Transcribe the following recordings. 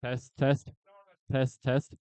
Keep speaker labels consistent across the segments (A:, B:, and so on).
A: Test, test, test, test.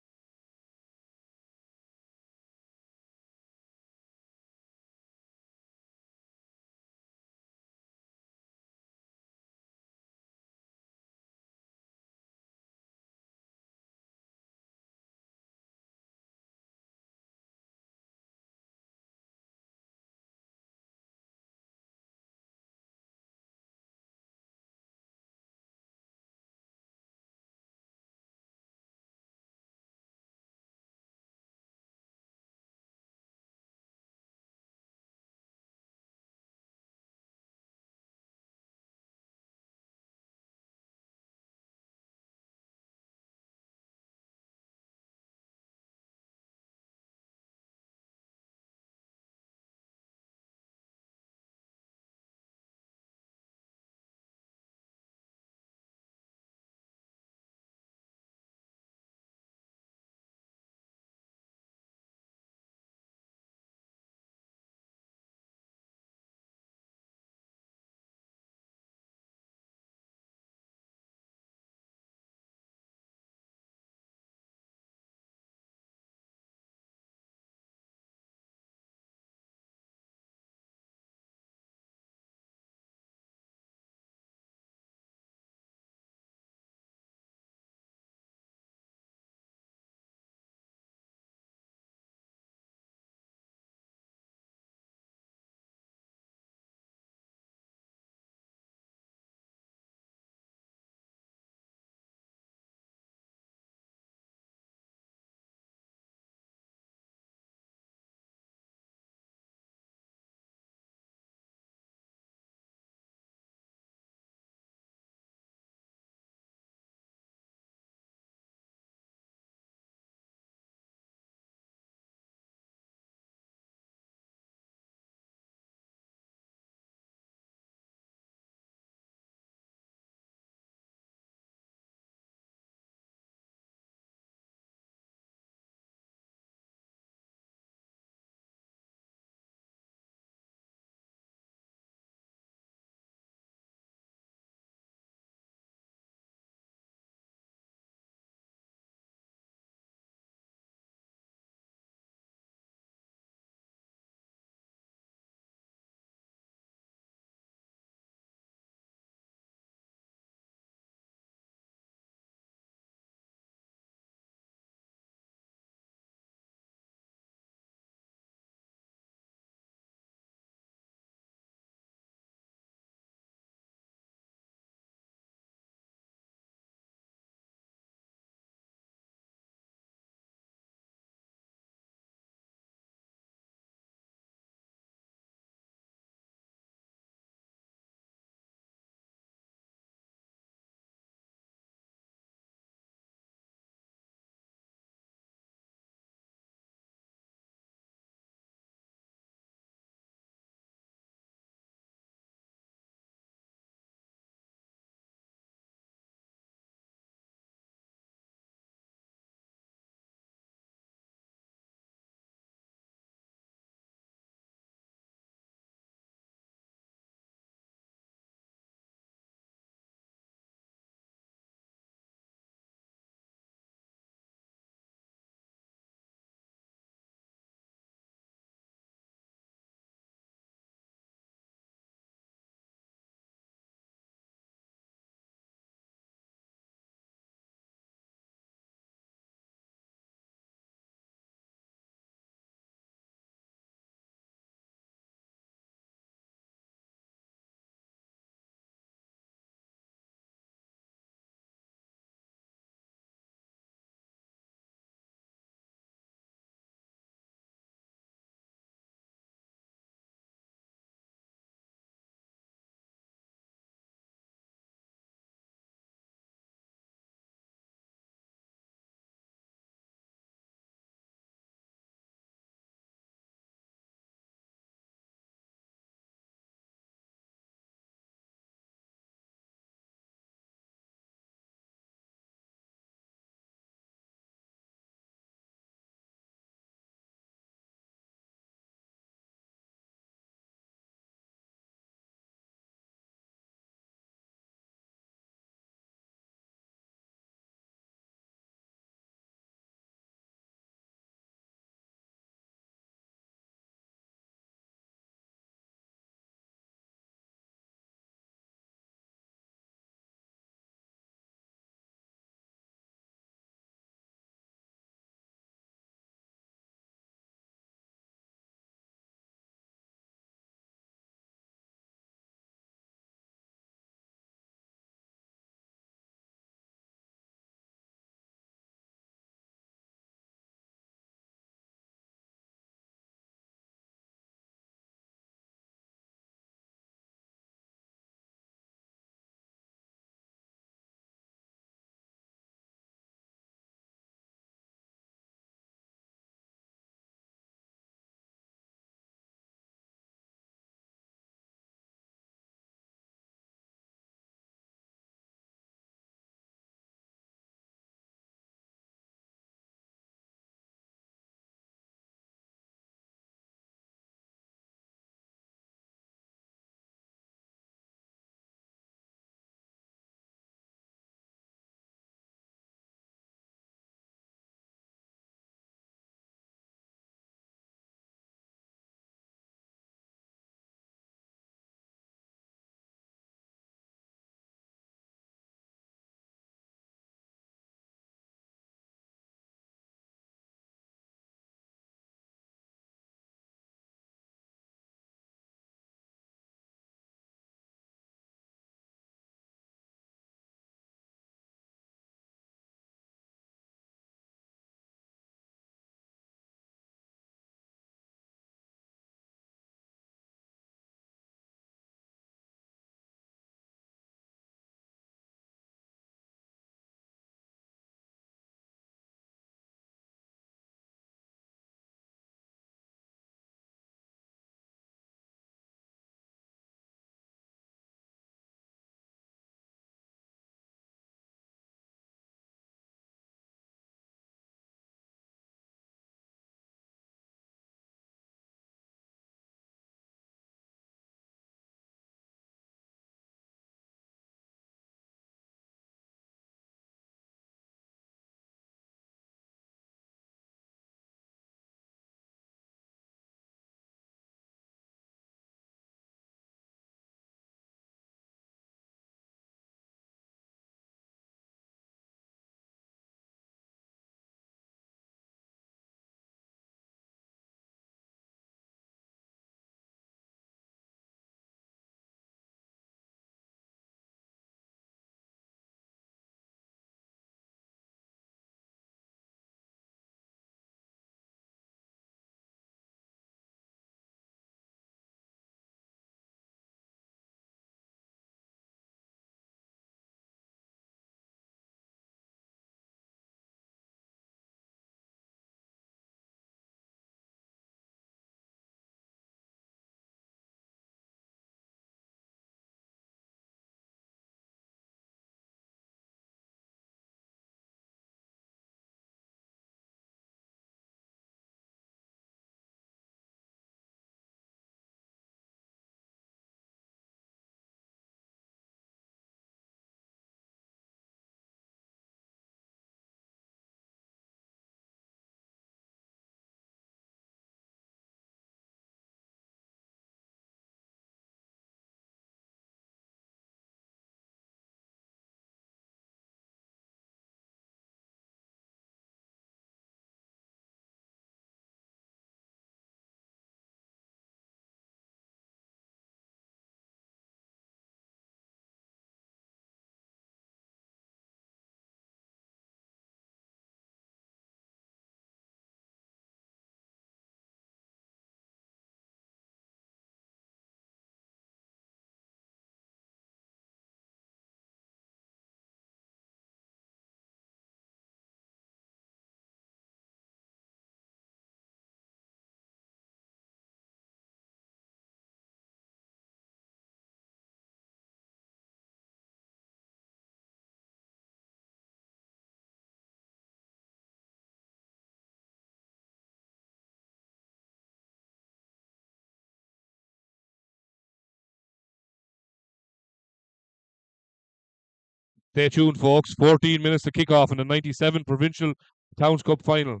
B: Stay tuned, folks. 14 minutes to kick off in the 97 Provincial Towns Cup final.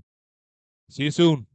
B: See you soon.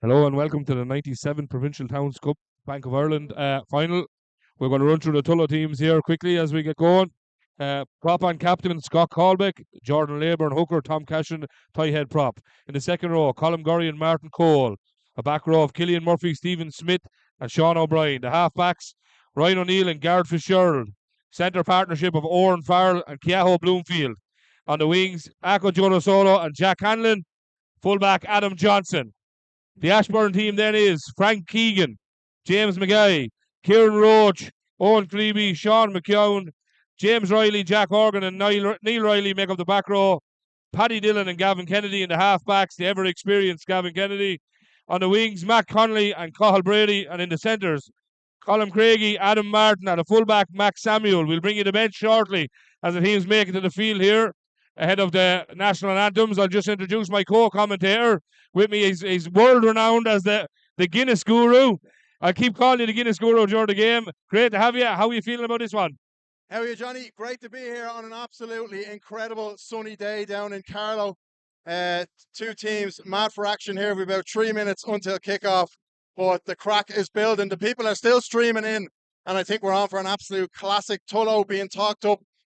B: Hello and welcome to the 97 Provincial Towns Cup Bank of Ireland final. We're going to run through the Tullow teams here quickly as we get going. Prop on captain, Scott Colbeck, Jordan Leyburn, hooker, Tom Cashin, tie head prop. In the second row, Colin Gurry and Martin Cole. A back row of Killian Murphy, Stephen Smith, and Sean O'Brien. The half backs, Ryan O'Neill and Garrett Fitzgerald. Centre partnership of Oran Farrell and Keaho Bloomfield. On the wings, Ako Jonosolo and Jack Hanlon. Fullback, Adam Johnson. The Ashbourne team then is Frank Keegan, James McGuy, Kieran Roach, Owen Cleeby, Sean McKeown, James Riley, Jack Organ, and Neil Riley make up the back row. Paddy Dillon and Gavin Kennedy in the half-backs, the ever-experienced Gavin Kennedy. On the wings, Matt Connolly and Cathal Brady, and in the centres, Colin Craigie, Adam Martin, and a fullback, Max Samuel. We'll bring you the bench shortly as the teams make it to the field here ahead of the national anthems. I'll just introduce my co-commentator. With me, he's world-renowned as the Guinness Guru. I'll keep calling you the Guinness Guru during the game. Great to have you. How are you feeling about this one?
C: How are you, Johnny? Great to be here on an absolutely incredible sunny day down in Carlow. Two teams mad for action here. We've about 3 minutes until kickoff, but the crack is building. The people are still streaming in, and I think we're on for an absolute classic. Tullow being talked up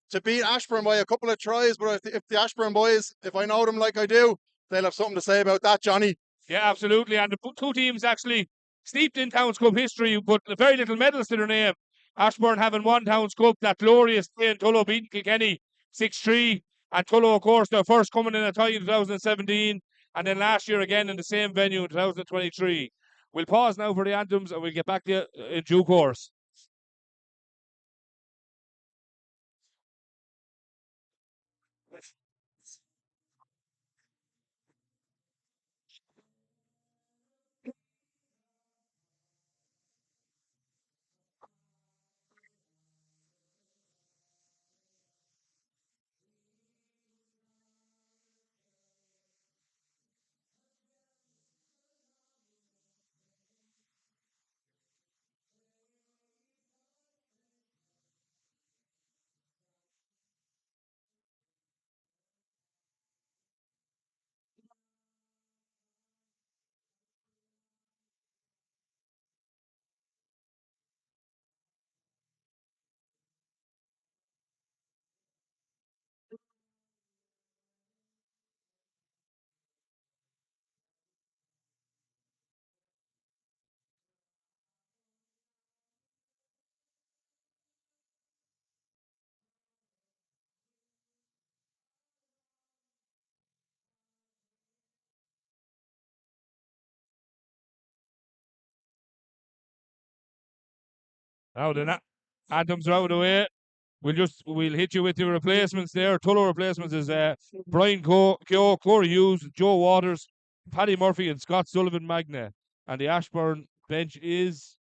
C: to beat Ashbourne by a couple of tries, but if the Ashbourne boys, if I know them like I do, they'll have something to say about that, Johnny.
B: Yeah, absolutely. And the two teams actually steeped in Towns Cup history, but very little medals to their name. Ashbourne having won Towns Cup, that glorious day in Tullow beating Kilkenny 6-3. And Tullow, of course, their first coming in a tie in 2017. And then last year again in the same venue in 2023. We'll pause now for the anthems and we'll get back to you in due course. Now the anthems are out of the way. We'll hit you with the replacements there. Tullow replacements is Brian Keogh, Corey Hughes, Joe Waters, Paddy Murphy, and Scott Sullivan Magna. And the Ashbourne bench is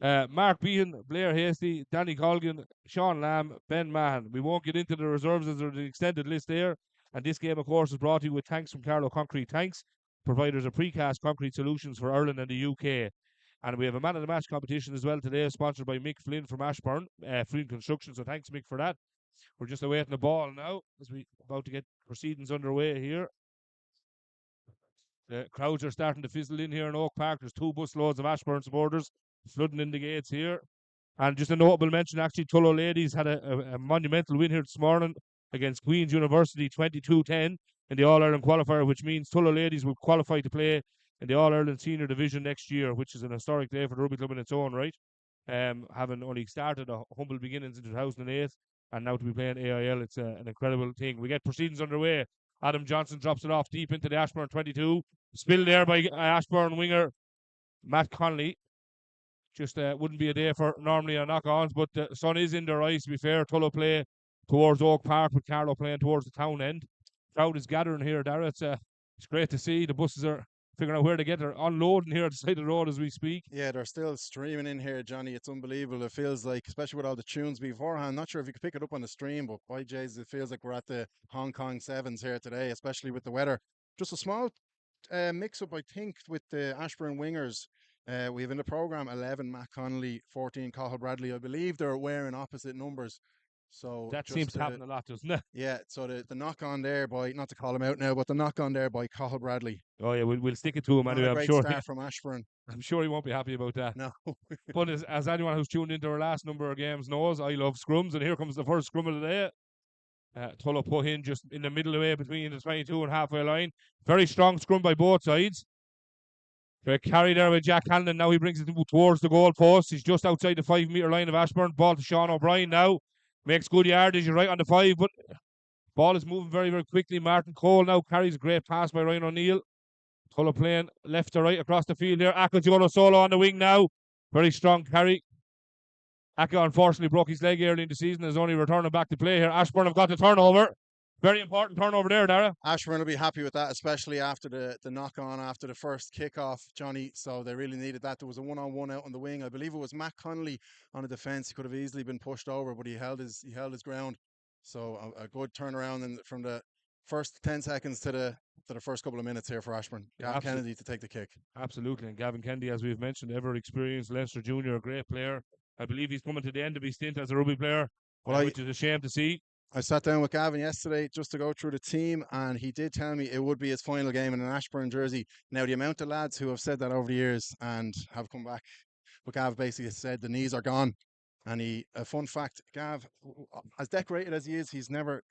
B: Mark Behan, Blair Hasty, Danny Colgan, Sean Lamb, Ben Mahan. We won't get into the reserves as there's an extended list there. And this game, of course, is brought to you with thanks from Carlow Concrete Tanks, providers of precast concrete solutions for Ireland and the UK. And we have a man of the match competition as well today, sponsored by Mick Flynn from Ashbourne, Flynn Construction. So thanks, Mick, for that. We're just awaiting the ball now as we about to get proceedings underway here. The crowds are starting to fizzle in here in Oak Park. There's 2 busloads of Ashbourne supporters flooding in the gates here. And just a notable mention, actually, Tullow ladies had a monumental win here this morning against Queen's University 22-10 in the All-Ireland qualifier, which means Tullow ladies will qualify to play in the All-Ireland Senior Division next year, which is an historic day for the rugby club in its own right. Having only started a humble beginnings in 2008 and now to be playing AIL, it's an incredible thing. We get proceedings underway. Adam Johnson drops it off deep into the Ashbourne 22. Spilled there by Ashbourne winger Matt Connolly. Just wouldn't be a day for normally a knock-ons, but the sun is in their eyes, to be fair. Tullow play towards Oak Park, with Carlow playing towards the town end. Crowd is gathering here, Dara. It's great to see. The buses are figuring out where to get. They're unloading here at the side of the road as we speak.
C: Yeah, they're still streaming in here, Johnny. It's unbelievable. It feels like, especially with all the tunes beforehand, not sure if you could pick it up on the stream, but by Jays, it feels like we're at the Hong Kong Sevens here today, especially with the weather. Just a small mix-up, I think, with the Ashbourne wingers. We have in the programme 11 Matt Connolly, 14 Cathal Bradley. I believe they're wearing opposite numbers. So
B: That
C: just
B: seems to happen a lot, doesn't it?
C: yeah, so the knock on there by, not to call him out now, but the knock on there by Cathal Bradley.
B: Oh yeah, we'll stick it to him
C: Not
B: anyway.
C: a great start from Ashbourne.
B: I'm sure he won't be happy about that.
C: No.
B: But as anyone who's tuned into our last number of games knows, I love scrums, and here comes the first scrum of the day. Tullow put in just in the middle of the way between the 22 and halfway line. Very strong scrum by both sides. Great carry there with Jack Hanlon. Now he brings it towards the goal post. He's just outside the 5 metre line of Ashbourne. Ball to Sean O'Brien now. Makes good yardage. You're right on the 5, but ball is moving very, very quickly. Martin Cole now carries a great pass by Ryan O'Neill. Tullow playing left to right across the field here. Akajolo solo on the wing now. Very strong carry. Aka unfortunately broke his leg early in the season. Is only returning back to play here. Ashbourne have got the turnover. Very important turnover there, Dara.
C: Ashbourne will be happy with that, especially after the knock on after the first kickoff, Johnny. So they really needed that. There was a one-on-one out on the wing. I believe it was Matt Connolly on the defence. He could have easily been pushed over, but he held his ground. So a good turnaround from the first 10 seconds to the first couple of minutes here for Ashbourne. Gavin Kennedy to take the kick.
B: Absolutely, and Gavin Kennedy, as we've mentioned, ever experienced Leinster junior, a great player. I believe he's coming to the end of his stint as a rugby player, which is a shame to see.
C: I sat down with Gavin yesterday just to go through the team, and he did tell me it would be his final game in an Ashbourne jersey. Now, the amount of lads who have said that over the years and have come back, but Gav basically said the knees are gone. And a fun fact, Gav, as decorated as he is, he's never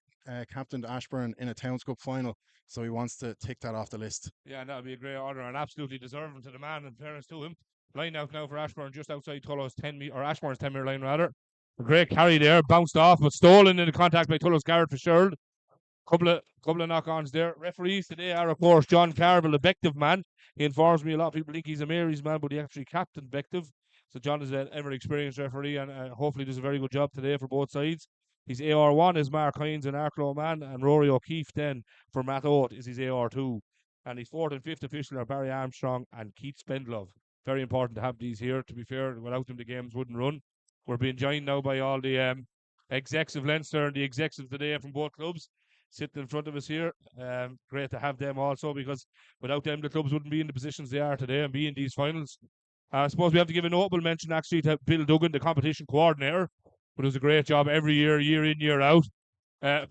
C: captained Ashbourne in a Towns Cup final, so he wants to tick that off the list.
B: Yeah, that would be a great honour and absolutely deserving to the man, in fairness to him. Line out now for Ashbourne, just outside Tullow's 10 metre, or Ashbourne's 10 metre line rather. A great carry there, bounced off, but stolen in the contact by Tullow's Garrett Fitzgerald. Couple of knock-ons there. Referees today are, of course, John Carville, the Bective man. He informs me a lot of people think he's a Mary's man, but he actually captained Bective. So John is an ever-experienced referee, and hopefully does a very good job today for both sides. His AR1 is Mark Hines and Arklow man, and Rory O'Keefe then for Matt Oates is his AR2. And his 4th and 5th official are Barry Armstrong and Keith Spendlove. Very important to have these here. To be fair, without them the games wouldn't run. We're being joined now by all the execs of Leinster and the execs of today from both clubs sitting in front of us here. Great to have them also, because without them the clubs wouldn't be in the positions they are today and be in these finals. I suppose we have to give a notable mention actually to Bill Duggan, the competition coordinator, who does a great job every year, year in, year out.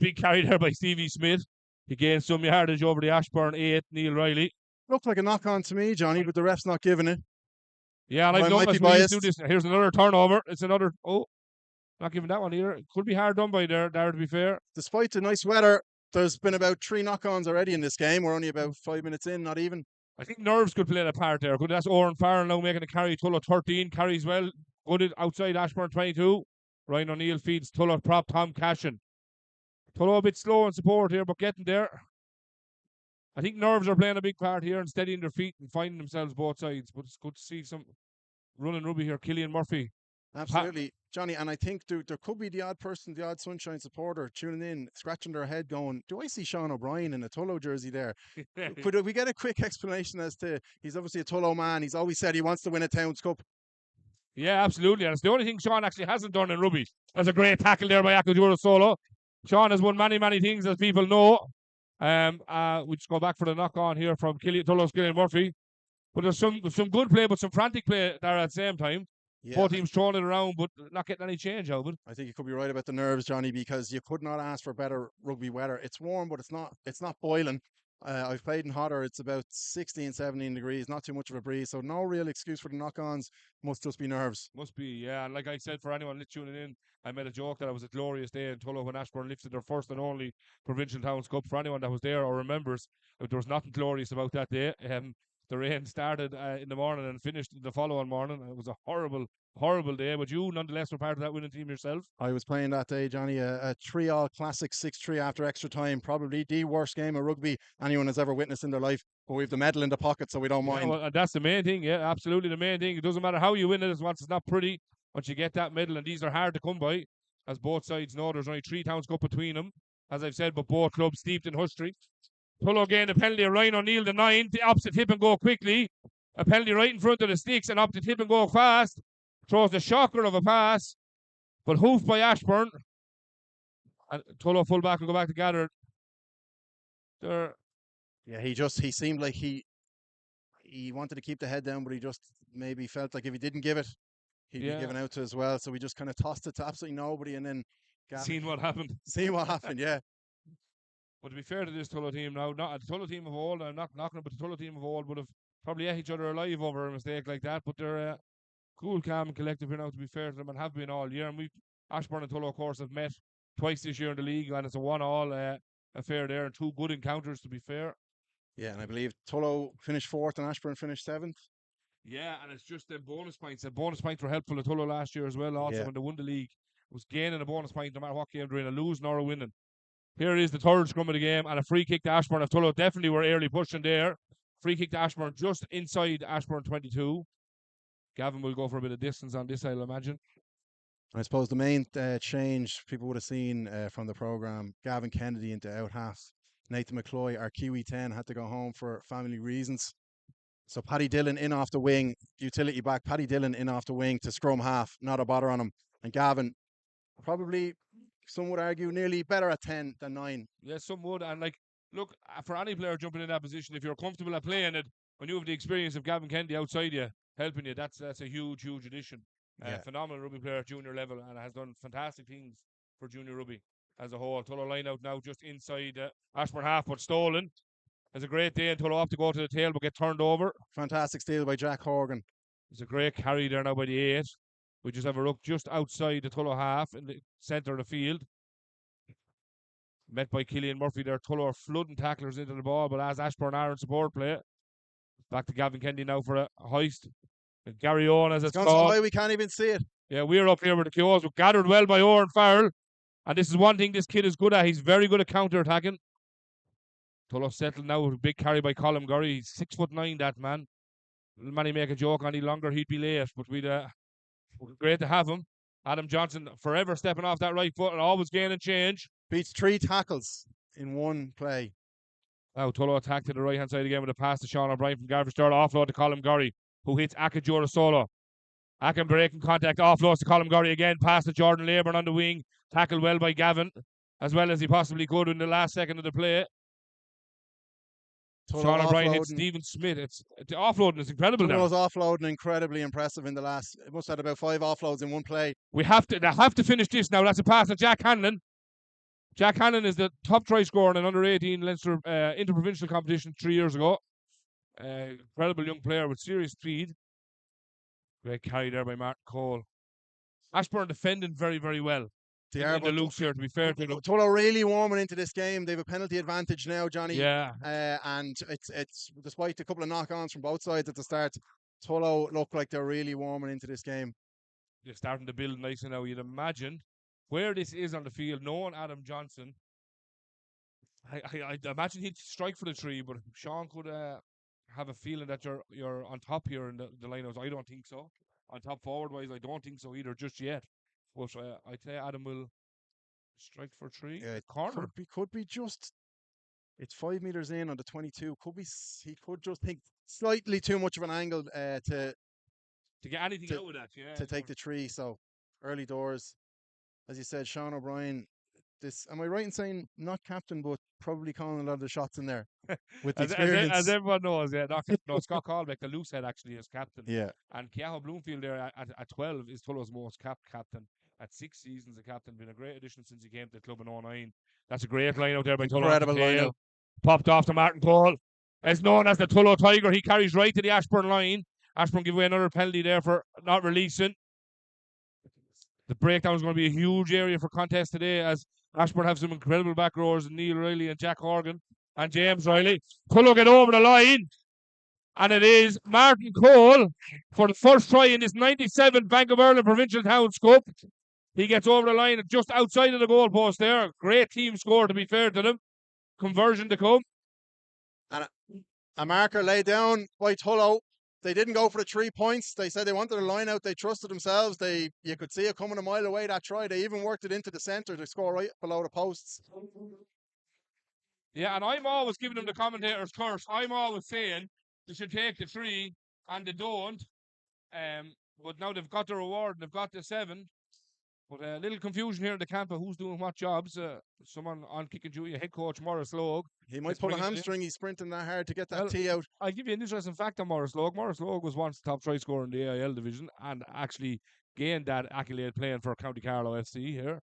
B: Big carry there by Stevie Smith. He gained some yardage over the Ashbourne 8, Neil Riley.
C: Looked like a knock on to me, Johnny, but the ref's not giving it.
B: Yeah, and I've noticed we do this. Here's another turnover. It's another, not giving that one either. It could be hard done by there, to be fair.
C: Despite the nice weather, there's been about 3 knock-ons already in this game. We're only about 5 minutes in, not even.
B: I think nerves could play a part there. That's Oren Farrell now making a carry. Tullow 13, carries well. Good outside Ashbourne 22. Ryan O'Neill feeds Tullow prop Tom Cashin. Tullow a bit slow in support here, but getting there. I think nerves are playing a big part here and steadying their feet and finding themselves both sides. But it's good to see some running rugby here. Killian Murphy.
C: Absolutely, Johnny. And I think there could be the odd person, the odd Sunshine supporter tuning in, scratching their head going, do I see Sean O'Brien in a Tullow jersey there? Could we get a quick explanation as to, he's obviously a Tullow man. He's always said he wants to win a Towns Cup.
B: Yeah, absolutely. And it's the only thing Sean actually hasn't done in rugby. There's a great tackle there by Akajuro Solo. Sean has won many, many things, as people know. We just go back for the knock-on here from Tullow's Killian Murphy. But there's some good play, but some frantic play there at the same time. Yeah, both teams throwing it around, but not getting any change out of it.
C: I think you could be right about the nerves, Johnny, because you could not ask for better rugby weather. It's warm, but it's not boiling. I've played in hotter. It's about 16, 17 degrees, not too much of a breeze. So no real excuse for the knock-ons. Must just be nerves.
B: Must be, yeah. And like I said, for anyone tuning in, I made a joke that it was a glorious day in Tullow when Ashbourne lifted their first and only Provincial Towns Cup. For anyone that was there or remembers, there was nothing glorious about that day. The rain started in the morning and finished the following morning. It was a horrible day, but you nonetheless were part of that winning team yourself.
C: I was playing that day, Johnny, a 3-all classic 6-3 after extra time, probably the worst game of rugby anyone has ever witnessed in their life, but we have the medal in the pocket, so we don't mind.
B: Well, and that's the main thing, yeah, absolutely the main thing. It doesn't matter how you win it, once it's not pretty, once you get that medal, and these are hard to come by, as both sides know. There's only 3 Towns Cup between them, as I've said, but both clubs steeped in history. Tullow gained a penalty, Ryan O'Neill the 9, the opposite hip and go quickly. A penalty right in front of the sticks, and opposite hip and go fast. Throws the shocker of a pass, but hoofed by Ashbourne. And Tullow fullback will go back to gather. There.
C: Yeah, he seemed like he wanted to keep the head down, but he just maybe felt like if he didn't give it, he'd be given out to as well. So we just kind of tossed it to absolutely nobody, and then
B: Seen what happened.
C: Seen what happened, yeah.
B: But to be fair to this Tullow team now, not a Tullow team of old, I'm not knocking it, but the Tullow team of old would have probably ate each other alive over a mistake like that. But they're cool, calm, and collective here now, to be fair to them, and have been all year. And Ashbourne and Tullow, of course, have met twice this year in the league, and it's a 1-1 affair there, and two good encounters, to be fair.
C: Yeah, and I believe Tullow finished 4th and Ashbourne finished 7th.
B: Yeah, and it's just the bonus points. The bonus points were helpful to Tullow last year as well. Also, when they won the league, it was gaining a bonus point no matter what game they're in, a losing or a winning. Here is the third scrum of the game, and a free kick to Ashbourne. If Tullow definitely were early pushing there. Free kick to Ashbourne, just inside Ashbourne 22. Gavin will go for a bit of distance on this, I'll imagine.
C: I suppose the main change people would have seen from the programme, Gavin Kennedy into out half. Nathan McCloy, our Kiwi 10, had to go home for family reasons. So Paddy Dillon in off the wing, utility back. Paddy Dillon in off the wing to scrum half, not a bother on him. And Gavin, probably, some would argue, nearly better at 10 than 9.
B: Yeah, some would. And look, for any player jumping in that position, if you're comfortable at playing it, when you have the experience of Gavin Kennedy outside you, helping you, that's a huge addition. Phenomenal rugby player at junior level, and has done fantastic things for junior rugby as a whole. Tullow line out now just inside Ashbourne half, but stolen. It's a great day, and Tullow off to go to the tail, but get turned over.
C: Fantastic steal by Jack Horgan.
B: It's a great carry there now by the 8. We just have a look just outside the Tullow half in the centre of the field. Met by Killian Murphy there. Tullow are flooding tacklers into the ball, but as Ashbourne are in support play. Back to Gavin Kennedy now for a hoist. And Gary Owen as it's
C: gone
B: called.
C: so high we can't even see it.
B: Yeah, we're up here with the QOs. We're gathered well by Owen Farrell. And this is one thing this kid is good at. He's very good at counter-attacking. Tullow settled now with a big carry by Colin Gurry. He's 6'9", that man. Little man, he make a joke any longer, he'd be late. But we're great to have him. Adam Johnson forever stepping off that right foot and always gaining change.
C: Beats 3 tackles in one play.
B: Now Tullow attack to the right-hand side again with a pass to Sean O'Brien from Garvey Stewart. Offload to Colin Gurry, who hits Akajura solo. Akin breaking contact, offloads to Colin Gurry again. Pass to Jordan Labourne on the wing. Tackled well by Gavin, as well as he possibly could in the last second of the play. Sean O'Brien hits Stephen Smith. The offloading is incredible now.
C: Tullow's offloading incredibly impressive in the last. It must have had about 5 offloads in one play.
B: They have to finish this now. That's a pass to Jack Hanlon. Jack Hanlon is the top try scorer in an under-18 Leinster interprovincial competition 3 years ago. Incredible young player with serious speed. Great carry there by Martin Cole. Ashbourne defending very, very well.
C: They are
B: the loose here, to be fair to them.
C: Tullow really warming into this game. They have a penalty advantage now, Johnny.
B: Yeah.
C: And it's despite a couple of knock-ons from both sides at the start, Tullow look like they're really warming into this game.
B: They're starting to build nicely now. You'd imagine where this is on the field, knowing Adam Johnson, I imagine he'd strike for the 3, but Sean could have a feeling that you're on top here in the lineouts. I don't think so. On top forward-wise, I don't think so either just yet. But I'd say Adam will strike for 3.
C: Yeah,
B: corner.
C: Could be just. It's 5 meters in on the 22. He could just think slightly too much of an angle to
B: get anything out of that. Yeah.
C: To take the 3. So early doors, as you said, Sean O'Brien. Am I right in saying not captain, but probably calling a lot of the shots in there with the experience?
B: As everyone knows, yeah. No, Scott Colbeck, the loose head, actually is captain.
C: Yeah.
B: And Keaho Bloomfield there at 12 is Tullow's most captain. At 6 seasons a captain, been a great addition since he came to the club in 2009. That's a great line out there by Tullow.
C: Incredible line out.
B: Popped off to Martin Cole. As known as the Tullow Tiger, he carries right to the Ashbourne line. Ashbourne give away another penalty there for not releasing. The breakdown is going to be a huge area for contest today, as Ashbourne have some incredible back rowers, Neil Riley and Jack Horgan and James Riley. Tullow get over the line, and it is Martin Cole for the first try in this 97 Bank of Ireland Provincial Towns Cup. He gets over the line just outside of the goalpost there. Great team score, to be fair to them. Conversion to come.
C: And a marker laid down by Tullow. They didn't go for the 3 points. They said they wanted a line out. They trusted themselves. You could see it coming a mile away, that try. They even worked it into the centre to score right below the posts.
B: Yeah, and I'm always giving them the commentator's curse. I'm always saying they should take the 3, and they don't. But now they've got the reward, and they've got the 7. But a little confusion here in the camp of who's doing what jobs. Someone on kicking duty, head coach Morris Logue.
C: He might pull a hamstring. He's sprinting that hard to get that tee out.
B: I'll give you an interesting fact on Morris Logue. Morris Logue was once the top try scorer in the AIL division and actually gained that accolade playing for County Carlow FC here.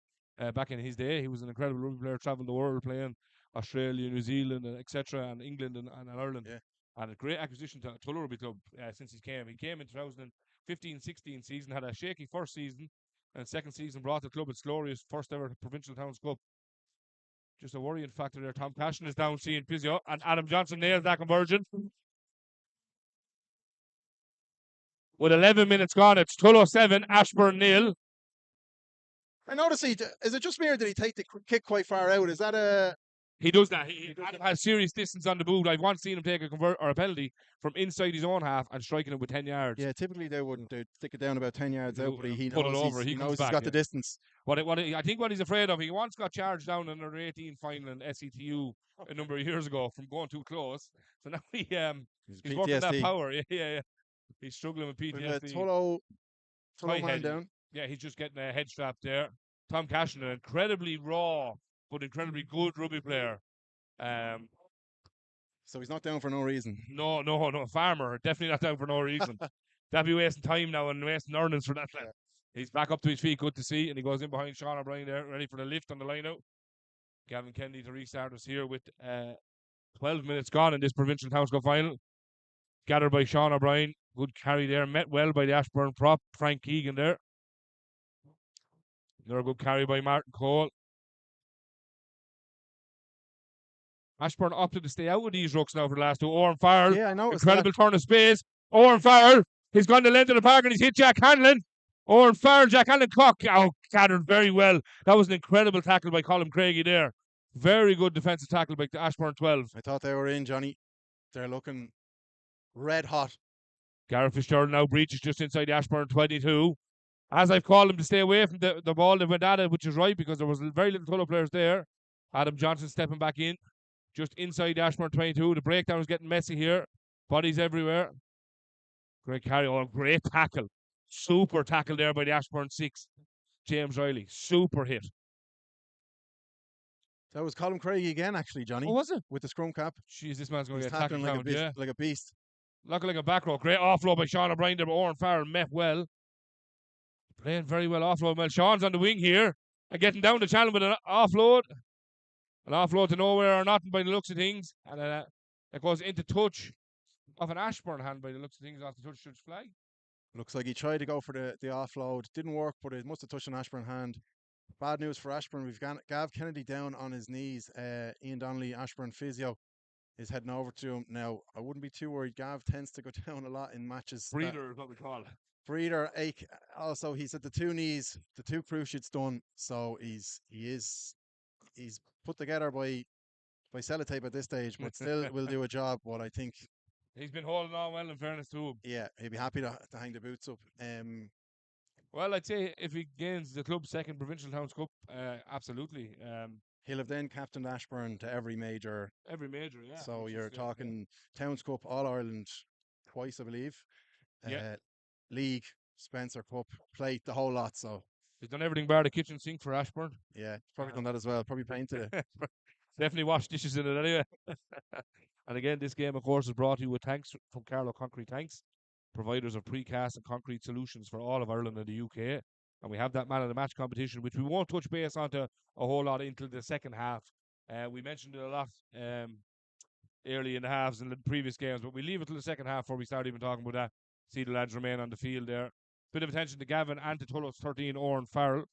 B: back in his day. He was an incredible rugby player, travelled the world playing Australia, New Zealand, etc., and England and Ireland.
C: Yeah.
B: And a great acquisition to Tullow Rugby Club since he came. He came in 2015-16 season, had a shaky first season, and second season brought the club its glorious first ever Provincial Towns Cup. Just a worrying factor there. Tom Cashin is down seeing physio, and Adam Johnson nails that conversion. With 11 minutes gone, it's Tullow 7, Ashbourne 0.
C: I noticed is it just me or did he take the kick quite far out? Is that a...
B: He does that. Adam has serious distance on the boot. I've once seen him take a penalty from inside his own half and striking it with 10 yards.
C: Yeah, typically they wouldn't. They'd stick it down about 10 yards out, but he
B: put
C: knows
B: it over.
C: He knows
B: back,
C: he's got the distance.
B: I think what he's afraid of, he once got charged down in under 18 final in SETU a number of years ago from going too close. So now he's working that power. Yeah. He's struggling with PTSD.
C: Tullow man down.
B: Yeah, he's just getting a head strap there. Tom Cashin, an incredibly raw but incredibly good rugby player.
C: So he's not down for no reason.
B: No, farmer. Definitely not down for no reason. That'd be wasting time now and wasting earnings for that. Yeah. He's back up to his feet, good to see, and he goes in behind Sean O'Brien there, ready for the lift on the line out. Gavin Kennedy to restart us here with 12 minutes gone in this Provincial Towns Cup final. Gathered by Sean O'Brien. Good carry there. Met well by the Ashbourne prop, Frank Keegan there. Another good carry by Martin Cole. Ashbourne opted to stay out with these rucks now for the last two. Owen Farrell.
C: Yeah, I know.
B: Incredible turn of space. Owen Farrell. He's gone to the length of the park and he's hit Jack Hanlon. Owen Farrell, Jack Hanlon gathered very well. That was an incredible tackle by Colin Craigie there. Very good defensive tackle by Ashbourne 12.
C: I thought they were in, Johnny. They're looking red hot.
B: Gareth Fitzgerald now breaches just inside the Ashbourne 22. As I've called him to stay away from the ball that went at it, which is right because there was very little Tullow players there. Adam Johnson stepping back in. Just inside the Ashbourne 22. The breakdown is getting messy here. Bodies everywhere. Great carry on. Great tackle. Super tackle there by the Ashbourne 6. James Riley. Super hit.
C: That was Colin Craigie again, actually, Johnny.
B: Oh, was it?
C: With the scrum cap.
B: Jeez, this man's going to get
C: tackling like a beast.
B: Looking like a back row. Great offload by Sean O'Brien there, but Owen Farrell met well. Playing very well offload. Well, Sean's on the wing here and getting down the channel with an offload. An offload to nowhere or nothing by the looks of things. And it goes into touch of an Ashbourne hand by the looks of things off the touch flag.
C: Looks like he tried to go for the offload. Didn't work, but it must have touched an Ashbourne hand. Bad news for Ashbourne. We've got Gav Kennedy down on his knees. Ian Donnelly, Ashbourne physio, is heading over to him. Now, I wouldn't be too worried. Gav tends to go down a lot in matches.
B: Breather is what we call it.
C: Breather, ache. Also, he's at the two knees, the two cruciates done. So he's put together by sellotape at this stage, but still will do a job. But I think
B: he's been holding on well, in fairness to him.
C: Yeah, he'd be happy to hang the boots up.
B: Well, I'd say if he gains the club's second Provincial Towns Cup, absolutely.
C: He'll have then captained Ashbourne to every major.
B: Yeah.
C: So you're talking Towns Cup, All Ireland twice, I believe. League, Spencer Cup, plate, the whole lot. So
B: he's done everything bar the kitchen sink for Ashbourne.
C: Yeah, probably done that as well. Probably painted it.
B: Definitely washed dishes in it anyway. And again, this game, of course, is brought to you with thanks from Carlow Concrete Tanks, providers of precast and concrete solutions for all of Ireland and the UK. And we have that man of the match competition, which we won't touch base onto a whole lot until the second half. We mentioned it a lot early in the halves in the previous games, but we leave it till the second half before we start even talking about that. See the lads remain on the field there. Bit of attention to Gavin and to Tullow's 13, Owen Farrell.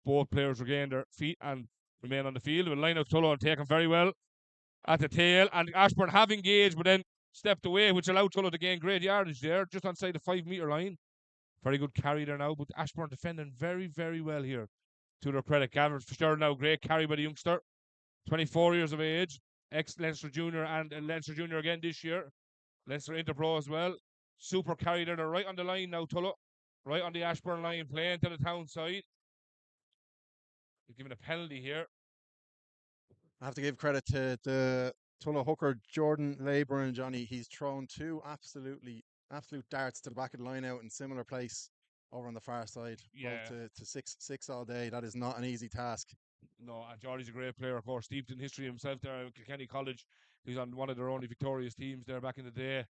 B: Both players regain their feet and remain on the field. We'll line up Tullow and take him very well at the tail. And Ashbourne have engaged, but then stepped away, which allowed Tullow to gain great yardage there, just outside the 5-metre line. Very good carry there now, but Ashbourne defending very, very well here. To their credit, Gavin Fitzgerald now, great carry by the youngster. 24 years of age, ex-Leinster Junior and Leinster Junior again this year. Leinster Interpro as well. Super carry there, they're right on the line now, Tullow. Right on the Ashbourne line, playing to the town side. He's given a penalty here.
C: I have to give credit to the Tullow hooker, Jordan Labour and Johnny. He's thrown two absolute darts to the back of the line out in similar place over on the far side.
B: Yeah.
C: To 6 all day. That is not an easy task.
B: No, and Geordie's a great player, of course, steeped in history himself there at Kilkenny College. He's on one of their only victorious teams there back in the day.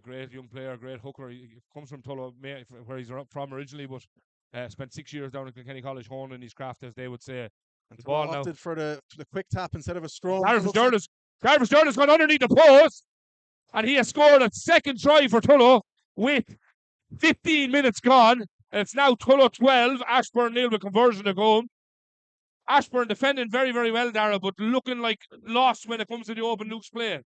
B: Great young player, great hooker. He comes from Tullow, where he's from originally, but Spent 6 years down at Kilkenny College honing his craft, as they would say.
C: And
B: The
C: Tullow
B: ball now.
C: opted for the quick tap instead of a scrum.
B: Gareth Sturnis gone underneath the post, and he has scored a second try for Tullow with 15 minutes gone. It's now Tullow 12, Ashbourne 0 with conversion to goal. Ashbourne defending very, very well, Darragh, but looking like lost when it comes to the open loose play.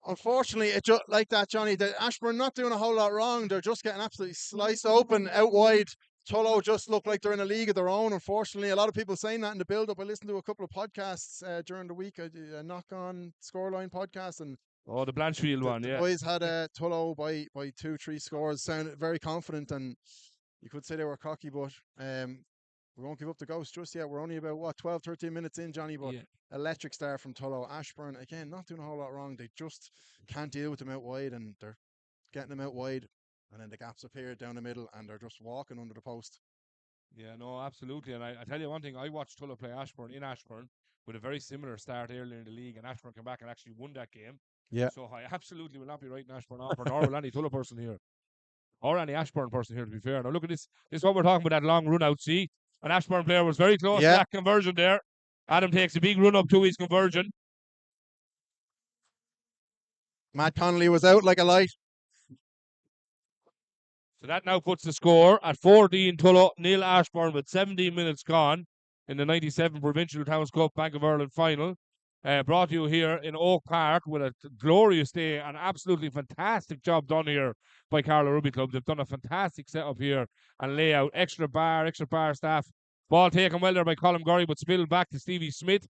C: Unfortunately, it just like that, Johnny. The Ashbourne not doing a whole lot wrong. They're just getting absolutely sliced open out wide. Tullow just look like they're in a league of their own. Unfortunately, a lot of people saying that in the build-up. I listened to a couple of podcasts during the week, a knock-on scoreline podcast, and
B: the Blanchfield one,
C: the
B: yeah.
C: boys had Tullow by 2-3 scores. Sounded very confident, and you could say they were cocky, but we won't give up the ghost just yet. We're only about 12, 13 minutes in, Johnny, but electric start from Tullow. Ashbourne again, not doing a whole lot wrong. They just can't deal with them out wide, and they're getting them out wide, and then the gaps appear down the middle, and they're just walking under the post.
B: Yeah, no, absolutely. And I tell you one thing, I watched Tullow play Ashbourne in Ashbourne with a very similar start earlier in the league, and Ashbourne came back and actually won that game.
C: Yeah.
B: So I absolutely will not be writing Ashbourne off, nor will any Tullow person here, or any Ashbourne person here, to be fair. Now look at this. This is what we're talking about, that long run out. See, an Ashbourne player was very close to that conversion there. Adam takes a big run up to his conversion.
C: Matt Connolly was out like a light.
B: So that now puts the score at 14 Tullow, 0 Ashbourne with 17 minutes gone in the 97 Provincial Towns Cup Bank of Ireland final. Brought to you here in Oak Park with a glorious day and absolutely fantastic job done here by Carlow Rugby Club. They've done a fantastic setup here and layout. Extra bar staff. Ball taken well there by Colin Gorry, but spilled back to Stevie Smith.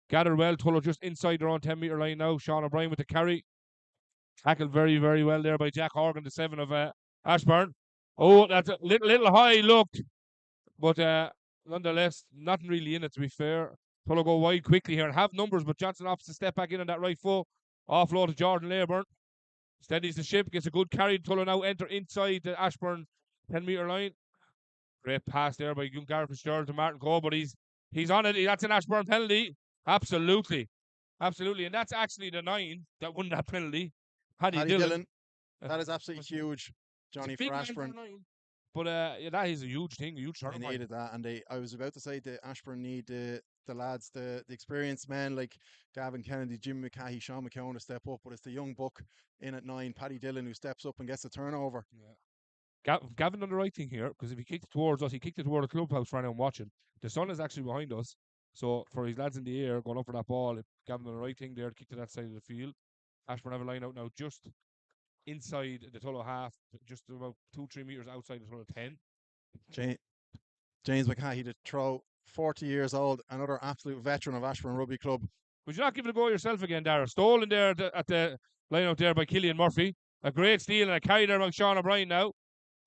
B: Gathered well. Tullow just inside their own 10-metre line now. Sean O'Brien with the carry. Tackled very, very well there by Jack Horgan, the 7 of Ashbourne. Oh, that's a little high looked, but nonetheless, nothing really in it, to be fair. Tullow go wide quickly here and have numbers, but Johnson opts to step back in on that right foot. Offload to Jordan Leyburn. Steadies the ship, gets a good carry. Tullow now enter inside the Ashbourne 10-metre line. Great pass there by Gareth Fitzgerald to Martin Cole, but he's on it. That's an Ashbourne penalty. Absolutely. Absolutely. And that's actually the 9 that won that penalty. Paddy Dillon.
C: That is absolutely huge, Johnny, for Ashbourne.
B: But that is a huge thing, a huge turnaround.
C: They needed that, and I was about to say the Ashbourne need the lads, the experienced men like Gavin Kennedy, Jim McCahey, Sean McKeown to step up, but it's the young buck in at 9, Paddy Dillon, who steps up and gets a turnover.
B: Yeah. Gavin done the right thing here, because if he kicked it towards us, he kicked it toward the clubhouse for anyone watching. The sun is actually behind us, so for his lads in the air going up for that ball, if Gavin done the right thing there, kicked to that side of the field. Ashbourne have a line out now just inside the Tullow half, just about 2-3 metres outside the Tullow 10.
C: James McCahey to throw, 40 years old, another absolute veteran of Ashbourne Rugby Club.
B: Would you not give it a go yourself again, Darragh? Stolen there at the line out there by Killian Murphy. A great steal and a carry there by Sean O'Brien now.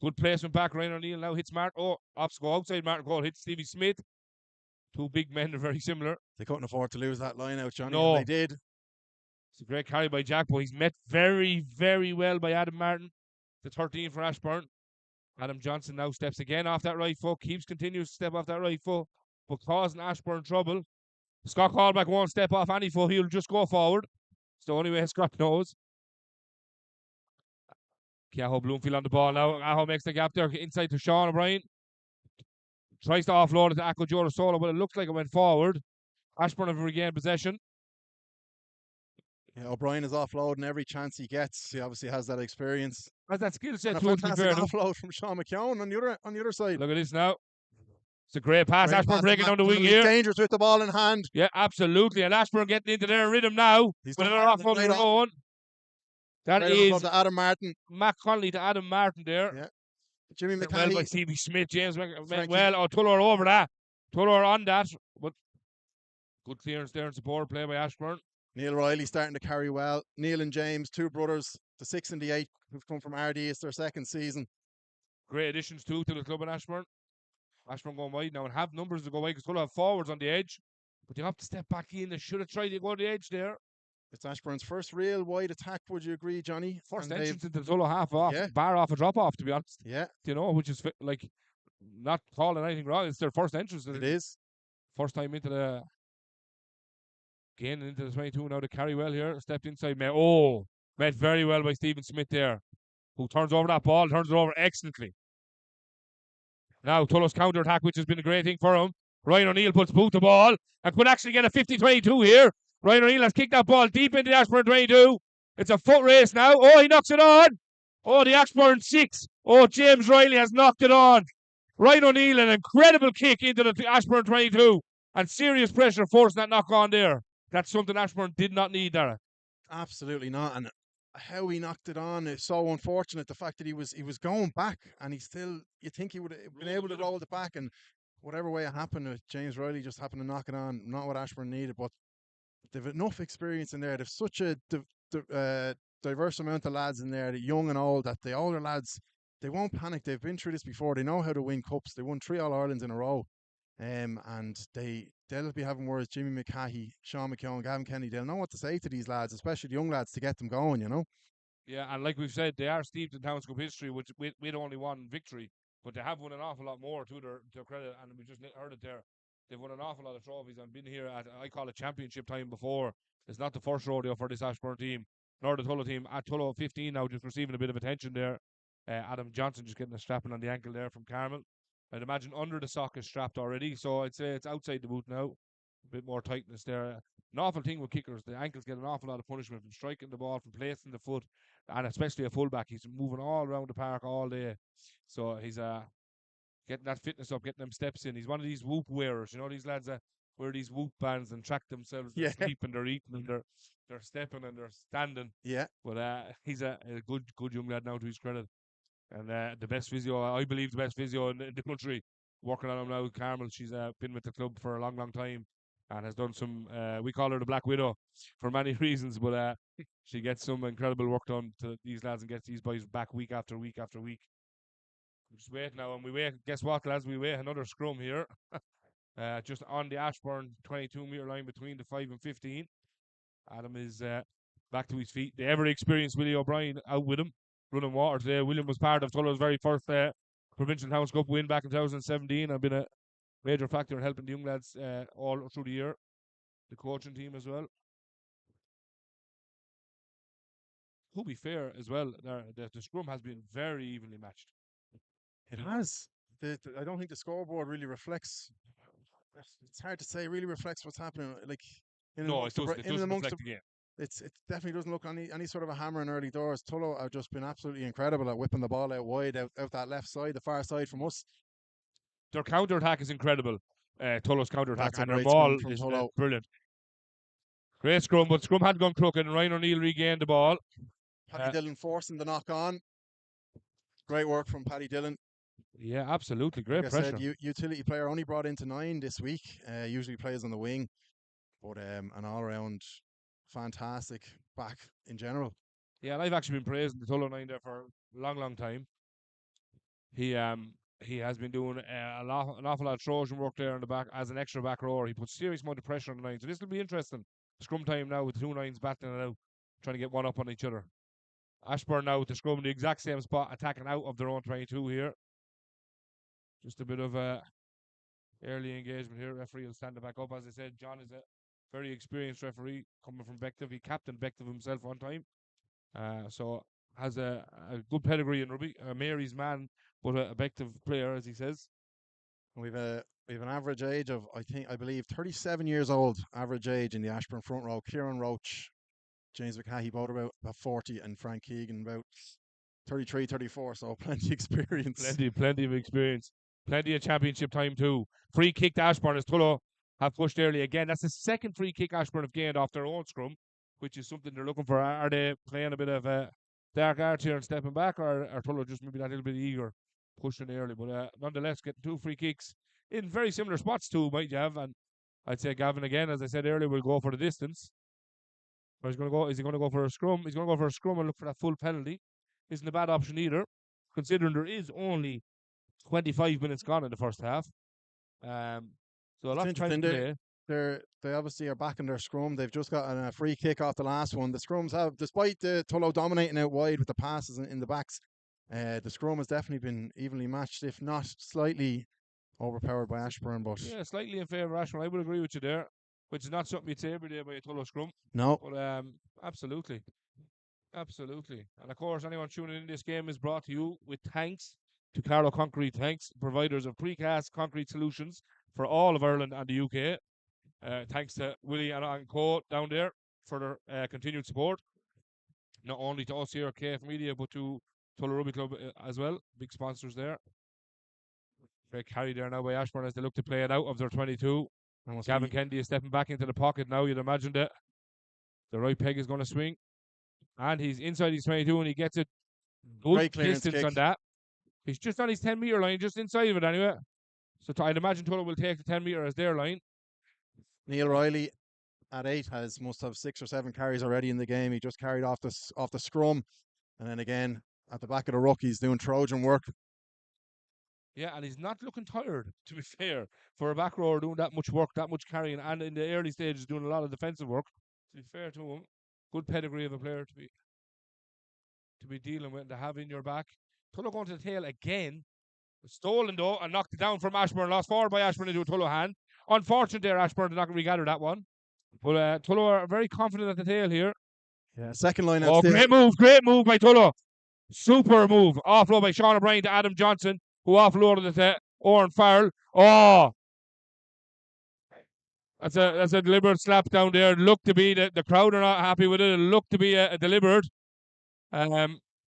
B: Good placement back. Ryan O'Neill now hits Martin. Oh, ops go outside Martin Cole, hits Stevie Smith. Two big men are very similar.
C: They couldn't afford to lose that line out, Johnny.
B: No.
C: They did.
B: It's a great carry by Jack, but he's met very, very well by Adam Martin, the 13 for Ashbourne. Adam Johnson now steps again off that right foot, continues to step off that right foot, but causing Ashbourne trouble. Scott Callback won't step off any foot, he'll just go forward. It's the only way Scott knows. Keaho Bloomfield on the ball now. Aho makes the gap there inside to Sean O'Brien. Tries to offload it to Akko Jora Solo, but it looks like it went forward. Ashbourne have regained possession.
C: Yeah, O'Brien is offloading every chance he gets. He obviously has that experience.
B: Has that skill set
C: and
B: to
C: a
B: it, to be
C: fantastic
B: fair.
C: offload from Sean McKeown on the other side.
B: Look at this now. It's a great pass.
C: Great
B: Ashbourne
C: pass
B: breaking down the wing here.
C: Dangerous with the ball in hand.
B: Yeah, absolutely. And Ashbourne getting into their rhythm now.
C: He's
B: with another offload of their own. That is
C: to Adam Martin.
B: Matt Connolly to Adam Martin there.
C: Yeah. Jimmy
B: Well
C: McCahey.
B: by Stevie Smith. James Tullow are over that. Tullow are on that. But good clearance there and support play by Ashbourne.
C: Neil Riley starting to carry well. Neil and James, 2 brothers, the 6 and the 8, who've come from RD. It's their 2nd season.
B: Great additions too to the club in Ashbourne. Ashbourne going wide now and have numbers to go wide because Tullow have forwards on the edge. But they have to step back in. They should have tried to go to the edge there.
C: It's Ashbourne's first real wide attack, would you agree, Johnny?
B: First entrance into the Tullow half off, bar off a drop off, to be honest.
C: Yeah.
B: You know, which is like not calling anything wrong. It's their first entrance.
C: It is.
B: First time into the into the 22 now to carry well here. Stepped inside. Met very well by Stephen Smith there, who turns over that ball, turns it over excellently. Now Tullow's counter-attack, which has been a great thing for him. Ryan O'Neill puts boot the ball and could actually get a 50-22 here. Ryan O'Neill has kicked that ball deep into the Ashbourne 22. It's a foot race now. Oh, he knocks it on. Oh, the Ashbourne 6. Oh, James Riley has knocked it on. Ryan O'Neill, an incredible kick into the Ashbourne 22. And serious pressure forcing that knock on there. That's something Ashbourne did not need there.
C: Absolutely not. And how he knocked it on is so unfortunate. The fact that he was going back and he still, you think he would have been able to roll it back, and whatever way it happened, James Riley just happened to knock it on. Not what Ashbourne needed, but they've enough experience in there. They've such a diverse amount of lads in there, the young and old, that the older lads, they won't panic. They've been through this before. They know how to win cups. They won 3 All-Irelands in a row. And they'll be having words. Jimmy McCahey, Sean McKeown, Gavin Kennedy, they'll know what to say to these lads, especially the young lads, to get them going, you know.
B: Yeah, and like we've said, they are steeped in Towns Cup history, which with only one victory, but they have won an awful lot more to their credit, and we just heard it there. They've won an awful lot of trophies and been here at, I call it championship time before. It's not the first rodeo for this Ashbourne team, nor the Tullow team. At Tullow 15 now, just receiving a bit of attention there. Adam Johnson just getting a strapping on the ankle there from Carmel. I'd imagine under the sock is strapped already, so I'd say it's outside the boot now. A bit more tightness there. An awful thing with kickers, the ankles get an awful lot of punishment from striking the ball, from placing the foot, and especially a fullback. He's moving all around the park all day, so he's getting that fitness up, getting them steps in. He's one of these whoop wearers, you know, these lads that wear these whoop bands and track themselves. They're sleeping, they're eating, and they're stepping and they're standing.
C: Yeah.
B: But he's a good young lad now, to his credit. And the best physio, I believe, the best physio in the country, working on him now. Carmel, she's been with the club for a long, long time, and has done some. We call her the Black Widow for many reasons, but she gets some incredible work done to these lads and gets these boys back week after week after week. We just wait now, and we wait. Guess what, lads? We wait another scrum here, just on the Ashbourne 22-metre line between the 5 and 15. Adam is back to his feet. The ever-experienced Willie O'Brien out with him, running water today. William was part of Tullow's very first Provincial Towns Cup win back in 2017. I've been a major factor in helping the young lads all through the year. The coaching team as well. To be fair as well, the scrum has been very evenly matched.
C: It has. I don't think the scoreboard really reflects. It's hard to say. Really reflects what's happening. Like
B: it doesn't reflect the game.
C: It definitely doesn't look any sort of a hammer in early doors. Tullow have just been absolutely incredible at whipping the ball out wide, out that left side, the far side from us.
B: Their counter attack is incredible. Tullow's counter attack, and their ball is brilliant. Great scrum, but scrum had gone crooked, and Ryan O'Neill regained the ball.
C: Paddy Dillon forcing the knock on. Great work from Paddy Dillon.
B: Yeah, absolutely. Great
C: like
B: pressure.
C: I said, utility player, only brought into 9 this week. Usually plays on the wing, but an all-round fantastic back in general.
B: Yeah, and I've actually been praising the Tullow 9 there for a long, long time. He has been doing an awful lot of Trojan work there in the back as an extra back rower. He puts serious amount of pressure on the 9. So this will be interesting. Scrum time now with the 2 9s battling it out, trying to get one up on each other. Ashbourne now with the scrum in the exact same spot, attacking out of their own 22 here. Just a bit of early engagement here. Referee will stand it back up. As I said, John is a very experienced referee coming from Bective. He captained Bective himself one time. So has a good pedigree in rugby. Mary's man, but a Bective player, as he says.
C: We've an average age of, I believe 37 years old, average age in the Ashbourne front row. Kieran Roach, James McCahey, both about 40, and Frank Keegan about 33, 34, so plenty of experience.
B: Plenty of experience. Plenty of championship time too. Free kick to Ashbourne as Tullow have pushed early again. That's the second free kick Ashbourne have gained off their own scrum, which is something they're looking for. Are they playing a bit of a dark art here and stepping back, or are Tullow just maybe that little bit eager, pushing early? But nonetheless, getting 2 free kicks in very similar spots too, might you have? And I'd say Gavin again, as I said earlier, will go for the distance. Or is he going to go for a scrum? He's going to go for a scrum and look for that full penalty. Isn't a bad option either, considering there is only 25 minutes gone in the first half. So a lot of time to play.
C: They obviously are back in their scrum. They've just got a free kick off the last one. The scrums have, despite the Tullow dominating out wide with the passes in the backs, the scrum has definitely been evenly matched, if not slightly overpowered by Ashbourne. But
B: yeah, slightly in favour of Ashbourne. I would agree with you there, which is not something you'd say every day by a Tullow scrum.
C: No.
B: But absolutely. Absolutely. And of course, anyone tuning in this game is brought to you with thanks to Carlow Concrete. Thanks, providers of precast concrete solutions for all of Ireland and the UK. Thanks to Willie and Co down there for their continued support. Not only to us here at KF Media, but to Tullow Rugby Club as well. Big sponsors there. Great carry there now by Ashbourne as they look to play it out of their 22. Gavin Kennedy is stepping back into the pocket now. You'd imagine that the right peg is going to swing. And he's inside his 22 and he gets it good distance kick on that. He's just on his 10-metre line, just inside of it anyway. So I'd imagine Tullow will take the 10-metre as their line.
C: Neil Riley at 8 must have 6 or 7 carries already in the game. He just carried off the scrum. And then again, at the back of the ruck, he's doing Trojan work.
B: Yeah, and he's not looking tired, to be fair, for a back rower doing that much work, that much carrying, and in the early stages doing a lot of defensive work. To be fair to him, good pedigree of a player to be dealing with, and to have in your back. Tullow going to the tail again. Stolen though, and knocked it down from Ashbourne. Lost forward by Ashbourne into a Tullow hand. Unfortunate there, Ashbourne did not regather that one. But Tullow are very confident at the tail here.
C: Yeah, second line out.
B: Oh, great move by Tullow. Super move. Offload by Sean O'Brien to Adam Johnson, who offloaded it to Oran Farrell. Oh, that's a deliberate slap down there. Looked to be the crowd are not happy with it. It looked to be a deliberate.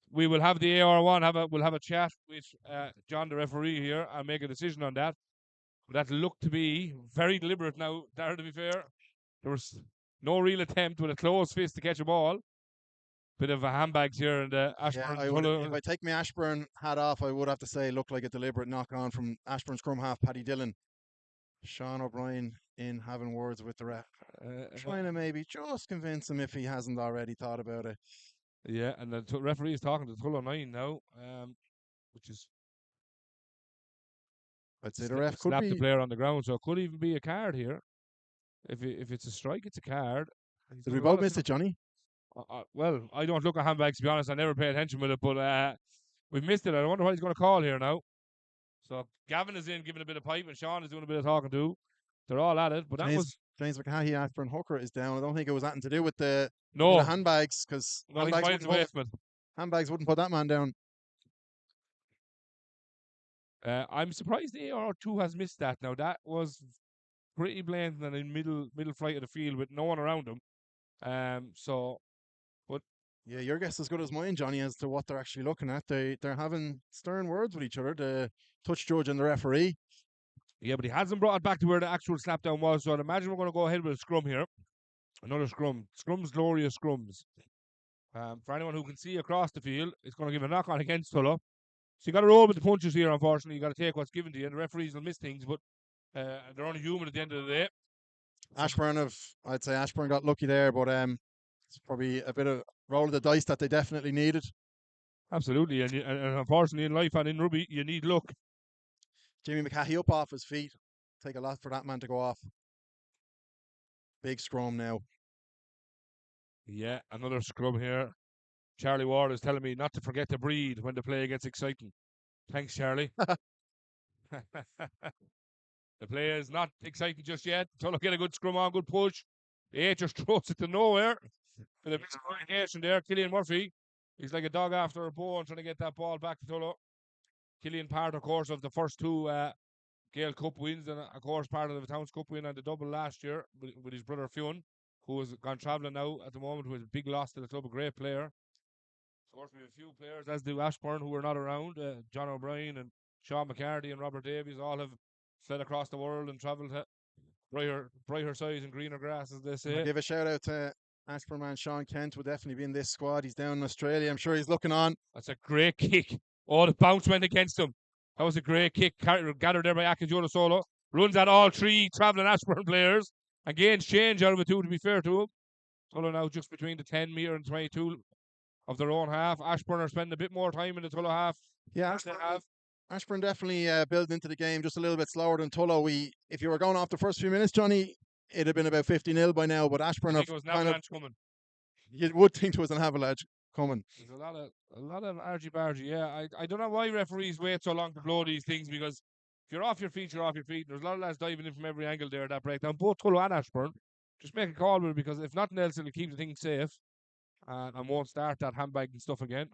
B: We will have the AR1 we'll have a chat with John, the referee here, and make a decision on that. But that looked to be very deliberate. Now, Darren, to be fair, there was no real attempt with a closed fist to catch a ball. Bit of a handbags here, and Ashbourne.
C: If I take my Ashbourne hat off, I would have to say it looked like a deliberate knock on from Ashbourne scrum half Paddy Dillon. Sean O'Brien in having words with the ref, trying to maybe just convince him if he hasn't already thought about it.
B: Yeah, and the referee is talking to Tullow 9 now, which is.
C: I'd say the ref could
B: slap
C: be
B: the player on the ground, so it could even be a card here. If it's a strike, it's a card.
C: Did we both miss it, Johnny?
B: Well, I don't look at handbags, to be honest. I never pay attention with it, but we've missed it. I wonder what he's going to call here now. So Gavin is in giving a bit of pipe, and Sean is doing a bit of talking too. They're all at it, but
C: James McCahey, Ashbourne hooker is down. I don't think it was anything to do with the
B: no
C: handbags, because handbags wouldn't put that man down.
B: I'm surprised the AR2 has missed that. Now that was pretty blatant and in middle flight of the field with no one around him. But
C: yeah, your guess is as good as mine, Johnny, as to what they're actually looking at. They're having stern words with each other, the touch judge and the referee.
B: Yeah, but he hasn't brought it back to where the actual slapdown was. So I'd imagine we're going to go ahead with a scrum here. Another scrum. Scrums, glorious scrums. For anyone who can see across the field, it's going to give a knock on against Tullow. So you got to roll with the punches here, unfortunately. You got to take what's given to you, and the referees will miss things, but they're only human at the end of the day.
C: I'd say Ashbourne got lucky there, but it's probably a bit of roll of the dice that they definitely needed.
B: Absolutely, and unfortunately in life and in rugby, you need luck.
C: Jimmy McCahey up off his feet. Take a lot for that man to go off. Big scrum now.
B: Yeah, another scrum here. Charlie Ward is telling me not to forget to breathe when the play gets exciting. Thanks, Charlie. The play is not exciting just yet. Tullow get a good scrum on, good push. The 8 just throws it to nowhere. For the miscommunication there, Killian Murphy. He's like a dog after a bone trying to get that ball back to Tullow. Killian part, of course, of the first 2 Gale Cup wins, and of course part of the Towns Cup win and the double last year with his brother Fionn, who has gone travelling now at the moment with a big loss to the club, a great player. Of course, we have a few players, as do Ashbourne, who are not around. John O'Brien and Sean McCarthy and Robert Davies all have fled across the world and travelled to brighter skies and greener grass, as they say.
C: I'll give a shout out to Ashbourne man Sean Kent, will definitely be in this squad. He's down in Australia. I'm sure he's looking on.
B: That's a great kick. Oh, the bounce went against him. That was a great kick. Gathered there by Akajura Solo. Runs at all 3 travelling Ashbourne players. And gains change out of it too, to be fair to him. Tullow now just between the 10 metre and 22 of their own half. Ashbourne are spending a bit more time in the Tullow half.
C: Yeah, Ashbourne definitely building into the game just a little bit slower than Tullow. If you were going off the first few minutes, Johnny, it'd have been about 50-0 by now. But Ashbourne
B: I think it was an avalanche coming.
C: You would think there was an avalanche coming.
B: There's a lot of argy-bargy. Yeah, I don't know why referees wait so long to blow these things, because if you're off your feet, you're off your feet. There's a lot of lads diving in from every angle there, that breakdown. Both Tullow and Ashbourne. Just make a call with it, because if nothing else, it'll keep the thing safe and won't start that handbag and stuff again.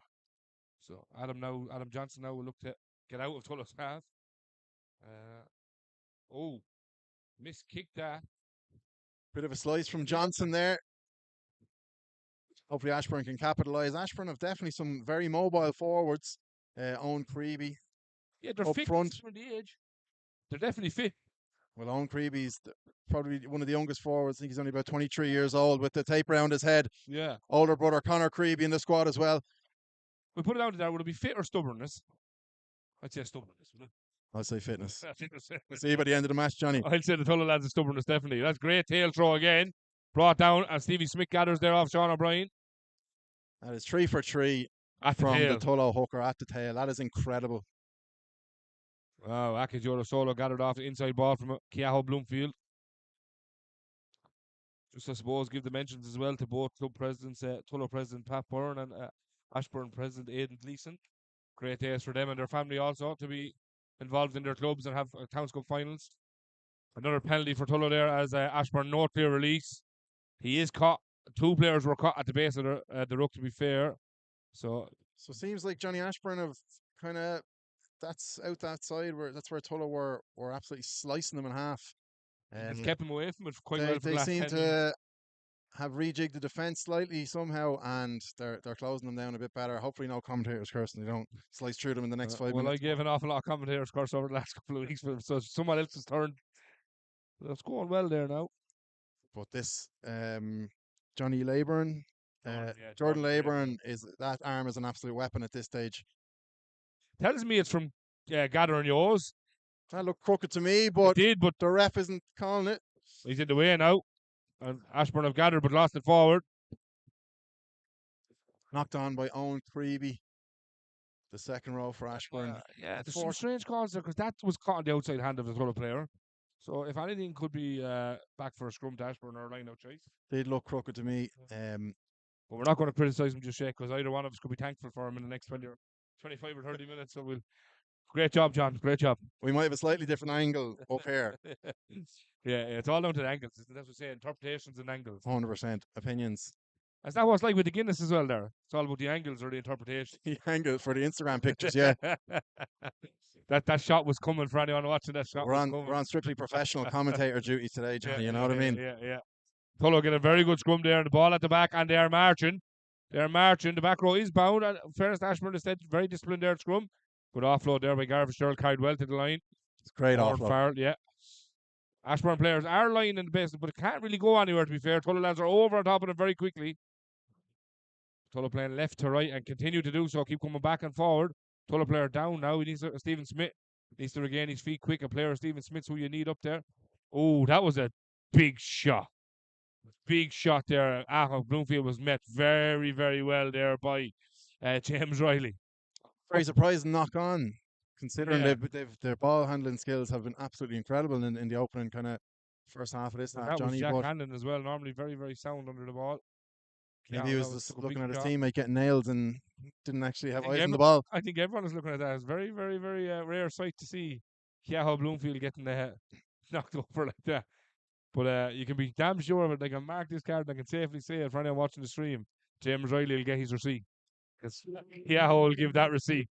B: So Adam Johnson now will look to get out of Tullow's half. Miss kick that.
C: Bit of a slice from Johnson there. Hopefully Ashbourne can capitalise. Ashbourne have definitely some very mobile forwards. Owen Creevy
B: Yeah, they're
C: up
B: fit
C: front.
B: from the age. They're definitely fit.
C: Well, Owen Creevy's probably one of the youngest forwards. I think he's only about 23 years old with the tape around his head.
B: Yeah.
C: Older brother Connor Creevy in the squad as well.
B: We put it down to that. Would it be fit or stubbornness? I'd say stubbornness, would it?
C: I'll say fitness.
B: Fitness.
C: We'll see you by the end of the match, Johnny.
B: I'd say the Tullow lads are stubbornness, definitely. That's great tail throw again. Brought down, and Stevie Smith gathers there off Sean O'Brien.
C: That is 3 for 3
B: At the
C: from
B: tail.
C: the Tullow hooker at the tail. That is incredible.
B: Wow, Akijoro Solo gathered off the inside ball from Keaho Bloomfield. Just, I suppose, give the mentions as well to both club presidents, Tullow president Pat Byrne and Ashbourne president Aidan Gleeson. Great days for them and their family also to be involved in their clubs and have Towns Cup finals. Another penalty for Tullow there as Ashbourne no clear release. He is caught. 2 players were caught at the base of the ruck, to be fair. So
C: it seems like Johnny Ashbourne have kind of that's out that side where that's where Tullow were absolutely slicing them in half.
B: it's kept them away from it quite well. For
C: They
B: the last
C: seem
B: 10
C: to
B: minutes.
C: have rejigged the defence slightly somehow, and they're closing them down a bit better. Hopefully, no commentators cursing. They don't slice through them in the next 5
B: Well,
C: minutes.
B: I gave an awful lot of commentators course over the last couple of weeks, so someone else's turn. That's going well there now.
C: But this Johnny Leyburn, Jordan Leyburn that arm is an absolute weapon at this stage.
B: Tells me it's from gathering yours.
C: That looked crooked to me, but
B: It did, but
C: the ref isn't calling it.
B: he's in the way now. And Ashbourne have gathered but lost it forward.
C: Knocked on by Owen Creevy. The second row for Ashbourne.
B: Yeah, there's some strange calls there because that was caught on the outside hand of the Tullow player. So if anything could be back for a scrum to Ashbourne or a line-out choice.
C: They'd look crooked to me.
B: But we're not going to criticise him just yet because either one of us could be thankful for him in the next 25 or 30 minutes. So great job, John. Great job.
C: We might have a slightly different angle up here.
B: Yeah, it's all down to the angles. That's what we say, interpretations and angles.
C: 100% opinions.
B: Is that what's like with the Guinness as well there? It's all about the angles or the interpretation.
C: The angle for the Instagram pictures, yeah.
B: that shot was coming for anyone watching that shot.
C: We're on strictly professional commentator duty today, Johnny.
B: Yeah,
C: you know what I mean?
B: Yeah. Tullow get a very good scrum there, and the ball at the back, and they are marching. They're marching. The back row is bound. And fairness to Ashbourne instead, very disciplined there at scrum. Good offload there by Garvey Sturl, carried well to the line.
C: It's great offload.
B: Farrell, yeah. Ashbourne players are lying in the base, but it can't really go anywhere, to be fair. Tullow lads are over on top of it very quickly. Tullow playing left to right and continue to do so. Keep coming back and forward. Tullow player down now. He needs Stephen Smith needs to regain his feet quick. A player Stephen Smith's who you need up there. Oh, that was a big shot. Big shot there. Bloomfield was met very, very well there by James Riley.
C: Very surprising knock on, considering their ball handling skills have been absolutely incredible in the opening kind of first half of this half.
B: That
C: Johnny,
B: was Jack Hannon as well. Normally very, very sound under the ball.
C: Maybe he was just looking at his teammate getting nailed and didn't actually have eyes on the
B: ball.
C: ball.
B: I think everyone is looking at that. It's very, very, very rare sight to see Keaho Bloomfield getting knocked over like that. But you can be damn sure of it. They can mark this card and I can safely say it for anyone watching the stream. James Riley will get his receipt. Because Keaho will give that receipt.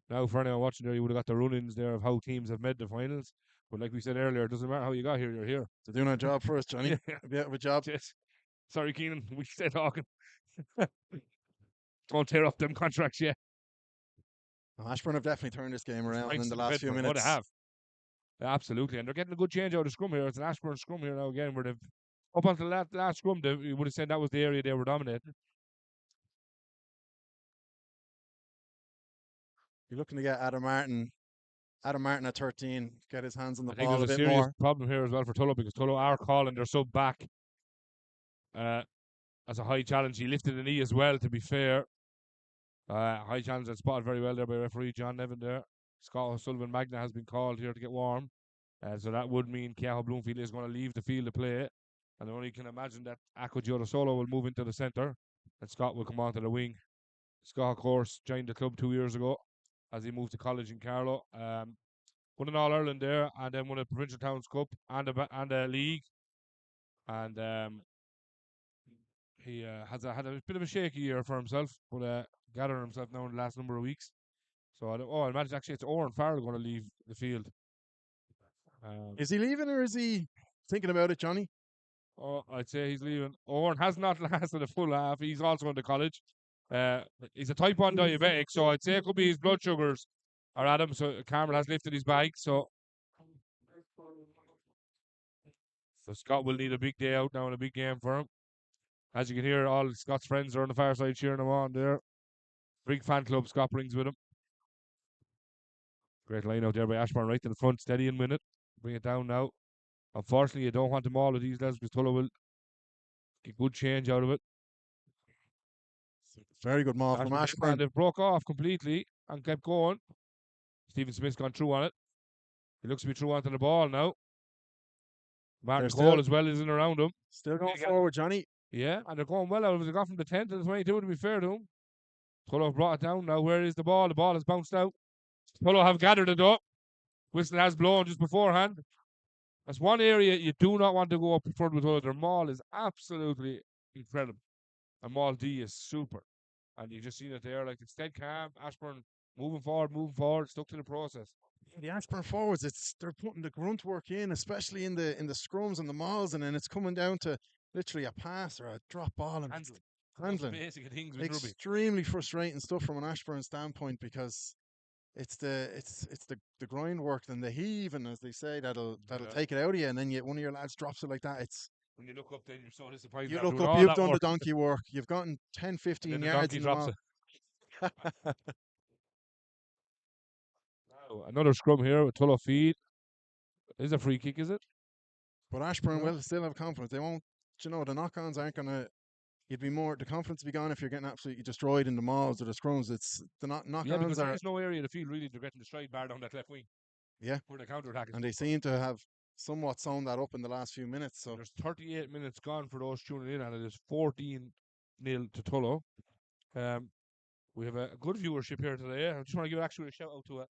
B: Now, for anyone watching there, you would have got the run-ins there of how teams have made the finals. But like we said earlier, it doesn't matter how you got here, you're here.
C: They're doing our job for us, Johnny. A bit of a job.
B: Yes. Sorry, Keenan, we stay talking. Don't tear up them contracts yet.
C: Ashbourne have definitely turned this game around in the last few minutes.
B: Oh, they have. Absolutely. And they're getting a good change out of the scrum here. It's an Ashbourne scrum here now again, where they've, up until that last scrum, you would have said that was the area they were dominating.
C: You're looking to get Adam Martin at 13, get his hands on the ball
B: I think
C: a
B: there's
C: bit
B: a serious
C: more.
B: problem here as well for Tullow, because Tullow are calling their sub back as a high challenge. He lifted the knee as well, to be fair. High challenge and spotted very well there by referee John Nevin there. Scott O'Sullivan Magna has been called here to get warm. So that would mean Keaho Bloomfield is going to leave the field to play. And I only can imagine that Ako Solo will move into the centre and Scott will come onto the wing. Scott, of course, joined the club 2 years ago as he moved to college in Carlow. Won an All-Ireland there and then won a Provincial Towns Cup and a league. And he had a bit of a shaky year for himself, but gathering himself now in the last number of weeks. So I imagine actually it's Oran Farrell going to leave the field.
C: Is he leaving or is he thinking about it, Johnny?
B: Oh, I'd say he's leaving. Oran has not lasted a full half. He's also into college. He's a type 1 diabetic, so I'd say it could be his blood sugars are at him. So Cameron has lifted his bag. So Scott will need a big day out now and a big game for him. As you can hear, all Scott's friends are on the far side cheering him on there. Big fan club Scott brings with him. Great line out there by Ashbourne, right to the front, steady and win it. Bring it down now. Unfortunately, you don't want them all with these lads because Tullow will get good change out of it.
C: Very good maul from Ashbourne.
B: And they've broke off completely and kept going. Stephen Smith's gone through on it. He looks to be through onto the ball now. Martin Cole as well is in around him.
C: Still going forward, Johnny.
B: Yeah, and they're going well out of it. They got from the 10 to the 22, to be fair to him. Tullow brought it down now. Where is the ball? The ball has bounced out. Tullow have gathered it up. Whistle has blown just beforehand. That's one area you do not want to go up in front with Tullow. Their maul is absolutely incredible. And maul D is super. And you just seen it there, like it's dead calm. Ashbourne moving forward, stuck to the process.
C: The Ashbourne forwards, they're putting the grunt work in, especially in the scrums and the mauls, and then it's coming down to literally a pass or a drop ball and handling.
B: Basic things with rugby.
C: Extremely frustrating stuff from an Ashbourne standpoint because it's the grind work and the heaving, as they say, that'll take it out of you, and then one of your lads drops it like that. It's
B: when you look up, then you're so disappointed.
C: You look up, you've done the donkey work. You've gotten 10, 15 yards in the
B: drops it. Now, another scrum here with Tullow feed. Is a free kick, is it?
C: But Ashbourne will still have confidence. They won't, the knock-ons aren't going to, the confidence will be gone if you're getting absolutely destroyed in the mauls or the scrums. It's the knock-ons
B: because there's no area of the field really to get in the stride bar down that left wing.
C: Yeah.
B: Where the counter-attack is.
C: And they seem to have somewhat sewn that up in the last few minutes. So
B: there's 38 minutes gone for those tuning in, and it is 14-0 to Tullow. We have a good viewership here today. I just want to give actually a shout out to a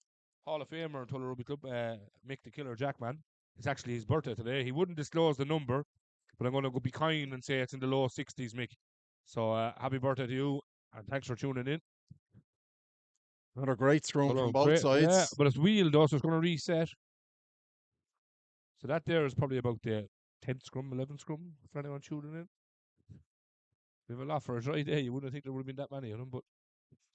B: Hall of Famer in Tullow Rugby Club, Mick the Killer Jackman. It's actually his birthday today. He wouldn't disclose the number, but I'm going to be kind and say it's in the low 60s, Mick. So happy birthday to you, and thanks for tuning in.
C: Another great scrum from both sides.
B: Yeah, but it's wheeled though, so it's going to reset. So that there is probably about the 10th scrum, 11th scrum, for anyone tuning in. We have a lot for a dry day. You wouldn't think there would have been that many of them, but...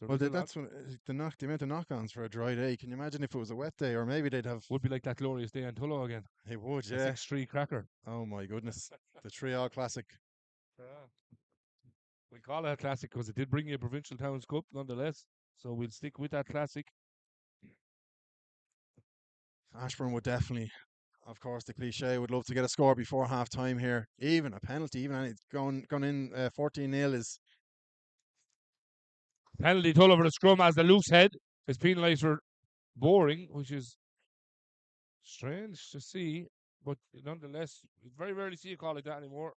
C: Well, that's when the amount of knock-ons for a dry day. Can you imagine if it was a wet day, or maybe they'd have...
B: Would be like that glorious day in Tullow again.
C: It would, yeah.
B: 6-3 cracker.
C: Oh my goodness, the 3-all classic.
B: Yeah. We call it a classic because it did bring you a Provincial Towns Cup, nonetheless. So we'll stick with that classic.
C: Ashbourne would definitely, of course, the cliche, would love to get a score before half-time here. Even a penalty, even it's gone in 14-0 is...
B: Penalty Tullow for the scrum as the loose head is penalised for boring, which is strange to see, but nonetheless, you very rarely see a call like that anymore.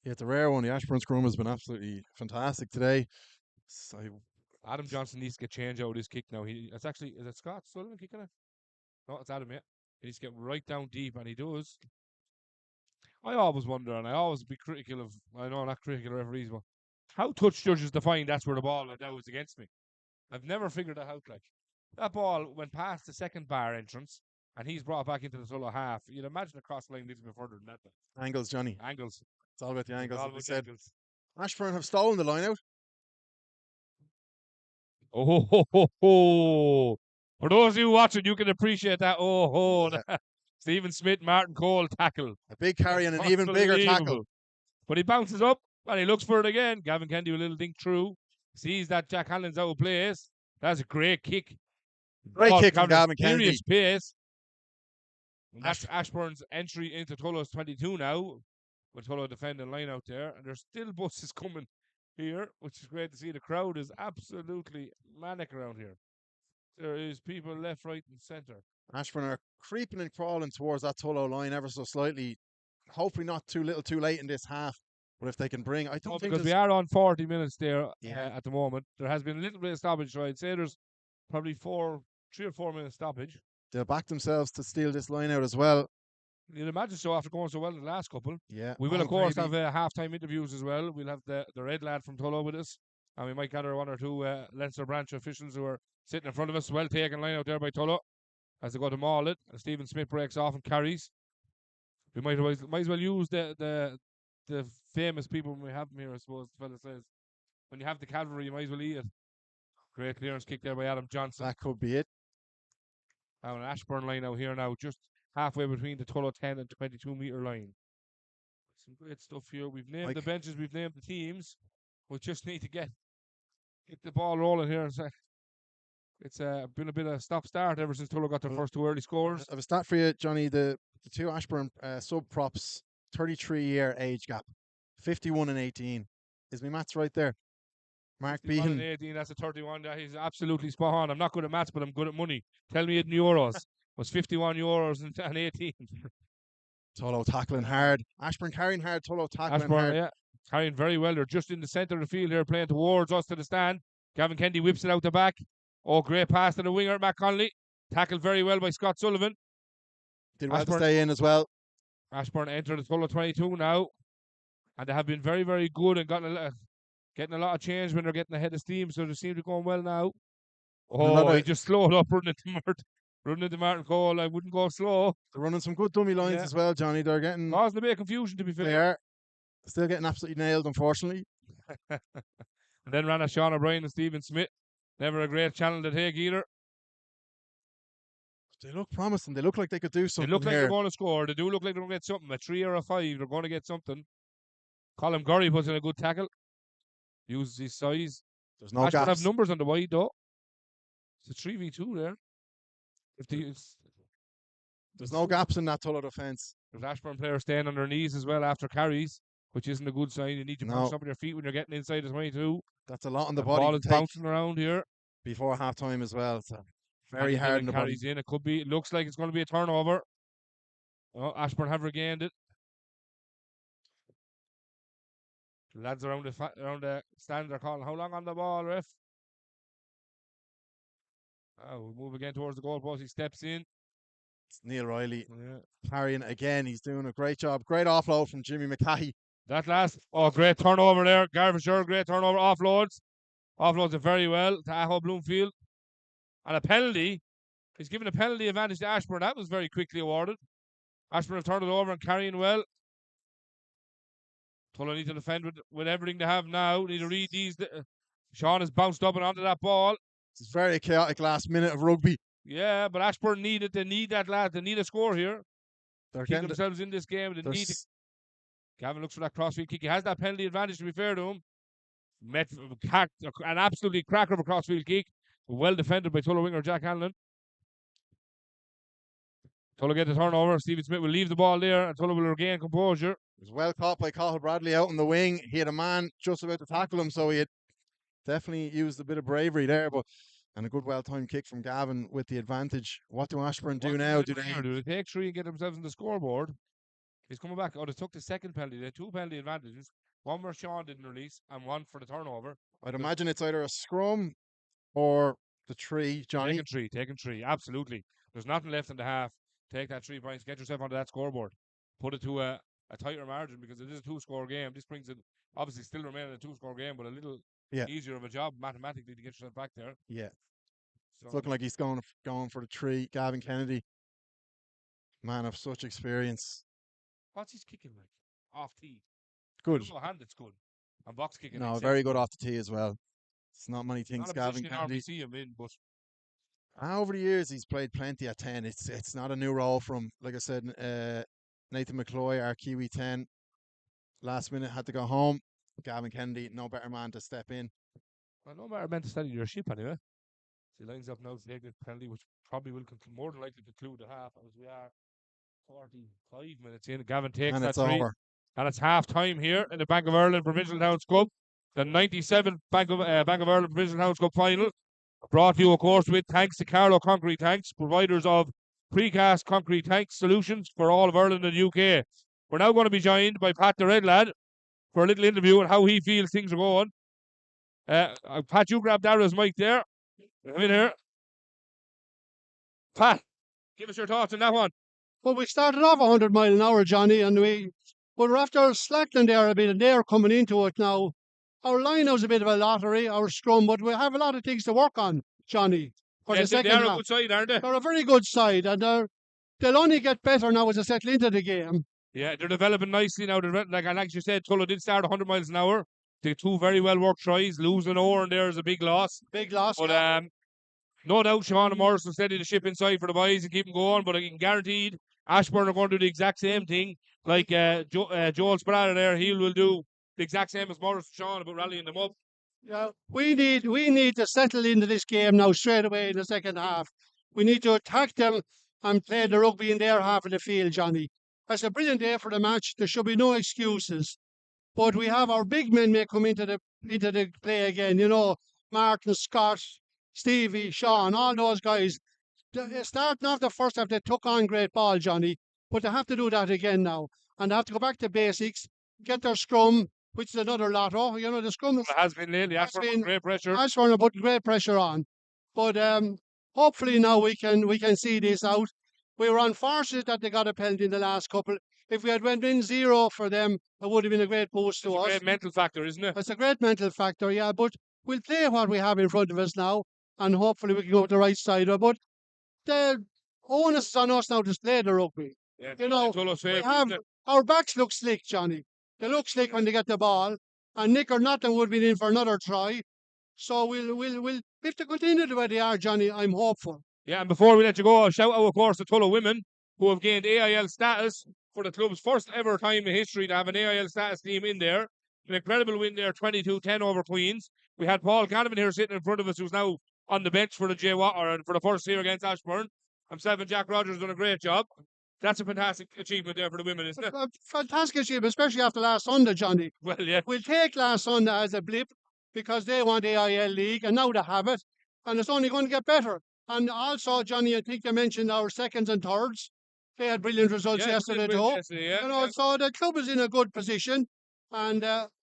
C: Yeah, it's a rare one. The Ashbourne scrum has been absolutely fantastic today. So
B: Adam Johnson needs to get change out of his kick now. Is it Scott Sullivan kicking it? No, it's Adam, yeah. He needs to get right down deep, and he does. I always wonder, and I always be critical of, I know I'm not critical of referees, but how touch judges define that's where the ball went out was against me. I've never figured that out. Like that ball went past the second bar entrance, and he's brought back into the Tullow half. You'd imagine the cross line needs to be further than that.
C: Angles, Johnny.
B: Angles.
C: It's all about the angles.
B: All
C: Like we
B: about
C: said.
B: angles.
C: Ashbourne have stolen the line out.
B: Oh ho ho ho! For those of you watching, you can appreciate that. Oh ho! Yeah. Stephen Smith, Martin Cole tackle.
C: A big carry and an even bigger tackle.
B: But he bounces up and he looks for it again. Gavin Kennedy with a little dink through. Sees that Jack Hanlon's out of place. That's a great kick.
C: Great kick from Gavin Kennedy.
B: Serious pace. That's Ashbourne's entry into Tullow's 22 now. With Tullow defending line out there. And there's still buses coming here, which is great to see. The crowd is absolutely manic around here. There is people left, right, and centre.
C: Ashbourne are creeping and crawling towards that Tullow line ever so slightly. Hopefully not too little too late in this half. But if they can bring, I don't think
B: Because we
C: there's-
B: are on 40 minutes there
C: Yeah.
B: at the moment. There has been a little bit of stoppage, so I'd say there's probably 3 or 4 minutes stoppage.
C: they'll back themselves to steal this line out as well.
B: You'd imagine so after going so well in the last couple.
C: Yeah.
B: We will,
C: all
B: of course,
C: gravy.
B: have half-time interviews as well. We'll have the red lad from Tullow with us, and we might gather 1 or 2 Leinster branch officials who are sitting in front of us. Well taken line out there by Tullow as they go to maul it. And Stephen Smith breaks off and carries. We might as well use the famous people when we have them here, I suppose, the fella says. When you have the cavalry, you might as well eat it. Great clearance kick there by Adam Johnson.
C: That could be it.
B: Now an Ashbourne line out here now, just halfway between the Tullow 10 and 22-metre line. Some great stuff here. We've named the benches, we've named the teams. We just need to get the ball rolling here. It's been a bit of stop-start ever since Tullow got their first 2 early scores.
C: I have a stat for you, Johnny. The 2 Ashbourne sub-props, 33-year age gap. 51 and 18. Is my maths right there? Mark
B: 51 and
C: Behan.
B: 18, that's a 31. He's absolutely spot on. I'm not good at maths, but I'm good at money. Tell me it in euros. It was 51 euros and 18.
C: Tullow tackling hard. Ashbourne carrying hard. Tullow tackling
B: Ashbourne,
C: hard.
B: yeah, carrying very well. They're just in the centre of the field here, playing towards us to the stand. Gavin Kennedy whips it out the back. Oh, great pass to the winger, Matt Connolly. Tackled very well by Scott Sullivan.
C: Did well to
B: Ashbourne-
C: stay in as well.
B: Ashbourne enter the Tullow 22 now. And they have been very, very good and getting a lot of change when they're getting ahead of steam. So they seem to be going well now. Oh, he just slowed up running into Martin Cole. I wouldn't go slow.
C: They're running some good dummy lines as well, Johnny. They're getting...
B: Causing a bit of confusion, to be
C: They
B: fair.
C: are. Still getting absolutely nailed, unfortunately.
B: And then ran a Sean O'Brien and Stephen Smith. Never a great channel to take either.
C: They look promising. They look like they could do something
B: They look like
C: here.
B: they're going to score. They do look like they're going to get something. A 3 or a 5, they're going to get something. Colin Gurry puts in a good tackle. Uses his size.
C: There's no
B: Ashbourne
C: gaps.
B: have numbers on the wide, though. It's a 3v2 there.
C: There's no gaps in that Tullow defence.
B: There's Ashbourne players staying on their knees as well after carries, which isn't a good sign. You need to punch up on your feet when you're getting inside the 22.
C: That's a lot on the
B: ball
C: body
B: is
C: to take
B: bouncing around here.
C: before half time as well. So very hard on the body.
B: Carries in. It could be. It looks like it's going to be a turnover. Oh, Ashbourne have regained it. The lads around the stand are calling how long on the ball, ref? Oh, we move again towards the goalpost. He steps in.
C: It's Neil Riley
B: Yeah.
C: carrying it again. He's doing a great job. Great offload from Jimmy McKay.
B: That last, great turnover there. Garvishire, great turnover. Offloads it very well to Aho Bloomfield. And a penalty. He's given a penalty advantage to Ashbourne. That was very quickly awarded. Ashbourne have turned it over and carrying well. Tullow need to defend with everything they have now. Need to read these. Sean has bounced up and onto that ball.
C: It's a very chaotic last minute of rugby.
B: Yeah, but Ashbourne need it. They need that lad. They need a score here.
C: They're
B: Keep
C: getting
B: themselves in this game. They need to. Gavin looks for that crossfield kick. He has that penalty advantage, to be fair to him. An absolutely cracker of a crossfield kick. Well defended by Tullow winger Jack Hanlon. Tullow get the turnover. Stephen Smith will leave the ball there and Tullow will regain composure.
C: It was well caught by Cathal Bradley out on the wing. He had a man just about to tackle him, so he had definitely used a bit of bravery there. And a good well-timed kick from Gavin with the advantage. What do Ashbourne do now? Do
B: they take 3 and get themselves on the scoreboard? He's coming back. They took the second penalty. They had 2 penalty advantages. One where Sean didn't release and one for the turnover.
C: I'd imagine it's either a scrum or the 3, Johnny.
B: Taking 3. Absolutely. There's nothing left in the half. Take that 3 points. Get yourself onto that scoreboard. Put it to a tighter margin because it is a 2-score game. This brings it, obviously still remaining a 2-score game, but a little easier of a job mathematically to get yourself back there.
C: Yeah.
B: So,
C: it's looking like he's going for the 3. Gavin Kennedy, man of such experience.
B: what's his kicking like? Off tee.
C: Good.
B: Hand, it's good. And box kicking.
C: No, very good off the tee as well. It's not many things
B: not
C: Gavin Kennedy.
B: see him in, but
C: over the years he's played plenty at 10. It's not a new role from, like I said, Nathan McCloy, our Kiwi 10. Last minute had to go home. Gavin Kennedy, no better man to step in.
B: Well, no better man to steady your ship anyway. So he lines up now to take the penalty, which probably will more than likely conclude the half, as we are 45 minutes in. Gavin takes
C: And
B: that
C: it's
B: 3.
C: over.
B: And it's half time here in the Bank of Ireland Provincial Towns Cup, the 97 Bank of Ireland Provincial Towns Cup final. Brought to you, of course, with thanks to Carlow Concrete Tanks, providers of precast concrete tank solutions for all of Ireland and UK. We're now going to be joined by Pat the Red Lad for a little interview on how he feels things are going. Pat, you grab Dara's mic there. Come in here. Pat, give us your thoughts on that one.
D: Well, we started off 100 mile an hour, Johnny, and but we're after slackening there a bit, and they're coming into it now. Our line was a bit of a lottery, our scrum, but we have a lot of things to work on, Johnny, for the second
B: They're
D: half.
B: a good side, aren't they?
D: They're a very good side, and they'll only get better now as they settle into the game.
B: Yeah, they're developing nicely now. Like you said, Tullow did start 100 miles an hour. They two very well worked tries. Losing Oran there is a big loss.
D: Big loss.
B: But no doubt Sean and Morris will steady the ship inside for the boys and keep them going. But I can guaranteed Ashbourne are going to do the exact same thing. Like Joel Sparata there, he will do the exact same as Morris and Sean about rallying them up.
D: Yeah, we need to settle into this game now straight away in the second half. We need to attack them and play the rugby in their half of the field, Johnny. That's a brilliant day for the match. There should be no excuses. But we have our big men may come into the play again. You know, Martin, Scott, Stevie, Sean, all those guys. Starting off the first half, they took on great ball, Johnny. But they have to do that again now. And they have to go back to basics, get their scrum, which is another lotto. You know, the scrum
B: has been lately. Ashbourne put great pressure.
D: Ashbourne put great pressure on. But hopefully now we can see this out. We were unfortunate that they got a penalty in the last couple. If we had went in 0 for them, it would have been a great boost to us.
B: It's a great mental factor, isn't it?
D: It's a great mental factor, yeah. But we'll play what we have in front of us now, and hopefully we can go to the right side of it. But the onus is on us now to play the rugby.
B: Yeah,
D: you know, our backs look slick, Johnny. They look slick when they get the ball, and Nick or nothing would be in for another try. So we'll if they continue the way they are, Johnny, I'm hopeful.
B: Yeah, and before we let you go, a shout out, of course, to Tullow women who have gained AIL status for the club's first ever time in history to have an AIL status team in there. An incredible win there, 22-10 over Queens. We had Paul Canavan here sitting in front of us, who's now on the bench for the for the first year against Ashbourne. Himself and Jack Rogers done a great job. That's a fantastic achievement there for the women, isn't it?
D: Fantastic achievement, especially after last Sunday, Johnny.
B: Well, yeah.
D: We'll take last Sunday as a blip because they want AIL League, and now they have it, and it's only going to get better. And also, Johnny, I think you mentioned our seconds and thirds. They had brilliant results yesterday too. So the club is in a good position. And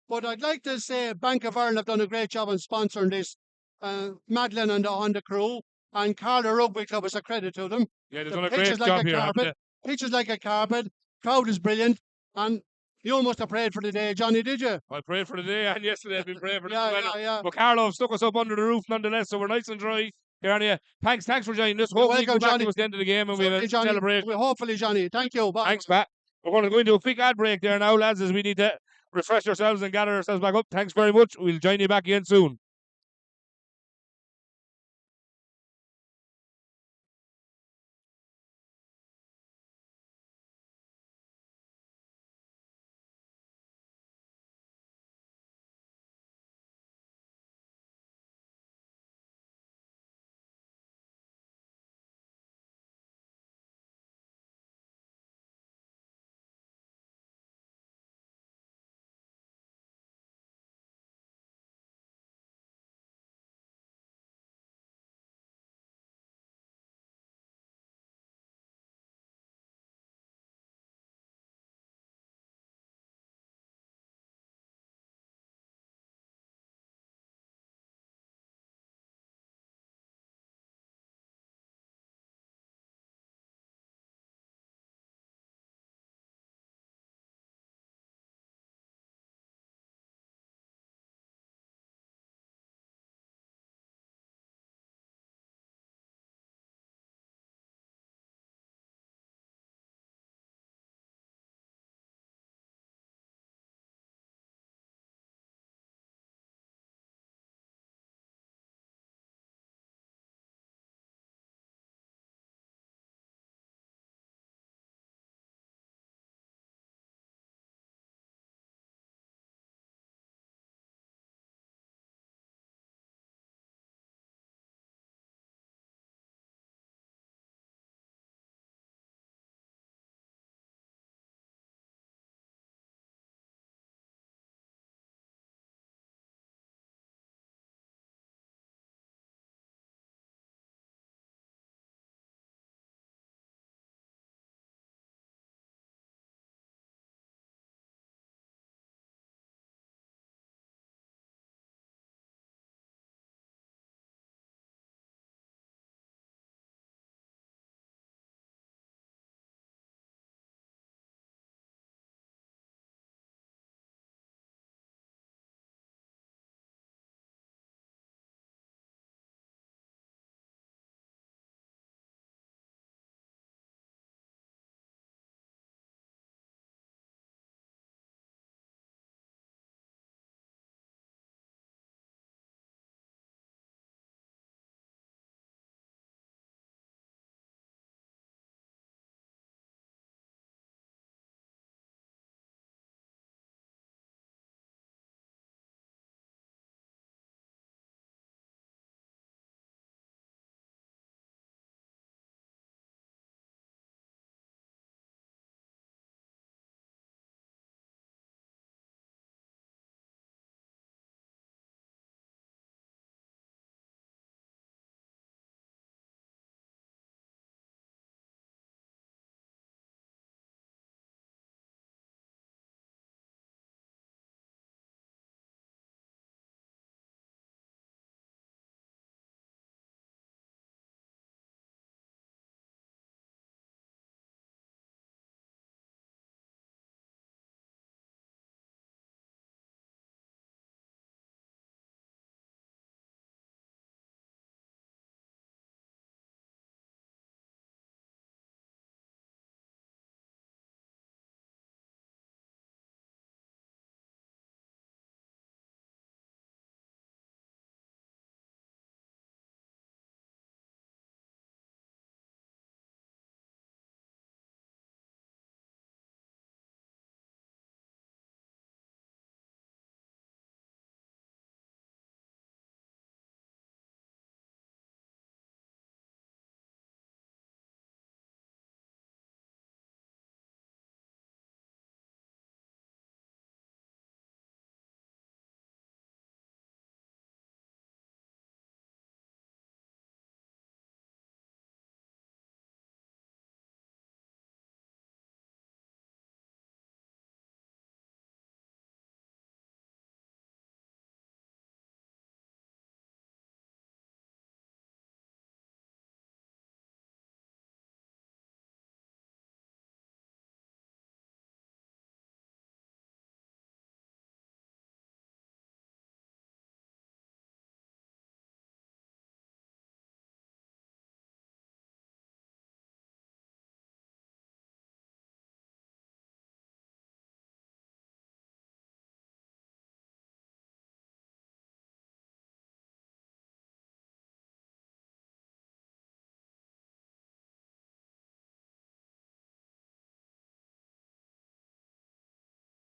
D: but I'd like to say Bank of Ireland have done a great job in sponsoring this. Madeline and the crew, and Carlow Rugby Club is a credit to them.
B: Yeah, they've done a great job here.
D: Pitches like a carpet. Crowd is brilliant, and you must have prayed for the day, Johnny, did you?
B: I prayed for the day, and yesterday I've been praying for the weather.
D: Yeah.
B: But Carlow stuck us up under the roof nonetheless, so we're nice and dry. Here, thanks for joining us. Hopefully you come back to us at the end of the game and we'll celebrate.
D: Hopefully, Johnny. Thank you. Bye.
B: Thanks, Pat. We're going to go into a quick ad break there now, lads, as we need to refresh ourselves and gather ourselves back up. Thanks very much. We'll join you back again soon.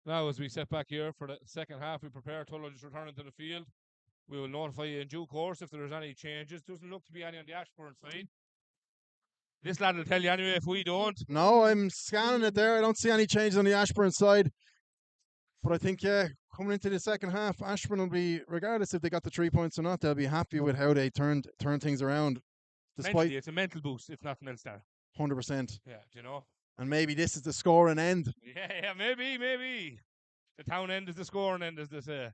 B: Now, as we set back here for the second half, we prepare Tullow just returning to the field. We will notify you in due course if there is any changes. Doesn't look to be any on the Ashbourne side. This lad will tell you anyway if we don't.
C: No, I'm scanning it there. I don't see any changes on the Ashbourne side. But I think, yeah, coming into the second half, Ashbourne will be, regardless if they got the 3 points or not, they'll be happy with how they turned things around. Despite
B: Mentally, it's a mental boost, if nothing else there.
C: 100%.
B: Yeah, do you know?
C: And maybe this is the scoring end.
B: Yeah, maybe. The town end is the scoring end, as they say.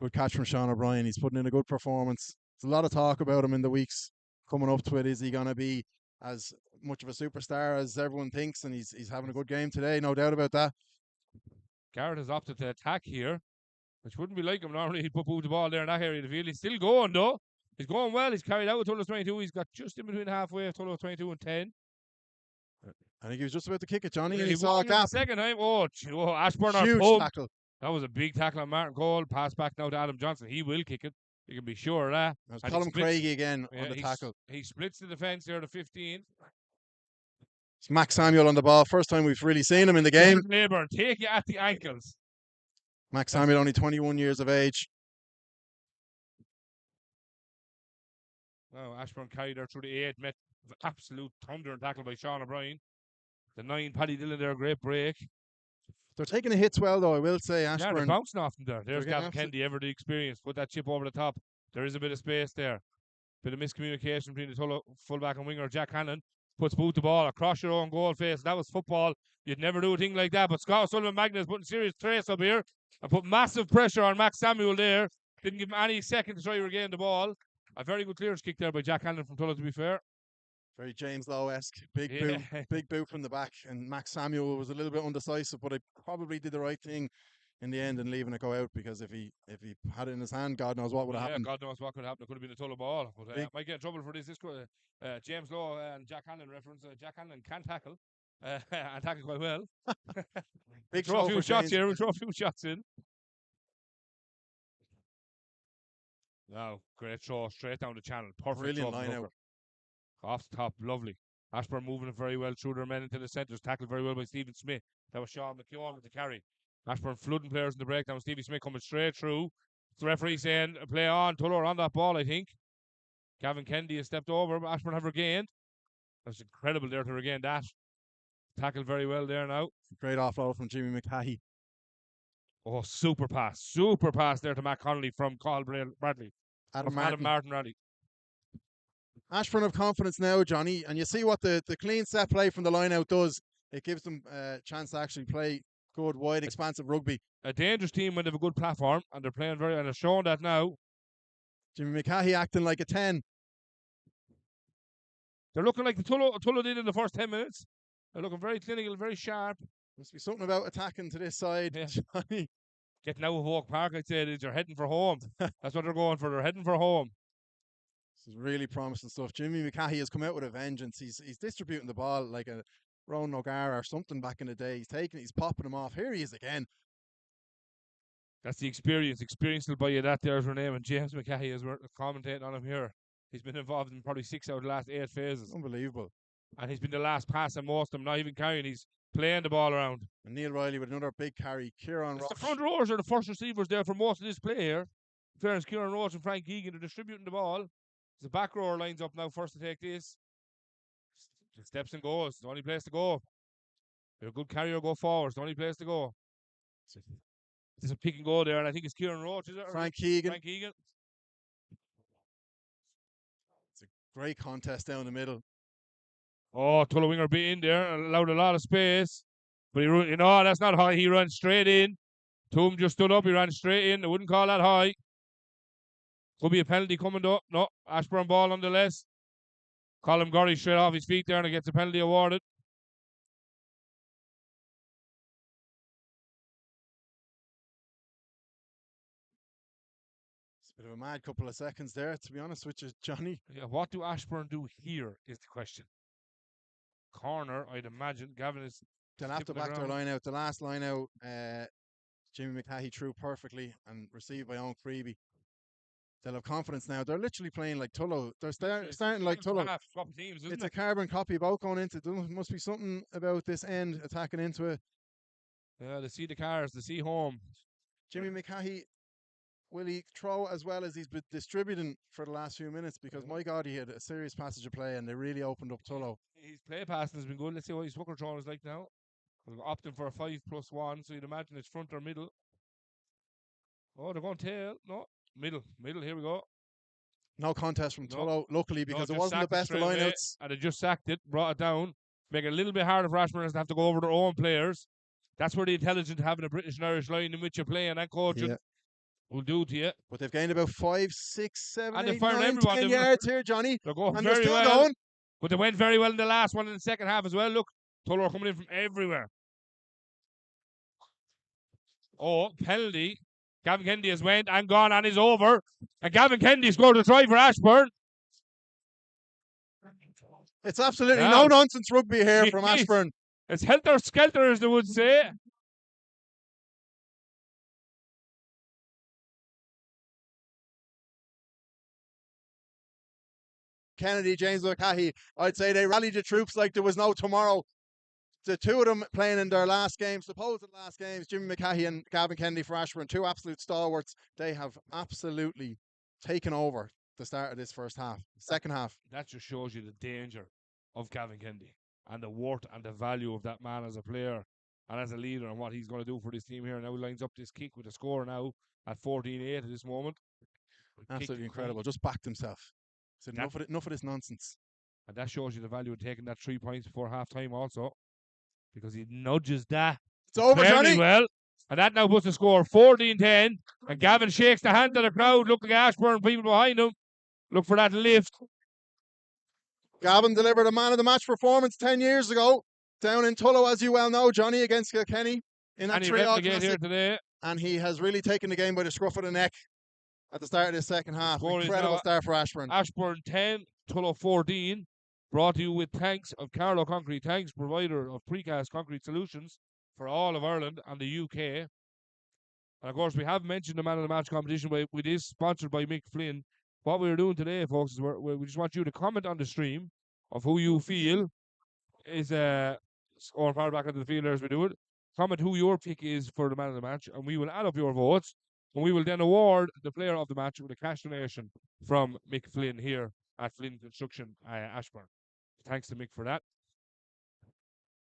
C: Good catch from Sean O'Brien. He's putting in a good performance. There's a lot of talk about him in the weeks coming up to it. Is he going to be as much of a superstar as everyone thinks? And he's having a good game today, no doubt about that.
B: Garrett has opted to attack here, which wouldn't be like him. Normally he'd put the ball there in that area of the field. He's still going though. He's going well. He's carried out with Tullow's 22. He's got just in between halfway of Tullow's 22 and 10.
C: I think he was just about to kick it, Johnny, and
B: He
C: he saw a
B: won it the
C: gap.
B: second time. Ashbourne are
C: Huge
B: pumped.
C: tackle.
B: That was a big tackle on Martin Cole. Pass back now to Adam Johnson. He will kick it. You can be sure of that.
C: That was
B: And
C: Colin Craigie again on the tackle.
B: He splits the defence there to 15.
C: It's Max Samuel on the ball. First time we've really seen him in the game.
B: Labour, take you at the ankles.
C: Max Samuel, only 21 years of age.
B: Oh, Ashbourne carried her through the 8. Met absolute thunder and tackle by Sean O'Brien. The 9, Paddy Dillon there, great break.
C: They're taking the hits well, though, I will say.
B: Yeah, they're
C: Ashbourne.
B: bouncing off them there. There's
C: getting
B: Gavin Kennedy, ever the experience. Put that chip over the top. There is a bit of space there. Bit of miscommunication between the Tullow fullback and winger, Jack Hannon. Puts boot the ball across your own goal face. That was football. You'd never do a thing like that. But Scott O'Sullivan Magnus putting serious trace up here and put massive pressure on Max Samuel there. Didn't give him any second to try to regain the ball. A very good clearance kick there by Jack Hannon from Tullow, to be fair.
C: Very James Lowe-esque. Big boot from the back. And Max Samuel was a little bit undecisive, but he probably did the right thing in the end and leaving it go out, because if he had it in his hand, God knows what would have happened.
B: God knows what could happen. It could have been a Tullow ball. But might get in trouble for this. James Lowe and Jack Hannon reference. Jack Hannon can tackle. And tackle quite well.
C: Big
B: throw a few shots
C: James.
B: here. We'll throw a few shots in. Now, great throw straight down the channel. Perfect.
C: Brilliant
B: throw
C: line
B: from
C: out.
B: Off the top, lovely. Ashbourne moving it very well through their men into the centres. Tackled very well by Stephen Smith. That was Sean McKeown with the carry. Ashbourne flooding players in the breakdown. Stevie Smith coming straight through. The referee saying, play on. Tullow on that ball, I think. Gavin Kennedy has stepped over. Ashbourne have regained. That's incredible there to regain that. Tackled very well there now.
C: Great offload from Jimmy McCahey.
B: Oh, super pass. Super pass there to Matt Connolly from Carl Bradley.
C: Adam
B: Martin Raleigh.
C: Ashbourne have confidence now, Johnny, and you see what the clean set play from the line out does. It gives them a chance to actually play good, wide, expansive rugby.
B: A dangerous team when they have a good platform, and they're playing and they're showing that now.
C: Jimmy McCahey acting like a 10.
B: They're looking like the Tullow did in the first 10 minutes. They're looking very clinical, very sharp.
C: Must be something about attacking to this side, Johnny.
B: Getting out of Oak Park, I'd say, they're heading for home. That's what they're going for. They're heading for home.
C: This is really promising stuff. Jimmy McCahey has come out with a vengeance. He's distributing the ball like a Rowan O'Gara or something back in the day. He's popping him off. Here he is again.
B: That's the experience. Experience will buy you that. There's her name. And James McCahey is commentating on him here. He's been involved in probably 6 out of the last 8 phases.
C: Unbelievable.
B: And he's been the last pass on most of them, not even carrying. He's playing the ball around.
C: And Neil Riley with another big carry. Kieran Roach.
B: The front rowers are the first receivers there for most of this play here. In fairness, Kieran Roach and Frank Egan are distributing the ball. The back rower lines up now first to take this. Steps and goes. It's the only place to go. You're a good carrier, go forward. It's the only place to go. There's a pick and go there, and I think it's Kieran Roach, is it?
C: Frank Keegan.
B: Frank Egan.
C: It's a great contest down the middle.
B: Oh, Tullow winger beat in there and allowed a lot of space. But that's not high. He ran straight in. Toom just stood up. He ran straight in. I wouldn't call that high. Could be a penalty coming though. No, Ashbourne ball nonetheless. Colin Gorry straight off his feet there and gets a penalty awarded.
C: It's a bit of a mad couple of seconds there, to be honest with you, Johnny.
B: Yeah, what do Ashbourne do here is the question. Corner, I'd imagine. Gavin is.
C: They'll have to back their line out. The last line out, Jimmy McCahey threw perfectly and received by Owen Creevy. They'll have confidence now. They're literally playing like Tullow. They're starting like Tullow. It's a carbon copy of out going into. There must be something about this end attacking into it.
B: Yeah, they see the cars, they see home.
C: Jimmy McCahey, will he throw as well as he's been distributing for the last few minutes? Because my God, he had a serious passage of play and they really opened up Tullow.
B: His play passing has been good. Let's see what his hooker throwing is like now. We're opting for a 5+1, so you'd imagine it's front or middle. Oh, they're going tail. No, middle. Here we go.
C: No contest from
B: No.
C: Tullow, luckily, because
B: No,
C: it
B: just
C: wasn't the
B: sacked it
C: best of
B: straight away,
C: lineouts.
B: and they just sacked it, brought it down, make it a little bit harder for Ashbourne to have to go over their own players. That's where the intelligence having a British and Irish line in which you're playing and coaching will do to you.
C: But they've gained about 5, 6, 7,
B: And they're
C: 8,
B: firing
C: 9,
B: everyone.
C: 10 yards here, Johnny.
B: They're going
C: And they're
B: very
C: still
B: well.
C: going.
B: But they went very well in the last one in the second half as well. Look, Tullow are coming in from everywhere. Oh, penalty. Gavin Kennedy has went and gone and is over. And Gavin Kennedy scored a try for Ashbourne.
C: It's absolutely no nonsense rugby here from
B: Jeez.
C: Ashbourne.
B: It's helter-skelter, as they would say.
C: Kennedy, James McCahey, I'd say they rallied the troops like there was no tomorrow. The two of them playing in their last games, supposed last games, Jimmy McCahey and Gavin Kennedy for Ashbourne, two absolute stalwarts. They have absolutely taken over the start of this first half, second half.
B: That just shows you the danger of Gavin Kennedy and the worth and the value of that man as a player and as a leader and what he's going to do for this team here. Now he lines up this kick with a score now at 14-8 at this moment.
C: Absolutely incredible. Just backed himself. Said enough of this nonsense.
B: And that shows you the value of taking that 3 points before half time also. Because he nudges that.
C: It's over,
B: very
C: Johnny.
B: well. And that now puts the score 14-10. And Gavin shakes the hand of the crowd, looking at Ashbourne, people behind him. Look for that lift.
C: Gavin delivered a man of the match performance 10 years ago down in Tullow, as you well know, Johnny, against Kilkenny in that three-all
B: here today.
C: And he has really taken the game by the scruff of the neck at the start of this second half. Incredible start for Ashbourne.
B: Ashbourne 10, Tullow 14. Brought to you with thanks of Carlow Concrete Tanks, provider of precast concrete solutions for all of Ireland and the UK. And of course, we have mentioned the man of the match competition, but it is sponsored by Mick Flynn. What we're doing today, folks, is we just want you to comment on the stream of who you feel is or far back into the field as we do it. Comment who your pick is for the man of the match, and we will add up your votes, and we will then award the player of the match with a cash donation from Mick Flynn here at Flynn Construction, Ashbourne. Thanks to Mick for that.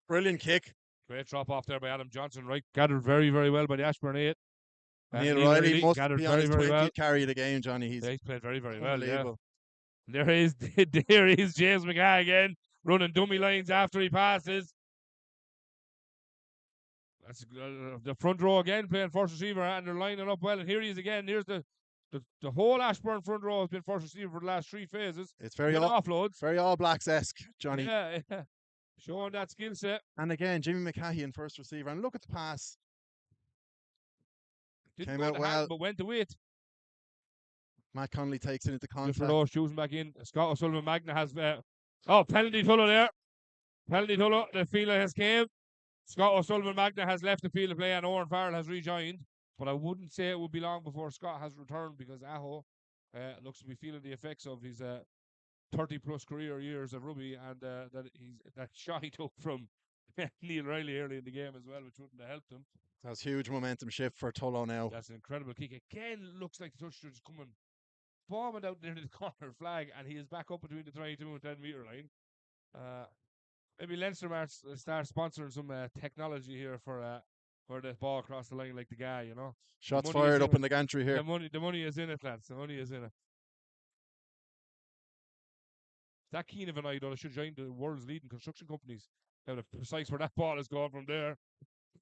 C: Brilliant kick.
B: Great drop off there by Adam Johnson, right? Gathered very, very well by the Ashbourne 8.
C: Neil Riley must
B: gathered
C: be on his 20th
B: well.
C: carry of the game, Johnny. He's
B: played very, very well. Yeah.
C: Unbelievable.
B: There is James McGaha again, running dummy lines after he passes. That's the front row again, playing first receiver, and they're lining up well. And here he is again. Here's the whole Ashbourne front row has been first receiver for the last 3 phases.
C: It's very
B: offloads.
C: Very All Blacks-esque, Johnny.
B: Yeah. Showing that skill set.
C: And again, Jimmy McCahey in first receiver. And look at the pass.
B: Didn't
C: Came out well.
B: hand, but went to it.
C: Matt Connolly takes it into contact.
B: Just for those choosing back in. Scott O'Sullivan Magna has penalty Tullow there. Penalty Tullow. The fielder has came. Scott O'Sullivan Magna has left the field of play and Oran Farrell has rejoined. But I wouldn't say it would be long before Scott has returned because Aho looks to be feeling the effects of his 30-plus career years of rugby and that shot he took from Neil Riley early in the game as well, which wouldn't have helped him.
C: That's huge momentum shift for Tullow now.
B: That's an incredible kick. Again, looks like the toucher is coming bombing out near the corner flag, and he is back up between the 22 and 10 metre line. Maybe Leinster might start sponsoring some technology here for the ball across the line like the guy, you know.
C: Shots fired up in the gantry here.
B: The money is in it, lads. The money is in it. That keen of an eye, though, should join the world's leading construction companies. Now, the precise where that ball is going from there.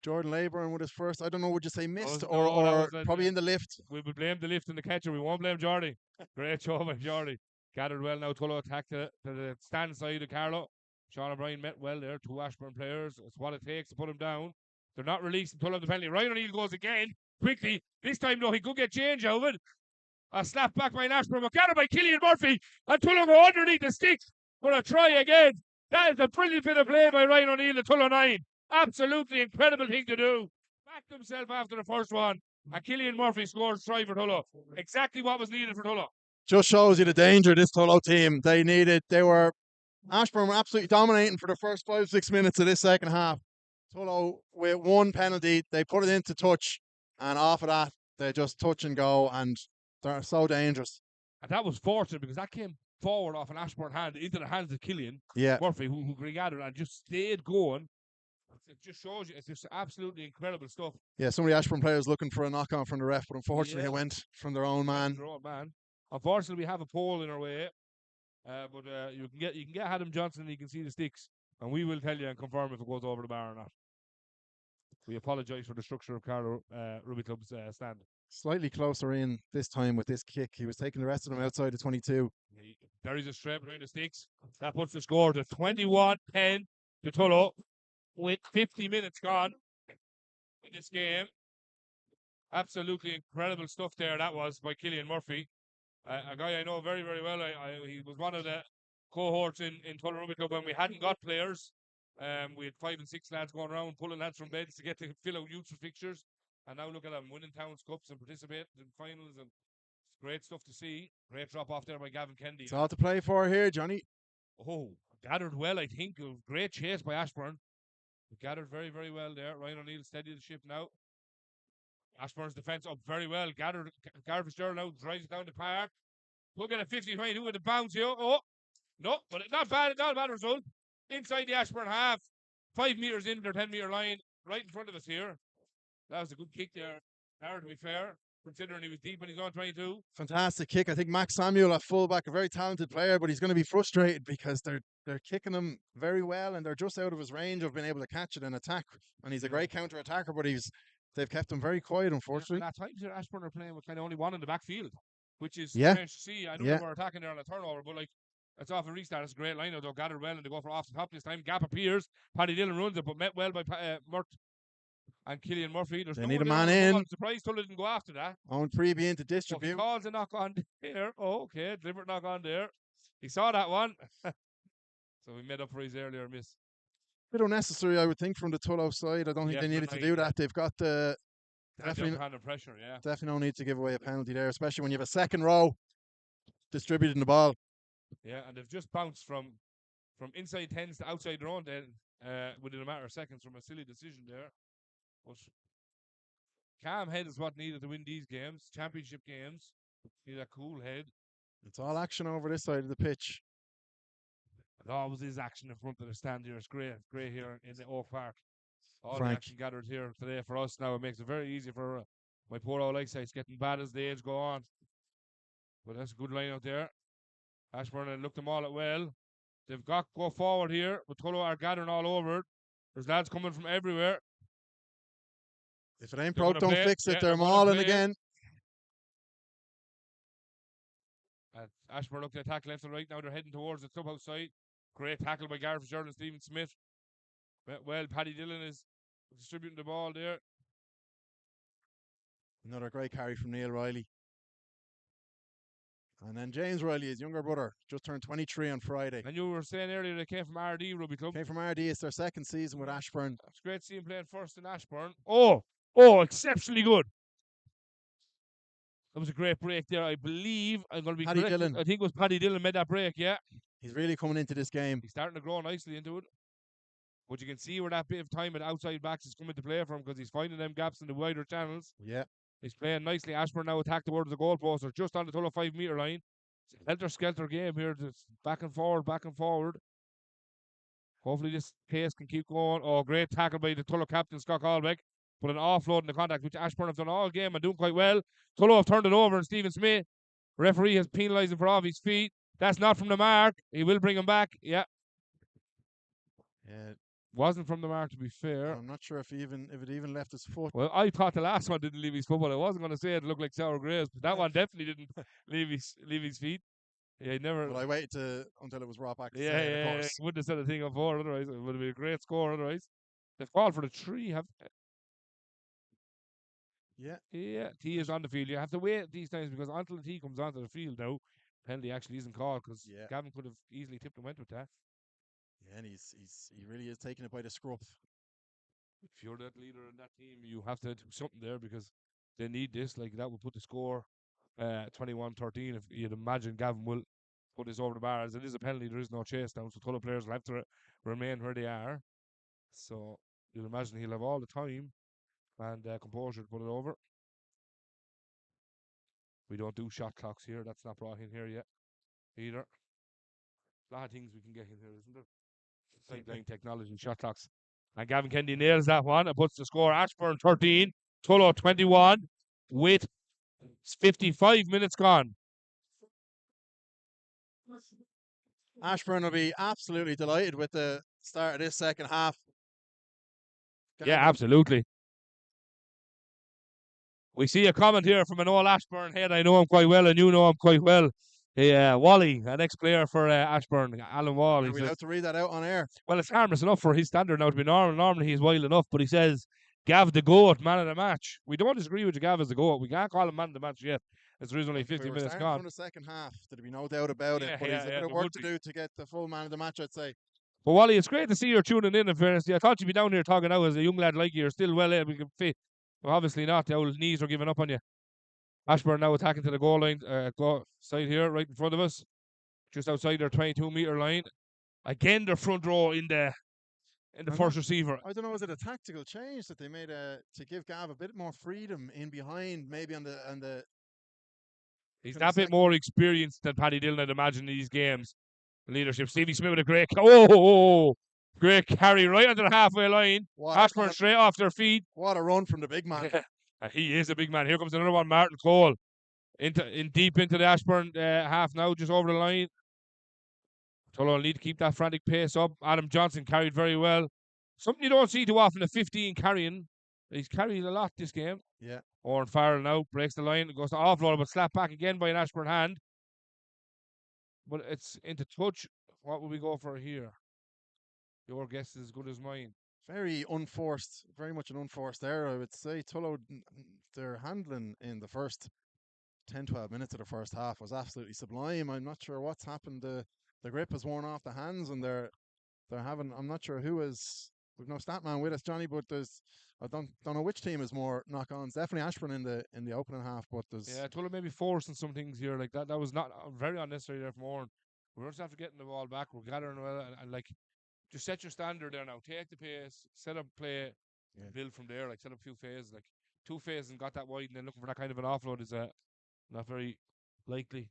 C: Jordan Leyburn with his first, I don't know, would you say missed
B: or
C: probably in the lift?
B: We would blame the lift and the catcher. We won't blame Jordy. Great show by Jordy. Gathered well now. Tullow attack to the stand side of Carlow. Sean O'Brien met well there. 2 Ashbourne players. It's what it takes to put him down. They're not releasing Tullow the penalty. Ryan O'Neill goes again. Quickly. This time, though, he could get change out of it. A slap back by Ashbourne. But gathered by Killian Murphy. And Tullow go underneath the sticks for a try again. That is a brilliant bit of play by Ryan O'Neill, the Tullow 9. Absolutely incredible thing to do. Backed himself after the first one. And Killian Murphy scores try for Tullow. Exactly what was needed for Tullow.
C: Just shows you the danger of this Tullow team. Ashbourne were absolutely dominating for the first 5-6 minutes of this second half. Tullow with one penalty, they put it into touch, and off of that, they just touch and go, and they're so dangerous.
B: And that was fortunate because that came forward off an Ashbourne hand into the hands of Killian
C: Yeah,
B: Murphy, who regathered and just stayed going. It just shows you it's just absolutely incredible stuff.
C: yeah. Some of the Ashbourne players looking for a knock on from the ref, but unfortunately
B: Yeah.
C: it went from their own man.
B: Their own man. Unfortunately, we have a pole in our way, but you can get Adam Johnson and you can see the sticks, and we will tell you and confirm if it goes over the bar or not. We apologise for the structure of Carlo Ruby Club's stand.
C: Slightly closer in this time with this kick. He was taking the rest of them outside the 22.
B: He buries it straight behind the sticks. That puts the score to 21-10 to Tullow with 50 minutes gone in this game. Absolutely incredible stuff there. That was by Killian Murphy, a guy I know very, very well. He was one of the cohorts in Tullow Rugby Club when we hadn't got players. We had 5 and 6 lads going around pulling lads from beds to get to fill out youth fixtures. And now look at them winning Towns Cups and participating in finals. And it's great stuff to see. Great drop off there by Gavin Kennedy.
C: It's all to play for here, Johnny.
B: Oh, gathered well, I think. Great chase by Ashbourne. Gathered very, very well there. Ryan O'Neill steady the ship now. Ashbourne's defence up very well. Gareth Fitzgerald now drives it down the park. Look at a 50-20 with the bounce here. Oh, no, but not bad. Not a bad result. Inside the Ashbourne half. 5 metres in their 10-metre line. Right in front of us here. That was a good kick there. Gareth, to be fair, considering he was deep when he's on 22.
C: Fantastic kick. I think Max Samuel at fullback, a very talented player, but he's going to be frustrated because they're kicking him very well and they're just out of his range of being able to catch it and attack. And he's a great counter attacker, but they've kept him very quiet, unfortunately.
B: Yeah, at times Ashbourne are playing with kind of only one in the backfield, which is
C: Yeah.
B: strange to see. I know they were attacking there on a turnover, but like it's off a restart. It's a great line out. They'll gather well and they go for off the top this time. Gap appears. Paddy Dillon runs it, but met well by Mert and Killian Murphy.
C: They need a man in.
B: I'm surprised Tullow didn't go after that.
C: Owen Freebie into distribute.
B: He calls a knock on there. Oh, okay. Deliberate knock on there. He saw that one. So we made up for his earlier miss.
C: Bit unnecessary, I would think, from the Tullow side. I don't think they needed to do that. They've got the definitely
B: under pressure, yeah.
C: Definitely no need to give away a penalty there, especially when you have a second row distributing the ball.
B: Yeah, and they've just bounced from inside 10s to outside their own 10 within a matter of seconds from a silly decision there. But calm head is what needed to win these games, championship games. Need a cool head.
C: It's all action over this side of the pitch.
B: It always is action in front of the stand here. It's great here in the Oak Park. All
C: Frank.
B: the action gathered here today for us now. It makes it very easy for my poor old eyesight. It's getting bad as the age go on. But that's a good line out there. Ashbourne looked them all at well. They've got to go forward here, but Tullow are gathering all over it. There's lads coming from everywhere.
C: If it ain't broke, don't fix it.
B: Yeah,
C: they're mauling again.
B: Ashbourne looked to attack left and right. Now they're heading towards the clubhouse side. Great tackle by Gareth Fitzgerald and Stephen Smith. Well, Paddy Dillon is distributing the ball there.
C: Another great carry from Neil Riley. And then James Riley, his younger brother, just turned 23 on Friday.
B: And you were saying earlier they came from RD Rugby Club.
C: Came from RD. It's their second season with Ashbourne.
B: It's great to see him playing first in Ashbourne. Oh, exceptionally good. That was a great break there. I believe I'm going to be
C: Paddy
B: correct.
C: Dillon.
B: I think it was Paddy Dillon made that break, yeah.
C: He's really coming into this game.
B: He's starting to grow nicely into it. But you can see where that bit of time at outside backs is coming to play for him because he's finding them gaps in the wider channels.
C: Yeah.
B: He's playing nicely. Ashbourne now attack towards the goalpost. They're just on the Tullow 5-metre line. It's a helter-skelter game here. It's back and forward, back and forward. Hopefully this pace can keep going. Oh, great tackle by the Tullow captain, Scott Callbeck. But an offload in the contact, which Ashbourne have done all game and doing quite well. Tullow have turned it over, and Stephen Smith, referee, has penalised him for off his feet. That's not from the mark. He will bring him back. Yeah. Wasn't from the mark, to be fair.
C: I'm not sure if it even left his foot.
B: Well, I thought the last one didn't leave his foot, but I wasn't going to say it looked like sour grapes, but that one definitely didn't leave his feet. Yeah, he never.
C: But I waited until it was brought back.
B: Yeah. Wouldn't have said a thing on 4 otherwise. It would have been a great score otherwise. They've called for the 3, have they? Yeah, T is on the field. You have to wait these times because until the T comes onto the field now, penalty actually isn't called because Gavin could have easily tipped and went with that.
C: Yeah, and he really is taking it by the scruff.
B: If you're that leader in that team, you have to do something there because they need this. Like that would put the score 21-13. If you'd imagine Gavin will put this over the bar, as it is a penalty, there is no chase down. So Tullow players will have to remain where they are. So You'll imagine he'll have all the time and composure to put it over. We don't do shot clocks here. That's not brought in here yet either. A lot of things we can get in here, isn't there? Sideline technology, shot clocks. And Gavin Kennedy nails that one and puts the score. Ashbourne 13, Tullow 21 with 55 minutes gone.
C: Ashbourne will be absolutely delighted with the start of this second half.
B: Yeah, absolutely. We see a comment here from an old Ashbourne head. I know him quite well, and you know him quite well. Wally, an ex-player for Ashbourne, Alan Wall.
C: Are we allowed to read that out on air?
B: Well, it's harmless enough for his standard now to be normal. Normally he's wild enough, but he says, Gav the GOAT, man of the match. We don't disagree with you, Gav as the GOAT. We can't call him man of the match yet. It's only 50 minutes gone.
C: From the second half, there'd be no doubt about it. But he's a bit of work to do to get the full man of the match, I'd say.
B: But Wally, it's great to see you're tuning in fairness. I thought you'd be down here talking now as a young lad like you. You're still well able to fit. Well, obviously not. The old knees are giving up on you. Ashbourne now attacking to the goal line, side here, right in front of us, just outside their 22-meter line. Again, their front row in the first receiver.
C: I don't know. Was it a tactical change that they made to give Gav a bit more freedom in behind, maybe on the?
B: He's that bit more experienced than Paddy Dillon, I'd imagine, in these games. Leadership. Stevie Smith with a great, great carry right onto the halfway line. Ashbourne straight off their feet.
C: What a run from the big man.
B: He is a big man. Here comes another one, Martin Cole. Deep into the Ashbourne half now, just over the line. Tullow need to keep that frantic pace up. Adam Johnson carried very well. Something you don't see too often, a 15 carrying. He's carried a lot this game.
C: Yeah.
B: Oren Farrell now breaks the line, goes to offload, but slapped back again by an Ashbourne hand. But it's into touch. What will we go for here? Your guess is as good as mine.
C: Very unforced, very much an unforced error, I would say. Tullow, their handling in the first 10-12 minutes of the first half was absolutely sublime. I'm not sure what's happened. The grip has worn off the hands, and they're having. I'm not sure who is. We've no stat man with us, Johnny, but I don't know which team is more knock-ons. Definitely Ashbourne in the opening half, but there's
B: Tullow maybe forcing some things here like that. That was not very unnecessary there from Oren. We're just after getting the ball back. We're gathering well and like. Just set your standard there now. Take the pace, set up play, build from there. Like set up a few phases, like 2 phases and got that wide, and then looking for that kind of an offload is not very likely.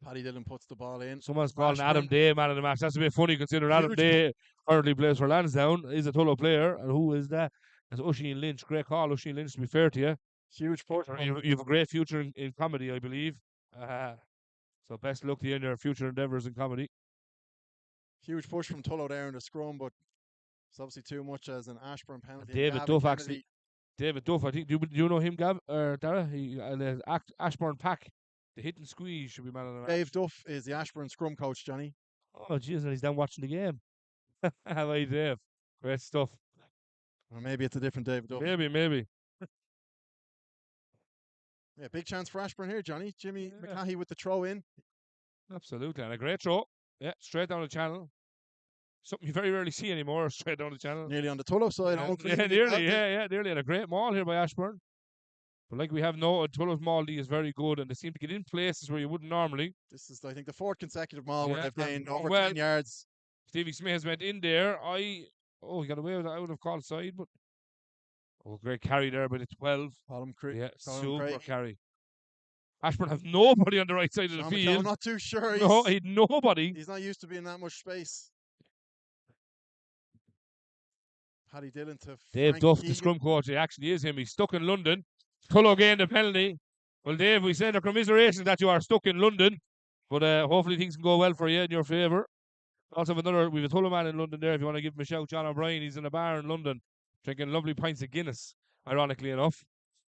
C: Paddy Dillon puts the ball in.
B: Someone's calling Adam Day man of the match. That's a bit funny considering Adam Day currently plays for Lansdowne. He's a Tullow player, and who is that? That's Oisin Lynch. Great call, Oisin Lynch. To be fair to you,
C: huge push.
B: You have a great future in comedy, I believe. So best luck to you in your future endeavours in comedy.
C: Huge push from Tullow there in the scrum, but it's obviously too much as an Ashbourne penalty.
B: David Duff, actually. David Duff, I think. Do you know him, Gav? Dara? He Ashbourne Pack. The hit and squeeze should be man of the match.
C: Dave Duff is the Ashbourne scrum coach, Johnny.
B: Oh, jeez, and he's down watching the game. How are you, Dave? Great stuff.
C: Or maybe it's a different David Duff.
B: Maybe.
C: Yeah, big chance for Ashbourne here, Johnny. Jimmy McCahey with the throw in.
B: Absolutely, and a great throw. Yeah, straight down the channel. Something you very rarely see anymore, straight down the channel.
C: Nearly on the Tullow side.
B: Nearly. And a great maul here by Ashbourne. But like we have noted, Tullow's maul D is very good, and they seem to get in places where you wouldn't normally.
C: This is, I think, the 4th consecutive maul where they've gained over 10 yards.
B: Stevie Smith went in there. He got away with it. I would have called side, but great carry there by the 12. Super carry. Ashbourne have nobody on the right side of the field.
C: I'm not too sure.
B: He'd nobody.
C: He's not used to being that much space. Paddy Dillon to
B: Dave Duff, the scrum coach. He actually is him. He's stuck in London. Tullow gained the penalty. Well, Dave, we send our commiserations that you are stuck in London, but hopefully things can go well for you in your favour. Also, we have a Tullow man in London there. If you want to give him a shout, John O'Brien. He's in a bar in London drinking lovely pints of Guinness. Ironically enough,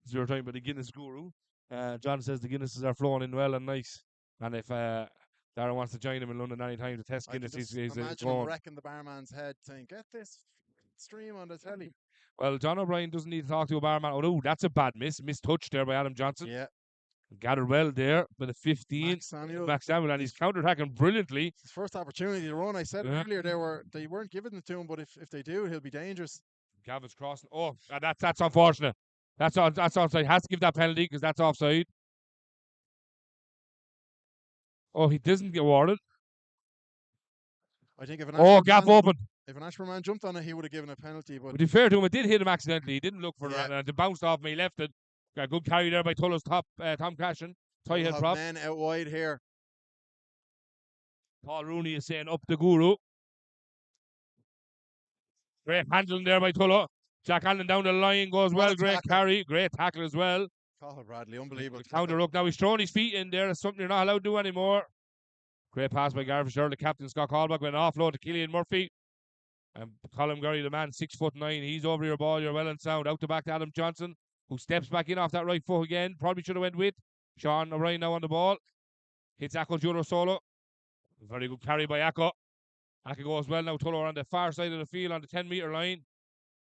B: as we were talking about the Guinness guru. John says the Guinnesses are flowing in well and nice. And if Darren wants to join him in London anytime to test Guinness, he's
C: imagine him wrecking the barman's head saying, get this stream on the telly.
B: Well, John O'Brien doesn't need to talk to a barman. Oh, that's a bad mistouch there by Adam Johnson.
C: Yeah.
B: Gathered well there by the 15. Max Samuel, and he's counter-attacking brilliantly.
C: It's his first opportunity to run. I said earlier they weren't giving it to him, but if they do, he'll be dangerous.
B: Gavin's crossing. Oh, that's unfortunate. That's offside. Has to give that penalty because that's offside. Oh, he doesn't get awarded.
C: I think if an
B: gap open.
C: if an Ashbourne man jumped on it, he would have given a penalty. But
B: to be fair to him, it did hit him accidentally. He didn't look for
C: Yeah.
B: that, and it bounced off me. He left it. Got a good carry there by Tullow's top Tom Cashin. Tie
C: we'll
B: head
C: have
B: prop.
C: men out wide here.
B: Paul Rooney is saying up the guru. Great handling there by Tullow. Jack Allen down the line goes
C: What
B: well.
C: a
B: Great
C: tackle.
B: carry. Great tackle as well.
C: Cathal Bradley, unbelievable.
B: The counter hook. Now he's throwing his feet in there. It's something you're not allowed to do anymore. Great pass by Gareth Fitzgerald. The captain Scott Callback went offload to Killian Murphy. And Colin Gurry, the man, 6'9". He's over your ball. You're well and sound. Out the back to Adam Johnson, who steps back in off that right foot again. Probably should have went with Sean O'Brien now on the ball. Hits Akko Juro solo. Very good carry by Akko. Akko goes well now. Tullow on the far side of the field on the 10-metre line.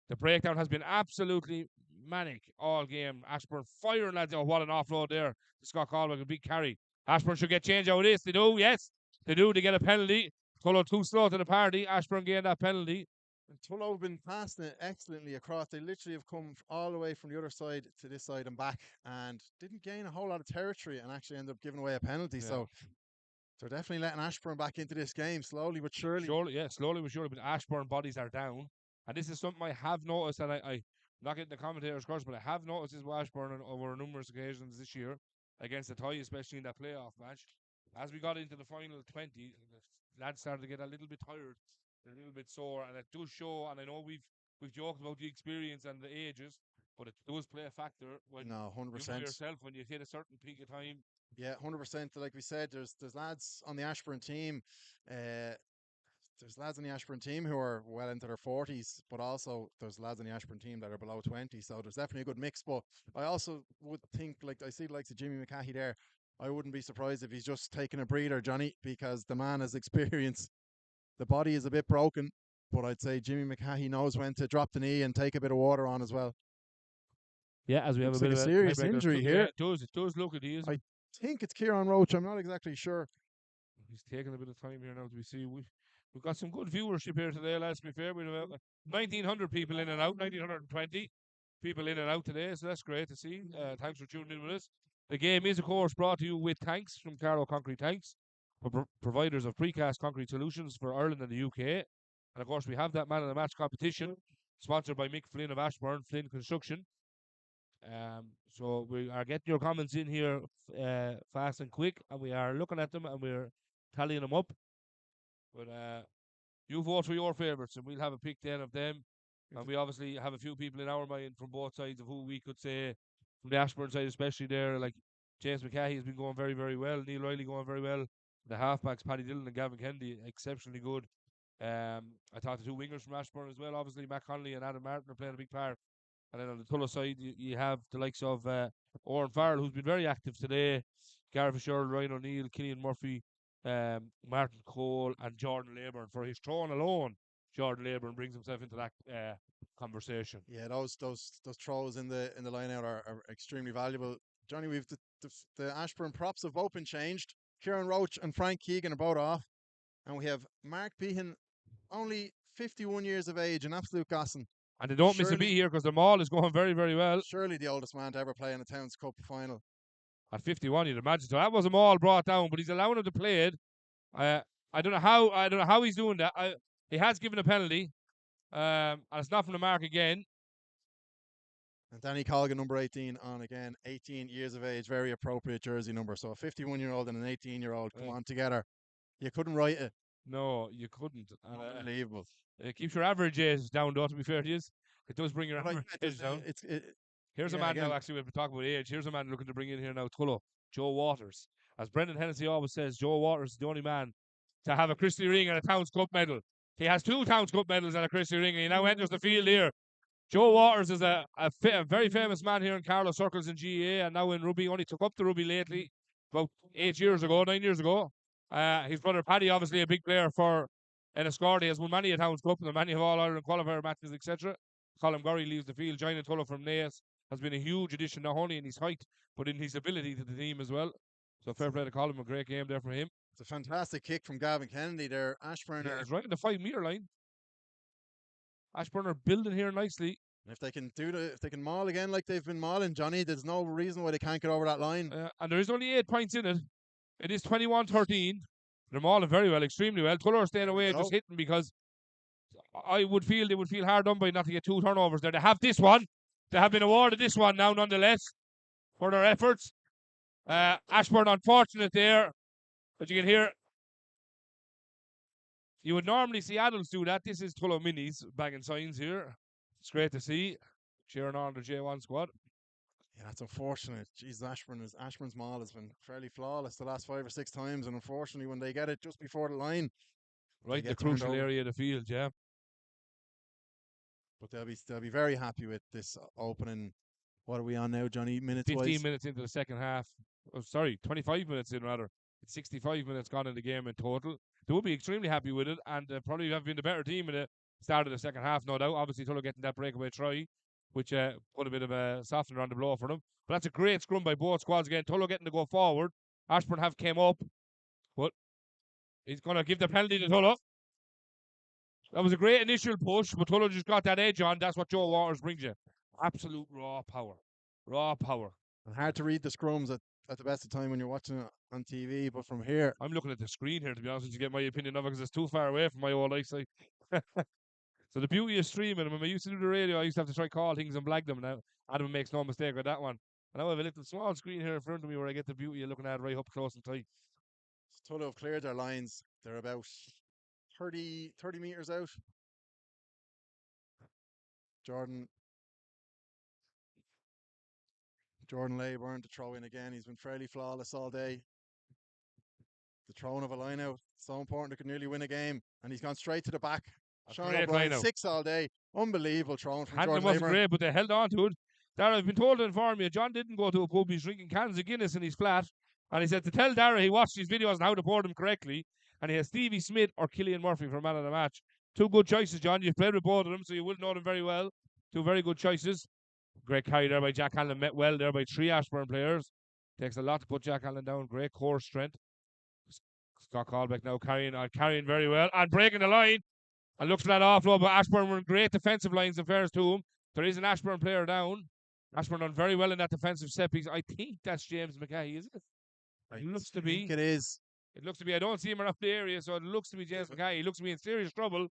B: The breakdown has been absolutely manic all game. Ashbourne firing, lads. Oh, what an offload there. Scott Caldwell, a big carry. Ashbourne should get change out of this. They do, yes. They do. They get a penalty. Tullow too slow to the party. Ashbourne gained that penalty.
C: And Tullow have been passing it excellently across. They literally have come all the way from the other side to this side and back and didn't gain a whole lot of territory and actually ended up giving away a penalty.
B: Yeah.
C: So they're definitely letting Ashbourne back into this game slowly but surely.
B: Slowly but surely. But Ashbourne bodies are down. And this is something I have noticed, and I'm not getting the commentators' curse, but I have noticed this with Ashbourne over numerous occasions this year against the tie, especially in that playoff match. As we got into the final 20, the lads started to get a little bit tired, a little bit sore, and it does show. And I know we've joked about the experience and the ages, but it does play a factor when
C: No, 100%.
B: you know yourself when you hit a certain peak of time.
C: Yeah, 100%. Like we said, there's lads on the Ashbourne team. There's lads on the Ashbourne team who are well into their 40s, but also there's lads on the Ashbourne team that are below 20. So there's definitely a good mix. But I also would think, like I see the likes of Jimmy McCahey there, I wouldn't be surprised if he's just taking a breather, Johnny, because the man has experience. The body is a bit broken, but I'd say Jimmy McCahey knows when to drop the knee and take a bit of water on as well.
B: Yeah, as we have
C: Looks
B: a bit
C: like
B: of
C: a serious
B: tiebreaker.
C: injury
B: Yeah,
C: here.
B: it does look at he is.
C: I think it's Kieran Roach. I'm not exactly sure.
B: He's taking a bit of time here now to see. We've got some good viewership here today, lads, to be fair. We've about 1,900 people in and out, 1,920 people in and out today, so that's great to see. Thanks for tuning in with us. The game is, of course, brought to you with thanks from Carlow Concrete Tanks, providers of precast concrete solutions for Ireland and the UK. And, of course, we have that Man of the Match competition, sponsored by Mick Flynn of Ashbourne, Flynn Construction. So we are getting your comments in here fast and quick, and we are looking at them and we're tallying them up. But you vote for your favourites, and we'll have a pick then of them. And we obviously have a few people in our mind from both sides of who we could say, from the Ashbourne side especially there, like James McCahey has been going very, very well. Neil Riley going very well. The halfbacks, Paddy Dillon and Gavin Kennedy, exceptionally good. I thought the two wingers from Ashbourne as well, obviously, Matt Connolly and Adam Martin are playing a big part. And then on the Tullow side, you have the likes of Oran Farrell, who's been very active today, Gareth Fitzgerald, Ryan O'Neill, Killian Murphy, Martin Cole, and Jordan Leyburn. For his throwing alone, Jordan Leyburn brings himself into that conversation.
C: Yeah, those throws in the line out are extremely valuable. Johnny, we've the Ashbourne props have both been changed. Kieran Roach and Frank Keegan are both off. And we have Mark Behan, only 51 years of age, an absolute gossin.
B: And they don't miss a beat here because the maul is going very, very well.
C: Surely the oldest man to ever play in a Towns Cup final.
B: At 51, you'd imagine. So that was a maul brought down, but he's allowing him to play it. I don't know how he's doing that. He has given a penalty. And it's not from the mark again.
C: And Danny Colgan, number 18, on again. 18 years of age, very appropriate jersey number. So a 51-year-old and an 18-year-old come on together. You couldn't write it.
B: No, you couldn't.
C: Unbelievable.
B: It keeps your average age down, though, to be fair to you. It does bring your average age down. Here's a man now, actually, we've been talking about age. Here's a man looking to bring in here now, Tullow, Joe Waters. As Brendan Hennessy always says, Joe Waters is the only man to have a Christy Ring and a Towns Cup medal. He has 2 Towns Cup medals and a Christy Ring, and he now enters the field here. Joe Waters is a very famous man here in Carlow circles in GAA, and now in rugby. Only took up the rugby lately, about 9 years ago. His brother Paddy, obviously a big player for Enniscorthy, has won many a Towns Cup and many of All-Ireland qualifier matches, etc. Colin Gurry leaves the field. Joining Tullow from Naas has been a huge addition, not only in his height, but in his ability to the team as well. So fair play to Colin, a great game there for him.
C: It's a fantastic kick from Gavin Kennedy there. Ashbourne
B: It's right in the 5-metre line. Ashbourne are building here nicely.
C: If they can if they can maul again like they've been mauling, Johnny, there's no reason why they can't get over that line.
B: And there is only 8 points in it. It is 21-13. They're mauling very well, extremely well. Tullow are staying away, just hitting because I would feel they would feel hard done by not to get 2 turnovers there. They have this one. They have been awarded this one now, nonetheless, for their efforts. Ashbourne unfortunate there, but you can hear. You would normally see adults do that. This is Tullow Minis banging signs here. It's great to see. Cheering on the J1 squad.
C: Yeah, that's unfortunate. Jeez, Ashbourne's maul has been fairly flawless the last 5 or 6 times, and unfortunately, when they get it just before the line,
B: Right, the
C: get turned
B: crucial
C: over.
B: area of the field, yeah.
C: But they'll be very happy with this opening. What are we on now, Johnny? Minutes
B: 15
C: wise.
B: minutes into the second half. Oh, sorry, 25 minutes in rather. It's 65 minutes gone in the game in total. They will be extremely happy with it, and probably have been the better team in the start of the second half, no doubt. Obviously, Tullow getting that breakaway try, which put a bit of a softener on the blow for them. But that's a great scrum by both squads again. Tullow getting to go forward. Ashbourne have came up, but he's going to give the penalty to Tullow. That was a great initial push, but Tullow just got that edge on. That's what Joe Waters brings you. Absolute raw power. Raw power.
C: And hard to read the scrums at the best of time when you're watching it on TV, but from here,
B: I'm looking at the screen here, to be honest with you, to get my opinion of it, because it's too far away from my old eyesight. So the beauty of streaming, when I used to do the radio, I used to have to try call things and blag them. Now, Adam makes no mistake with that one. And now I have a little small screen here in front of me where I get the beauty of looking at it right up close and tight.
C: Tullow have cleared their lines. They're about 30 metres out. Jordan Leyburn to throw in again. He's been fairly flawless all day. The throwing of a line out, so important. They could nearly win a game. And he's gone straight to the back. Sean
B: Great
C: O'Brien,
B: line out.
C: 6 all day. Unbelievable throwing from
B: Handling
C: Jordan
B: wasn't
C: Leyburn.
B: great, but they held on to it. Dara, I've been told to inform you, John didn't go to a pub. He's drinking cans of Guinness in his flat. And he said to tell Dara he watched his videos on how to pour them correctly. And he has Stevie Smith or Killian Murphy for man of the match. 2 good choices, John. You've played with both of them, so you will know them very well. 2 very good choices. Great carry there by Jack Allen. Met well there by 3 Ashbourne players. Takes a lot to put Jack Allen down. Great core strength. Scott Callbeck now carrying very well. And breaking the line. And looks for that offload, but Ashbourne were in great defensive lines in fairness to him. There is an Ashbourne player down. Ashbourne done very well in that defensive set piece. I think that's James McKay, is it? It looks to be.
C: It is.
B: It looks to be. I don't see him around the area, so it looks to be James McKay. He looks to be in serious trouble.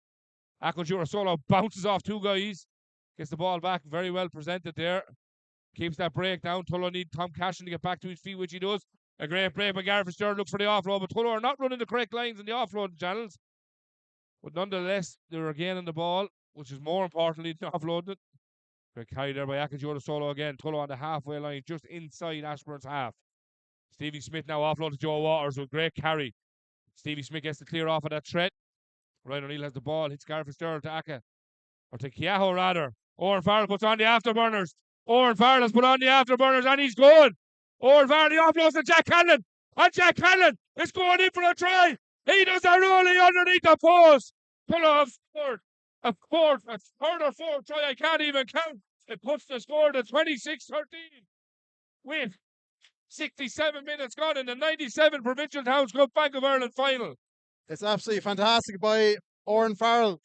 B: Akojura Solo bounces off 2 guys. Gets the ball back. Very well presented there. Keeps that break down. Tullow need Tom Cashin to get back to his feet, which he does. A great break by Gareth Fitzgerald. Looks for the offload, but Tullow are not running the correct lines in the offload channels. But nonetheless, they're again on the ball, which is more importantly than offloading it. Great carry there by Akojura Solo again. Tullow on the halfway line, just inside Ashbourne's half. Stevie Smith now offload to Joe Waters with great carry. Stevie Smith gets to clear off of that threat. Ryan O'Neill has the ball, hits Gareth Fitzgerald to Aka. Or to Keaho rather. Owen Farrell puts on the afterburners. Owen Farrell has put on the afterburners and he's going. Owen Farrell offloads to Jack Hanlon. And Jack Hanlon is going in for a try. He does a rolling underneath the post. Tullow have scored a third or fourth try. I can't even count. It puts the score to 26-13 with 67 minutes gone in the 97 Provincial Towns Cup Bank of Ireland final.
C: It's absolutely fantastic by Oren Farrell.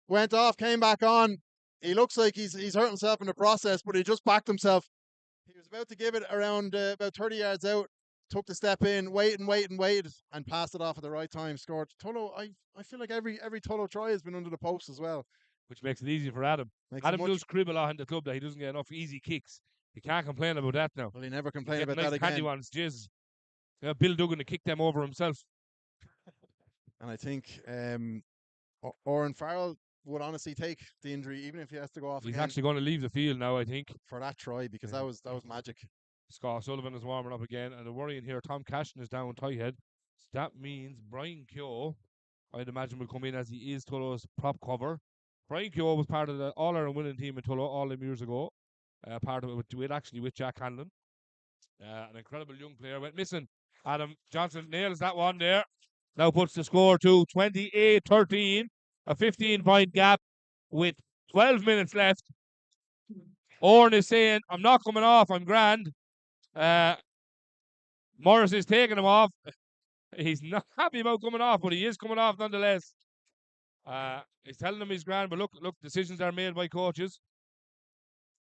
C: Went off, came back on. He looks like he's hurt himself in the process, but he just backed himself. He was about to give it around about 30 yards out. Took the step in, waited, and passed it off at the right time. Scored. Tullow, I feel like every Tullow try has been under the post as well.
B: Which makes it easy for Adam. Adam does crib a lot in the club that he doesn't get enough easy kicks. He can't complain about that now.
C: Well, he never complained about
B: nice
C: that again.
B: handy ones, jizz. Yeah, Bill Duggan to kick them over himself.
C: And I think Oren Farrell would honestly take the injury, even if he has to go off.
B: He's
C: again
B: actually going to leave the field now, I think.
C: for that try, because that was magic.
B: Scott Sullivan is warming up again, and the worrying here, Tom Cashin is down tight head. So that means Brian Keogh, I'd imagine, will come in as he is Tullow's prop cover. Brian Keogh was part of the All-Ireland winning team in Tullow all them years ago. Part of it with Jack Hanlon. An incredible young player. Went missing. Adam Johnson nails that one there. Now puts the score to 28-13. A 15-point gap with 12 minutes left. Oren is saying, I'm not coming off, I'm grand. Morris is taking him off. He's not happy about coming off, but he is coming off nonetheless. He's telling him he's grand, but look, decisions are made by coaches.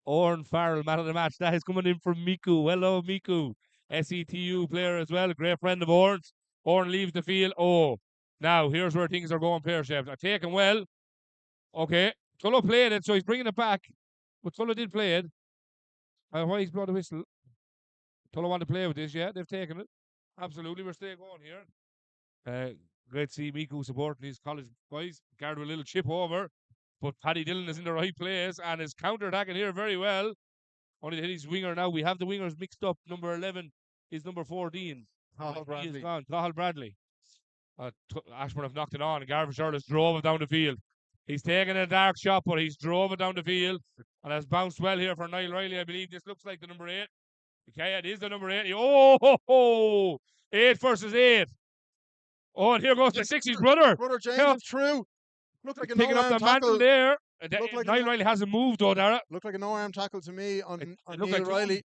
B: Oren Farrell, man of the match. That is coming in from Miku. Hello, Miku. SETU player as well, a great friend of Oren's. Oren leaves the field. Oh, now here's where things are going pear-shaped. Taken well. Okay. Tullow played it, so he's bringing it back. But Tullow did play it. Why he's blown the whistle? Tullow want to play with this, yeah? They've taken it. Absolutely, we're staying going here. Great to see Miku supporting his college boys. Guard with a little chip over. But Paddy Dillon is in the right place and is counter-attacking here very well. Only to hit his winger now. We have the wingers mixed up. Number 11 is number 14. He is gone. Cathal Bradley. Ashbourne have knocked it on. And Garvin Shirless drove it down the field. He's taken a dark shot, but he's drove it down the field. And has bounced well here for Niall Riley. I believe this looks like the number 8. Okay, it is the number 8. Oh, ho, ho. 8 versus 8. Oh, and here goes the 6, his brother.
C: Brother James is through. Looked like a
B: Picking up
C: no-arm
B: the mantle
C: tackle.
B: there.
C: Like
B: Niall Riley hasn't moved, though, Dara.
C: Looked like a no-arm tackle to me on
B: It
C: Neil
B: looked like
C: Riley.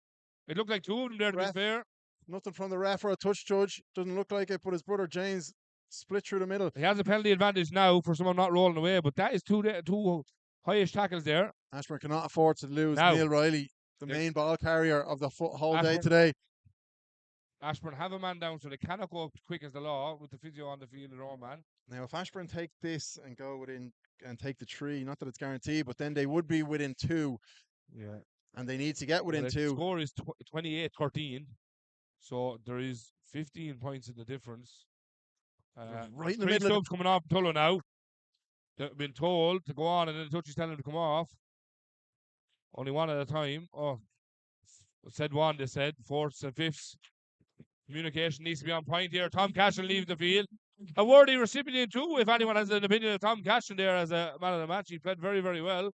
B: It looked like 2 of them there, to be
C: Ref.
B: fair.
C: Nothing from the ref or a touch judge. Doesn't look like it, but his brother James split through the middle.
B: He has a penalty advantage now for someone not rolling away, but that is two highish tackles there.
C: Ashbourne cannot afford to lose
B: Now,
C: Neil Riley, the main ball carrier of the whole day today.
B: Ashbourne have a man down, so they cannot go quick as the law with the physio on the field and all, man.
C: Now, if Ashbourne take this and go within and take the 3, not that it's guaranteed, but then they would be within 2.
B: Yeah.
C: And they need to get within 2.
B: The score is 28-13, so there is 15 points in the difference.
C: Right in the
B: 3
C: middle of
B: subs coming off Tullow now. They've been told to go on, and then the touch is telling them to come off. Only one at a time. Oh, said one, they said. 4ths and 5ths. Communication needs to be on point here. Tom Cashin leaves the field. A worthy recipient too, if anyone has an opinion of Tom Cashin there as a man of the match. He played very, very well.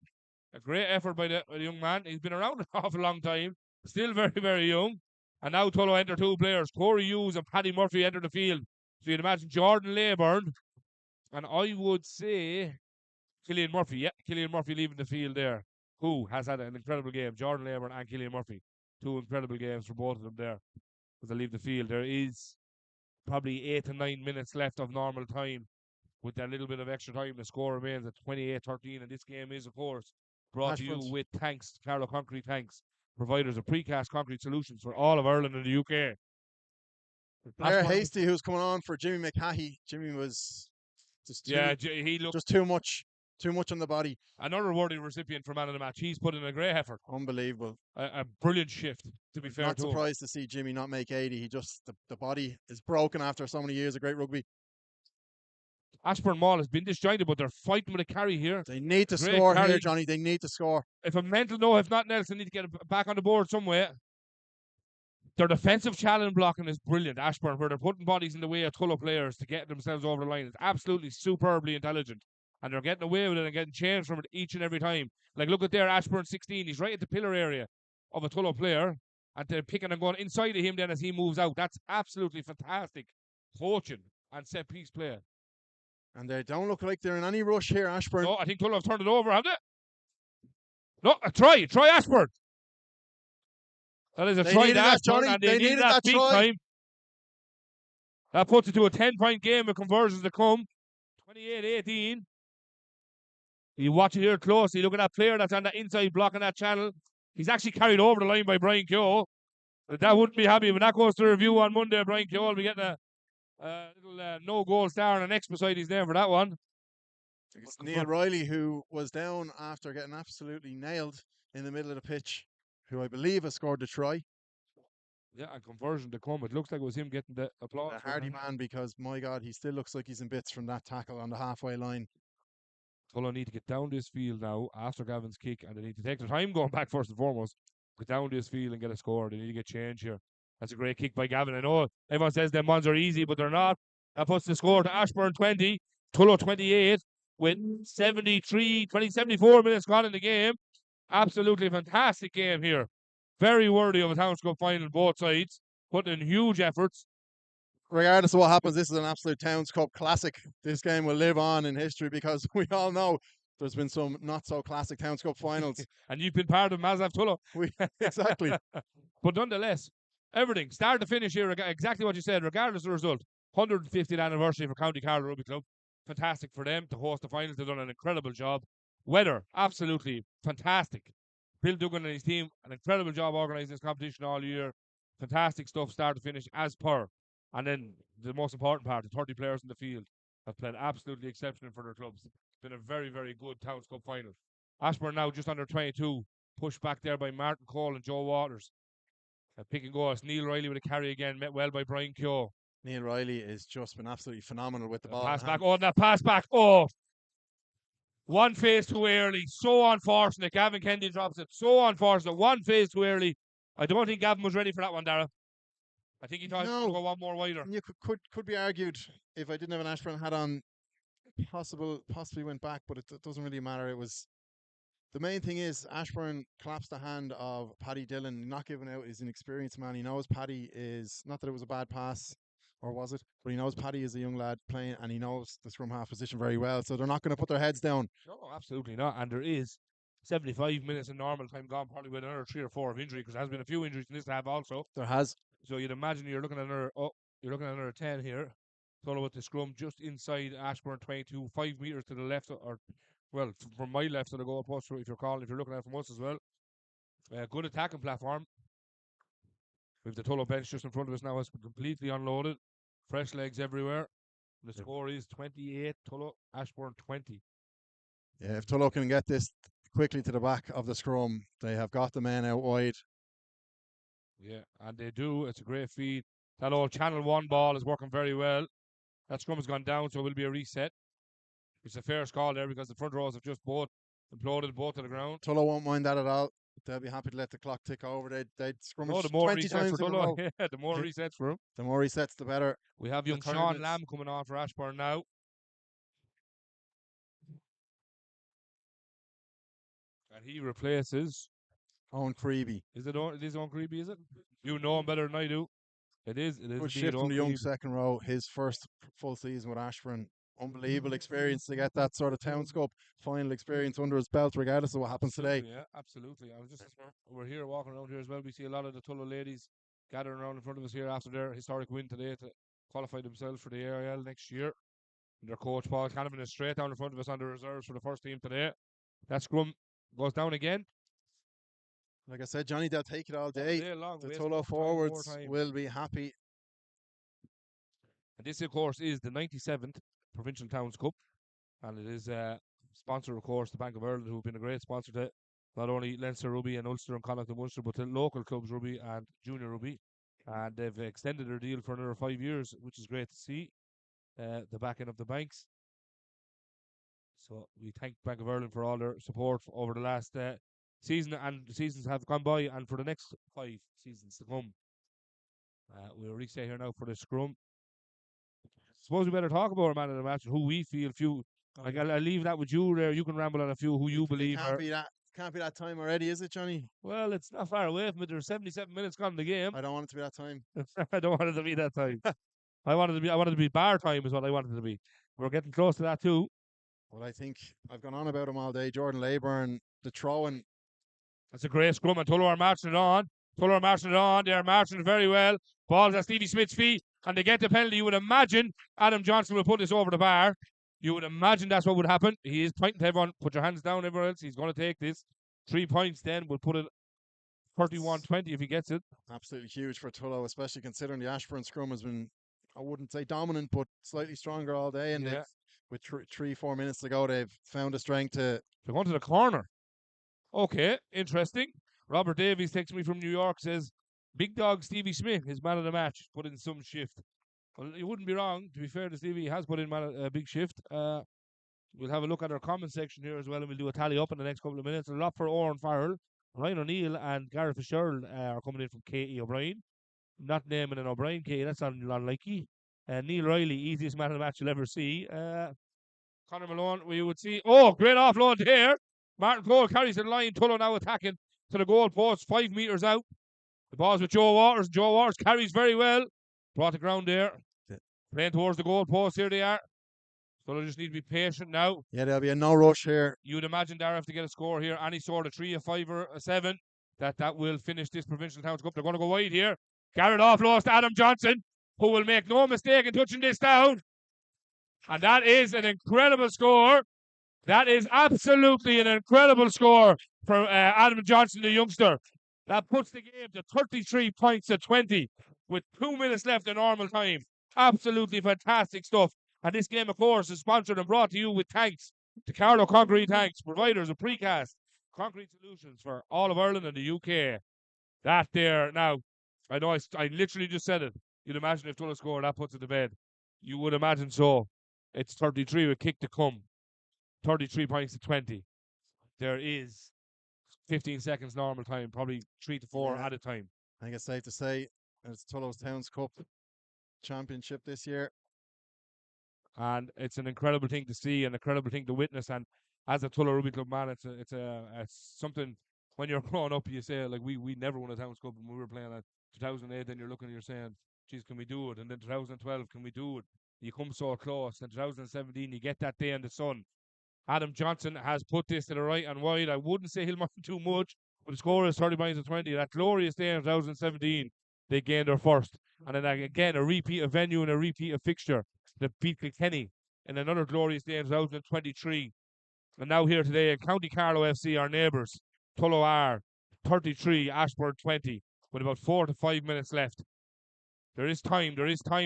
B: A great effort by the young man. He's been around an awful long time. Still very, very young. And now Tullow enter 2 players. Corey Hughes and Paddy Murphy enter the field. So you'd imagine Jordan Leyburn. And I would say Killian Murphy. Yeah, Killian Murphy leaving the field there. Who has had an incredible game. Jordan Leyburn and Killian Murphy. 2 incredible games for both of them there. As they leave the field. There is probably 8 to 9 minutes left of normal time. With that little bit of extra time, the score remains at 28-13. And this game is, of course, brought to you with thanks, Carlow Concrete Tanks, providers of precast concrete solutions for all of Ireland and the UK.
C: Blair Hasty, who's coming on for Jimmy McHahey. Jimmy was just
B: he looked
C: just too much on the body.
B: Another worthy recipient for man of the match. He's put in a great effort.
C: Unbelievable.
B: A brilliant shift, to be fair.
C: Not surprised to see Jimmy not make 80. He just, the body is broken after so many years of great rugby.
B: Ashbourne Mall has been disjointed, but they're fighting with a carry here.
C: They need to score here, Johnny. They need to score.
B: If a mental no, if nothing else, they need to get it back on the board some way. Their defensive challenge blocking is brilliant, Ashbourne, where they're putting bodies in the way of Tullow players to get themselves over the line. It's absolutely superbly intelligent. And they're getting away with it and getting changed from it each and every time. Like, look at there, Ashbourne 16. He's right at the pillar area of a Tullow player. And they're picking and going inside of him then as he moves out. That's absolutely fantastic coaching and set-piece play.
C: And they don't look like they're in any rush here, Ashbourne.
B: No, I think Tullow have turned it over, have they? No, try Ashbourne. That is a try to Ashbourne, and they needed that big time. That puts it to a 10-point game with conversions to come. 28-18. You watch it here closely. Look at that player that's on the inside blocking that channel. He's actually carried over the line by Brian Keogh. That wouldn't be happy when that goes to review on Monday. Brian Keogh will be getting a little no-goal star and an X beside his name for that one.
C: It's Neil Riley, who was down after getting absolutely nailed in the middle of the pitch, who I believe has scored the try.
B: Yeah, and conversion to come. It looks like it was him getting the applause.
C: A hardy man, because, my God, he still looks like he's in bits from that tackle on the halfway line.
B: Tullow need to get down this field now after Gavin's kick, and they need to take their time going back first and foremost. Get down this field and get a score. They need to get change here. That's a great kick by Gavin. I know everyone says them ones are easy, but they're not. That puts the score to Ashbourne 20, Tullow 28, with 74 minutes gone in the game. Absolutely fantastic game here. Very worthy of a Towns Cup final, both sides. Putting in huge efforts.
C: Regardless of what happens, this is an absolute Towns Cup classic. This game will live on in history because we all know there's been some not so classic Towns Cup finals.
B: And you've been part of Mazav Tullow.
C: Exactly.
B: But nonetheless, everything, start to finish here, exactly what you said, regardless of the result. 150th anniversary for County Carlow Rugby Club. Fantastic for them to host the finals. They've done an incredible job. Weather, absolutely fantastic. Bill Duggan and his team, an incredible job organising this competition all year. Fantastic stuff, start to finish, as per. And then the most important part, the 30 players in the field have played absolutely exceptional for their clubs. Been a very, very good Towns Cup final. Ashbourne now just under 22. Pushed back there by Martin Cole and Joe Waters. Pick and go. It's Neil Riley with a carry again. Met well by Brian Keogh.
C: Neil Riley has just been absolutely phenomenal with the ball.
B: Pass back. Oh, that pass back. Oh. One phase too early. So unfortunate. Gavin Kennedy drops it. So unfortunate. One phase too early. I don't think Gavin was ready for that one, Dara. I think he thought he would go one more wider.
C: You could be argued if I didn't have an Ashbourne hat on, possibly went back, but it doesn't really matter. It was the main thing is Ashbourne collapsed the hand of Paddy Dillon, not giving out his inexperienced man. He knows Paddy is not that it was a bad pass, or was it? But he knows Paddy is a young lad playing, and he knows the scrum half position very well. So they're not going to put their heads down.
B: No, absolutely not. And there is 75 minutes in normal time gone, probably with another 3 or 4 of injury, because there has been a few injuries in this half also.
C: There has.
B: So you'd imagine you're looking at another 10 here. Tullow with the scrum just inside Ashbourne 22, 5 meters to the left, or well, from my left to the goal post, if you're looking at it from us as well. Good attacking platform. We've the Tullow bench just in front of us now. It's completely unloaded. Fresh legs everywhere. The score is 28, Tullow, Ashbourne 20.
C: Yeah, if Tullow can get this quickly to the back of the scrum, they have got the men out wide.
B: Yeah, and they do. It's a great feed. That old Channel 1 ball is working very well. That scrum has gone down, so it will be a reset. It's a fair call there because the front rows have just both imploded, both to the ground.
C: Tullow won't mind that at all. They'll be happy to let the clock tick over. They'd scrummage
B: the more
C: 20
B: resets
C: times
B: for
C: in a row.
B: Tullow. Yeah, the more resets for him.
C: The more resets, the better.
B: We have young
C: 30
B: Sean
C: minutes.
B: Lamb coming on for Ashbourne now. And he replaces
C: Owen Creevy.
B: Is it Owen Creevy, is it? You know him better than I do. It is.
C: Good shift from the young second row. His first full season with Ashbourne. Unbelievable experience to get that sort of Towns Cup final experience under his belt, regardless of what happens today.
B: Yeah, absolutely. We're here walking around here as well. We see a lot of the Tullow ladies gathering around in front of us here after their historic win today to qualify themselves for the AIL next year. And their coach Paul Canavan is straight down in front of us on the reserves for the first team today. That scrum goes down again.
C: Like I said, Johnny, they'll take it all day.
B: The
C: Tullow forwards will be happy.
B: And this, of course, is the 97th Provincial Towns Cup. And it is sponsored, of course, the Bank of Ireland, who've been a great sponsor to not only Leinster Rugby and Ulster and Connacht and Munster, but to local clubs Rugby and Junior Rugby. And they've extended their deal for another 5 years, which is great to see. The back end of the banks. So we thank Bank of Ireland for all their support over the last season, and the seasons have gone by, and for the next 5 seasons to come. We'll reset here now for the scrum. Suppose we better talk about our man of the match, who we feel I'll leave that with you there. You can ramble on a few who you believe
C: Can't be that time already, is it, Johnny?
B: Well, it's not far away from it. There's 77 minutes gone in the game.
C: I don't want it to be that time.
B: I don't want it to be that time. I wanted to be bar time is what I wanted it to be. We're getting close to that too.
C: Well, I think I've gone on about him all day. Jordan Leyburn, the throwing.
B: That's a great scrum, and Tullow are marching it on. They're marching it very well. Ball's at Stevie Smith's feet, and they get the penalty. You would imagine Adam Johnson will put this over the bar. You would imagine that's what would happen. He is pointing to everyone, put your hands down, everyone else. He's going to take this. 3 points then. We'll put it 31-20 if he gets it.
C: Absolutely huge for Tullow, especially considering the Ashbourne scrum has been, I wouldn't say dominant, but slightly stronger all day. And with 3-4 minutes to go, they've found a strength to...
B: They're going to the corner. Okay, interesting. Robert Davies texts me from New York, says, Big Dog Stevie Smith, his man of the match, put in some shift. Well, you wouldn't be wrong. To be fair to Stevie, he has put in a big shift. We'll have a look at our comment section here as well, and we'll do a tally up in the next couple of minutes. A lot for Oran Farrell. Ryan O'Neill and Gareth Fitzgerald are coming in from K.E. O'Brien. Not naming an O'Brien, K.E., that's unlikely. Neil Riley, easiest man of the match you'll ever see. Conor Malone, we would see. Oh, great offload here. Martin Cole carries the line. Tullow now attacking to the goal post, 5 meters out. The ball's with Joe Waters. Joe Waters carries very well. Brought the ground there. Playing towards the goal post. Here they are. So they just need to be patient now.
C: Yeah, there'll be a no rush here.
B: You'd imagine they'll have to get a score here. Any sort of 3, a 5, or a 7. That will finish this Provincial Towns Cup. They're going to go wide here. Garrett offloads to Adam Johnson, who will make no mistake in touching this down. And that is an incredible score. That is absolutely an incredible score for Adam Johnson, the youngster. That puts the game to 33 points to 20 with 2 minutes left in normal time. Absolutely fantastic stuff. And this game, of course, is sponsored and brought to you with thanks The Carlow Concrete Tanks, providers of precast concrete solutions for all of Ireland and the UK. That there, now, I know I literally just said it. You'd imagine if Tullow scored, that puts it to bed. You would imagine so. It's 33 with kick to come. 33 points to 20. There is 15 seconds normal time, probably 3 to 4 at a time.
C: I think it's safe to say it's Tullow's Towns Cup championship this year.
B: And it's an incredible thing to see, an incredible thing to witness. And as a Tullow Rugby Club man, it's something. When you're growing up, you say like we never won a Towns Cup, and we were playing at 2008. Then you're looking and you're saying, "Geez, can we do it?" And then 2012, can we do it? You come so close. And 2017, you get that day in the sun. Adam Johnson has put this to the right and wide. I wouldn't say he'll mind too much, but the score is 30 points to 20. That glorious day in 2017, they gained their first. And then again, a repeat of venue and a repeat of fixture. They beat Kilkenny in another glorious day in 2023. And now here today, County Carlow FC, our neighbours, Tullow are 33, Ashbourne 20, with about 4 to 5 minutes left. There is time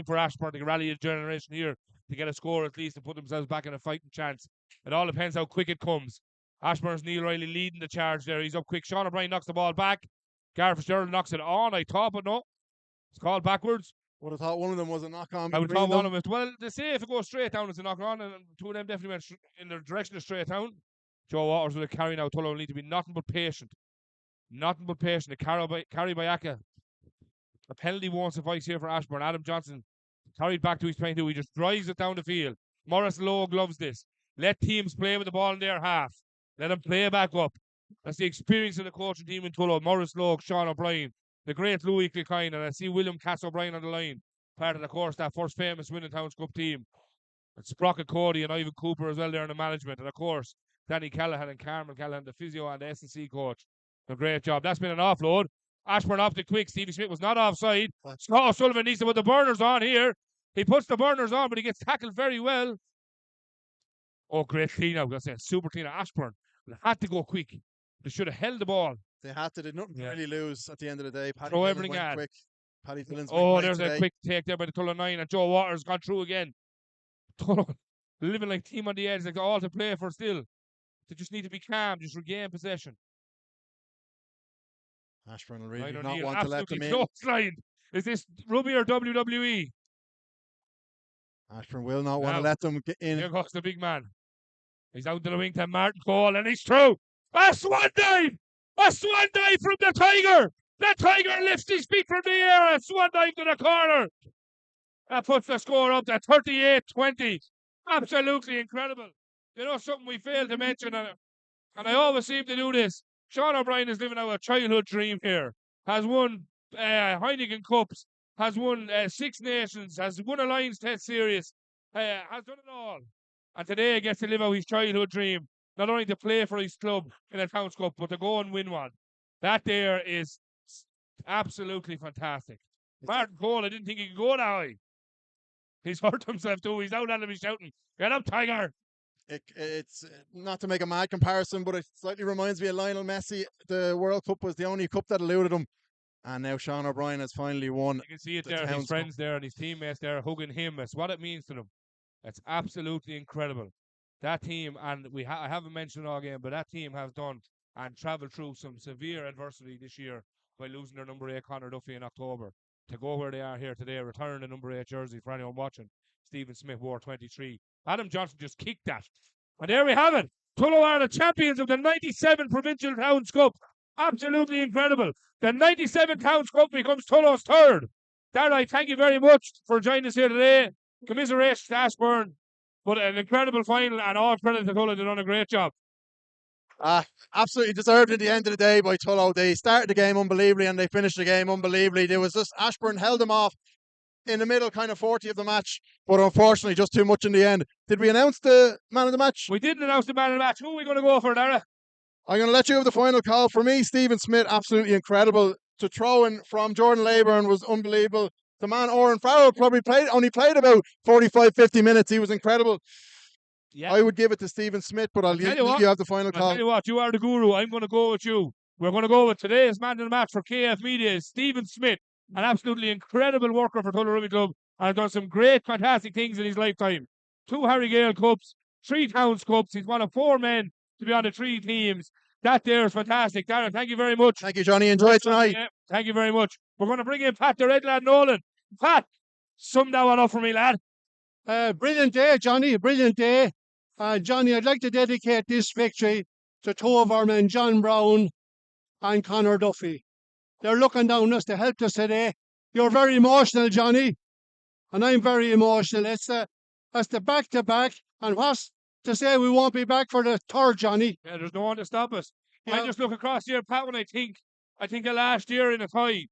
B: for Ashbourne to rally a generation here to get a score at least and put themselves back in a fighting chance. It all depends how quick it comes. Ashbourne's Neil Riley leading the charge there. He's up quick. Sean O'Brien knocks the ball back. Gareth Fitzgerald knocks it on, I thought, but no. It's called backwards.
C: Would have thought one of them was a knock-on.
B: I would have thought one of them. Well, they say if it goes straight down, it's a knock-on, and two of them definitely went in the direction of straight down. Joe Waters with a carry now. Tullow will need to be nothing but patient. Nothing but patient. A carry by Aka. A penalty won't suffice here for Ashbourne. Adam Johnson carried back to his 22. He just drives it down the field. Morris Lowe loves this. Let teams play with the ball in their half. Let them play back up. That's the experience of the coaching team in Tullow. Morris Lowe, Sean O'Brien, the great Louis Kilkine, and I see William Cass O'Brien on the line. Part of the course, that first famous Winning Towns Cup team. And Sprocket Cody and Ivan Cooper as well there in the management. And of course, Danny Callahan and Carmel Callahan, the physio and the S&C coach. A great job. That's been an offload. Ashbourne off the quick. Stevie Smith was not offside. Scott O'Sullivan needs to put the burners on here. He puts the burners on, but he gets tackled very well. Oh, great clean out. That's a super clean out. Ashbourne had to go quick. They should have held the ball.
C: They had to. They did nothing to really lose at the end of the day.
B: Throw everything at.
C: Quick. Paddy Fillins
B: there's a quick take there by the Tullow 9, and Joe Waters gone through again. Tullow living like team on the edge, like all to play for still. They just need to be calm, just regain possession.
C: Ashbourne will really not want to let them in.
B: Clothesline. Is this rugby or WWE?
C: Ashbourne will not want to let them get in.
B: Here goes the big man. He's out to the wing to Martin Cole, and he's through. A swan dive! A swan dive from the Tiger! The Tiger lifts his feet from the air. A swan dive to the corner. That puts the score up to 38-20. Absolutely incredible. You know something we failed to mention, and I always seem to do this. Sean O'Brien is living out a childhood dream here. Has won Heineken Cups, has won Six Nations, has won a Lions Test Series, has done it all. And today he gets to live out his childhood dream. Not only to play for his club in a Towns Cup, but to go and win one. That there is absolutely fantastic. Martin Cole, I didn't think he could go that high. He's hurt himself too. He's out at him, he's shouting, "Get up, Tiger!"
C: It's not to make a mad comparison, but it slightly reminds me of Lionel Messi. The World Cup was the only cup that eluded him. And now Sean O'Brien has finally won.
B: You can see it there, his friends there and his teammates there hugging him. It's what it means to them. It's absolutely incredible. That team, and I haven't mentioned it all again, but that team has done and travelled through some severe adversity this year by losing their number 8 Conor Duffy in October. To go where they are here today, retiring the number 8 jersey for anyone watching. Stephen Smith wore 23. Adam Johnson just kicked that. And there we have it. Tullow are the champions of the 97 Provincial Towns Cup. Absolutely incredible. The 97 Towns Cup becomes Tullow's third. Darren, I thank you very much for joining us here today. Commiserations to Ashbourne. But an incredible final, and all credit to Tullow. They've done a great job.
C: Absolutely deserved at the end of the day by Tullow. They started the game unbelievably and they finished the game unbelievably. There was just Ashbourne held them off in the middle, kind of 40 of the match, but unfortunately just too much in the end. Did we announce the man of the match?
B: We didn't announce the man of the match. Who are we going to go for, Dara?
C: I'm going to let you have the final call. For me, Stephen Smith, absolutely incredible. To throw in from Jordan Leyburn was unbelievable. The man, Oren Farrell, only played about 45-50 minutes. He was incredible. Yeah. I would give it to Stephen Smith, but I'll let you have the final call.
B: I'll tell you what, you are the guru. I'm going to go with you. We're going to go with today's man of the match for KF Media, Stephen Smith. An absolutely incredible worker for Tullow Rugby Club, and has done some great, fantastic things in his lifetime. 2 Harry Gale Cups, 3 Towns Cups. He's one of 4 men to be on the 3 teams. That there is fantastic. Darren, thank you very much.
C: Thank you, Johnny. Enjoy tonight.
B: Yeah, thank you very much. We're going to bring in Pat the Red Lad Nolan. Pat, sum that one up for me, lad.
D: Brilliant day, Johnny. A brilliant day. Johnny, I'd like to dedicate this victory to 2 of our men, John Brown and Conor Duffy. They're looking down us. They helped us today. You're very emotional, Johnny, and I'm very emotional. That's the back-to-back. And what's to say we won't be back for the third, Johnny?
B: Yeah, there's no one to stop us.
D: Yeah.
B: I just look across here, Pat, when I think of last year in a tie.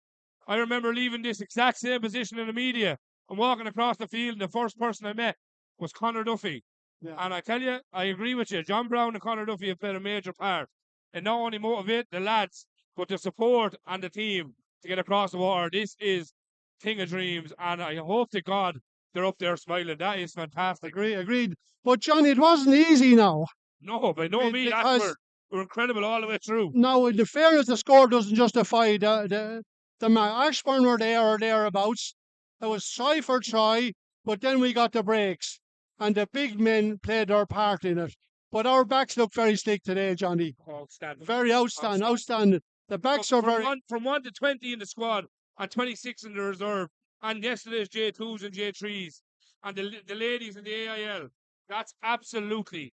B: I remember leaving this exact same position in the media and walking across the field, and the first person I met was Conor Duffy.
D: Yeah.
B: And I tell you, I agree with you. John Brown and Conor Duffy have played a major part in not only motivate the lads, but the support and the team to get across the water. This is thing of dreams, and I hope to God they're up there smiling. That is fantastic.
D: Agreed. But Johnny, it wasn't easy now.
B: No, by no means.
D: Because
B: We're incredible all the way through.
D: now, in the fairness, the score doesn't justify the Ashbourne were there or thereabouts. It was try for try, but then we got the breaks, and the big men played their part in it. But our backs look very slick today, Johnny.
B: Outstanding.
D: Very outstanding. The backs are very.
B: From 1 to 20 in the squad and 26 in the reserve, and yesterday's J2s and J3s, and the ladies in the AIL. That's absolutely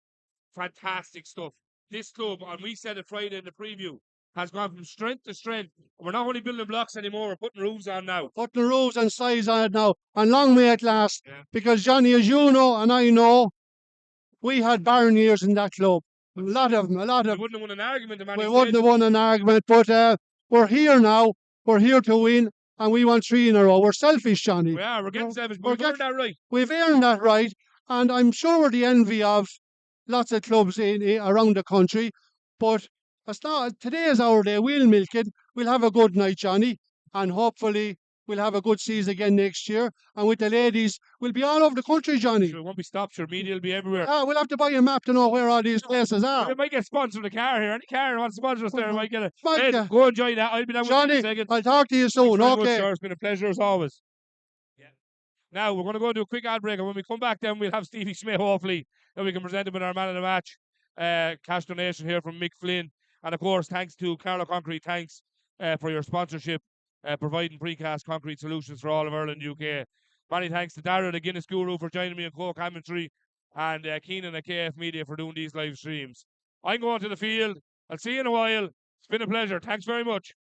B: fantastic stuff. This club, and we said it Friday in the preview, has gone from strength to strength. We're not only building blocks anymore, we're putting roofs on now.
D: Putting roofs and size on it now, and long may it last.
B: Yeah.
D: Because, Johnny, as you know and I know, we had barren years in that club. A lot of them.
B: We wouldn't have won an argument.
D: We wouldn't have won an argument, but we're here now. We're here to win, and we want 3 in a row. We're selfish, Johnny.
B: We are. We're getting selfish, but we've earned that right.
D: We've earned that right, and I'm sure we're the envy of lots of clubs around the country. But it's not, today is our day. We'll milk it. We'll have a good night, Johnny, and hopefully we'll have a good season again next year. And with the ladies, we'll be all over the country, Johnny.
B: Sure, it won't be stopped. Sure, media will be everywhere.
D: We'll have to buy a map to know where all these places are.
B: We might get sponsored a car here. Any car who wants to sponsor us there, might get it.
D: Might,
B: Ed, go enjoy that. I'll be down with you in
D: Johnny,
B: a second.
D: I'll talk to you soon.
B: Thanks very much,
D: Okay.
B: sir. It's been a pleasure as always. Yeah. Now we're going to go into a quick ad break, and when we come back, then we'll have Stevie Smith. Hopefully, then we can present him with our man of the match. Cash donation here from Mick Flynn, and of course, thanks to Carlow Concrete. Thanks for your sponsorship, providing precast concrete solutions for all of Ireland, UK. Many thanks to Dara, the Guinness Guru, for joining me in Cork commentary, and Keenan at KF Media for doing these live streams. I'm going to the field. I'll see you in a while. It's been a pleasure. Thanks very much.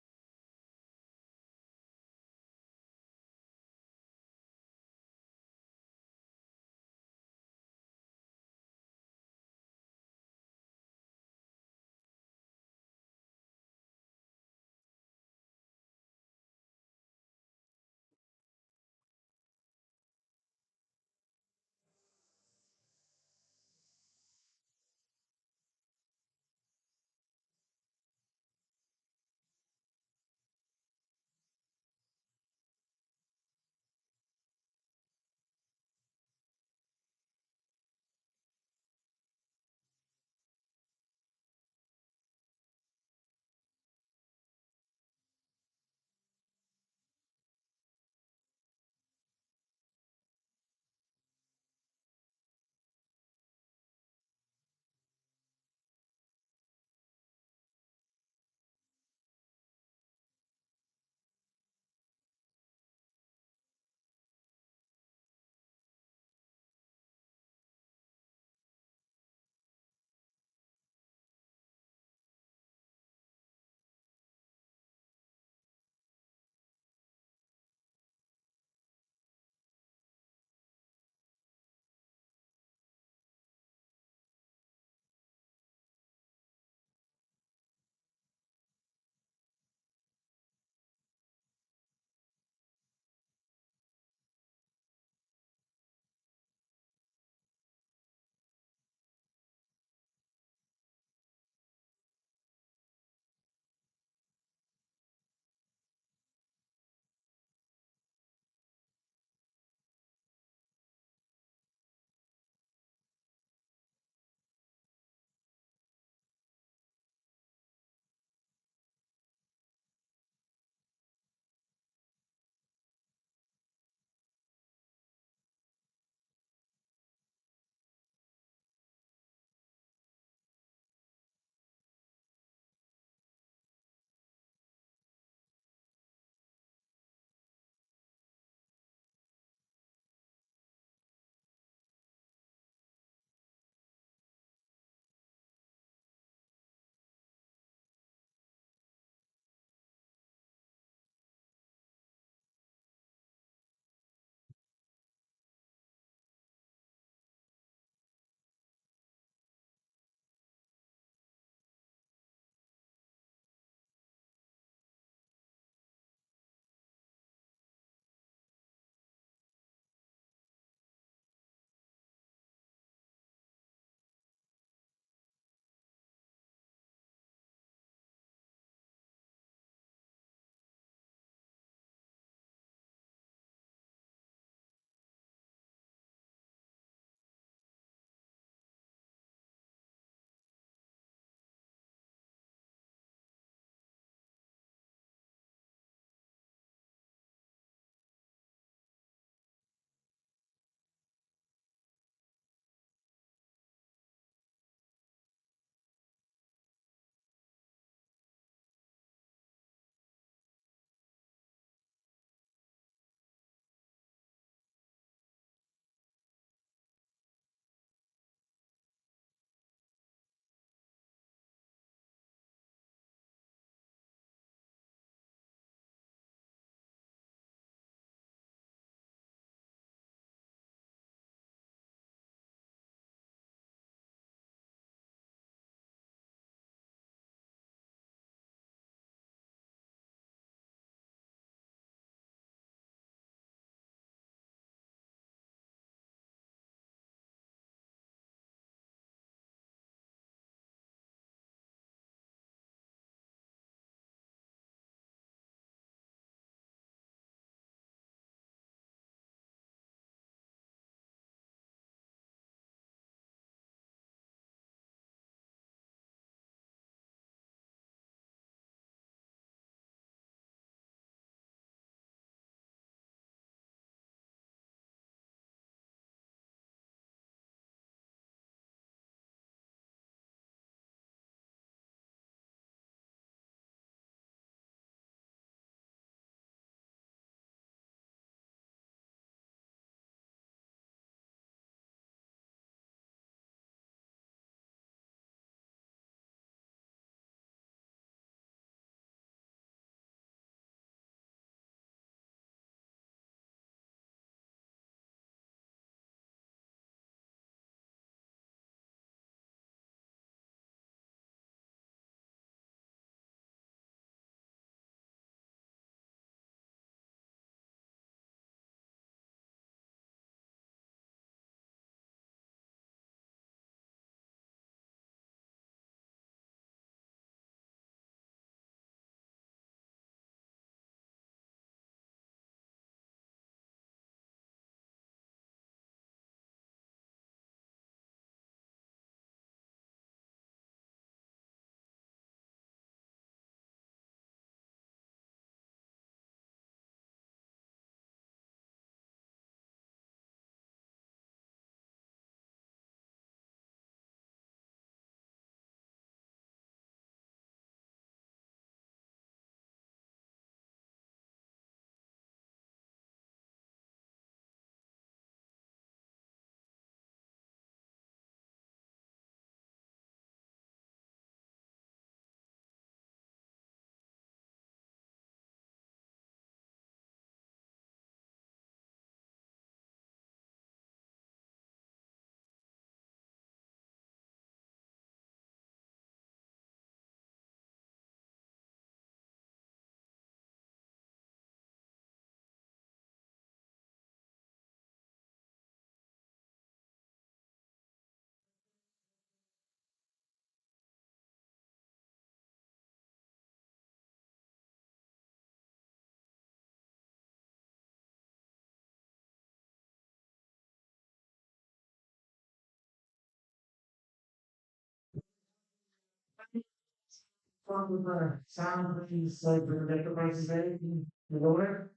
E: From the sound of these like the prices in the lower.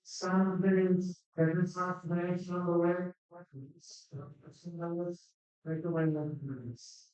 E: Some billions, credits not financial aware, what is numbers, right away numbers.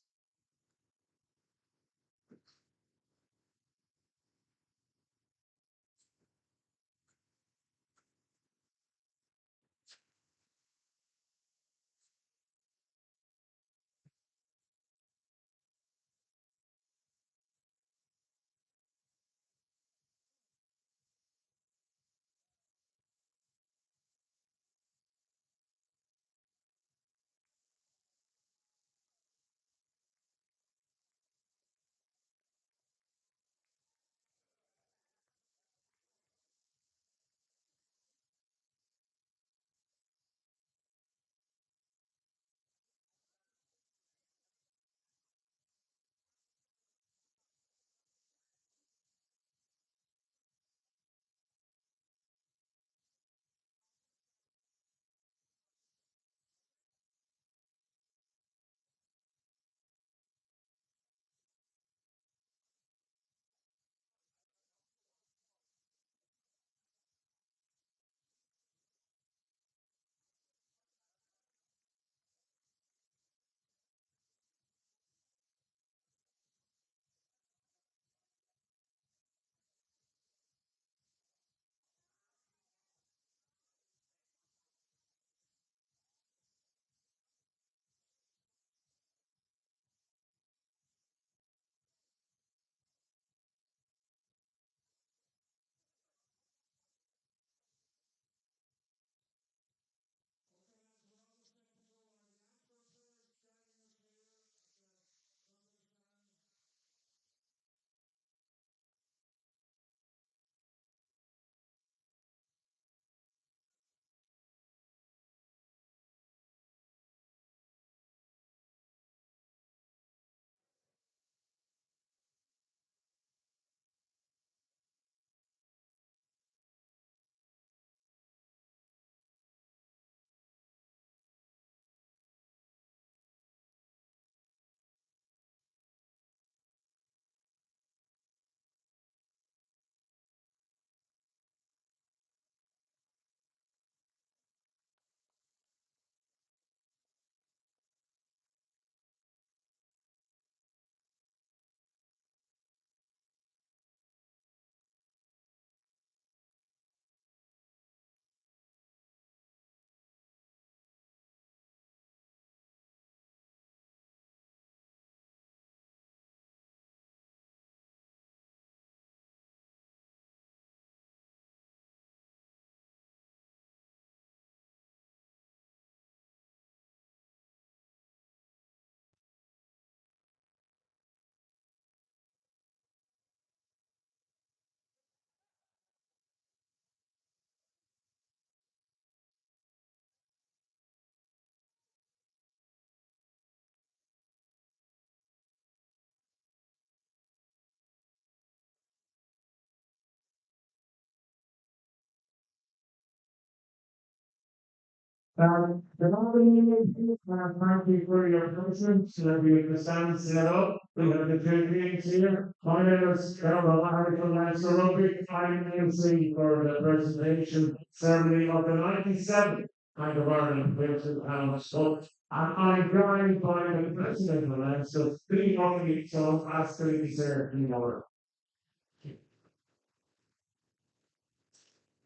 E: The nominated thank you for your patience. We have the stand set up. We have the two games here. My name is Carol Larry from Leinster Rugby. I'm MC for the presentation ceremony of the 97th Bank of Ireland Winter Panels Cup. And I'm joined by the president of Leinster, Billy Buckley, so ask to be there in order.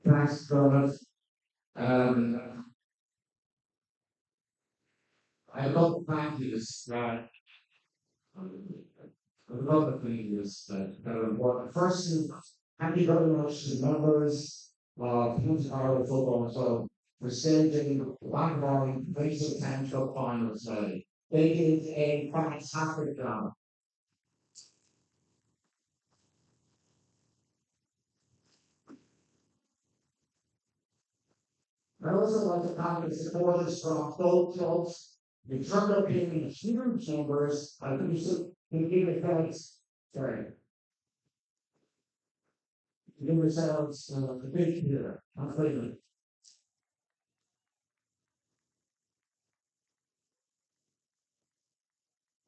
E: Thanks, Donald. I love values that I love the values that are important. First, thank you very much to the members of Youth Ireland Football Club for staging Blackburn Basic 10 Cup final today. They did a fantastic job. I also like to thank the supporters from both clubs. They turned up in huge numbers. I think you give it thanks. Sorry. Give yourselves a big here. I'm feeling.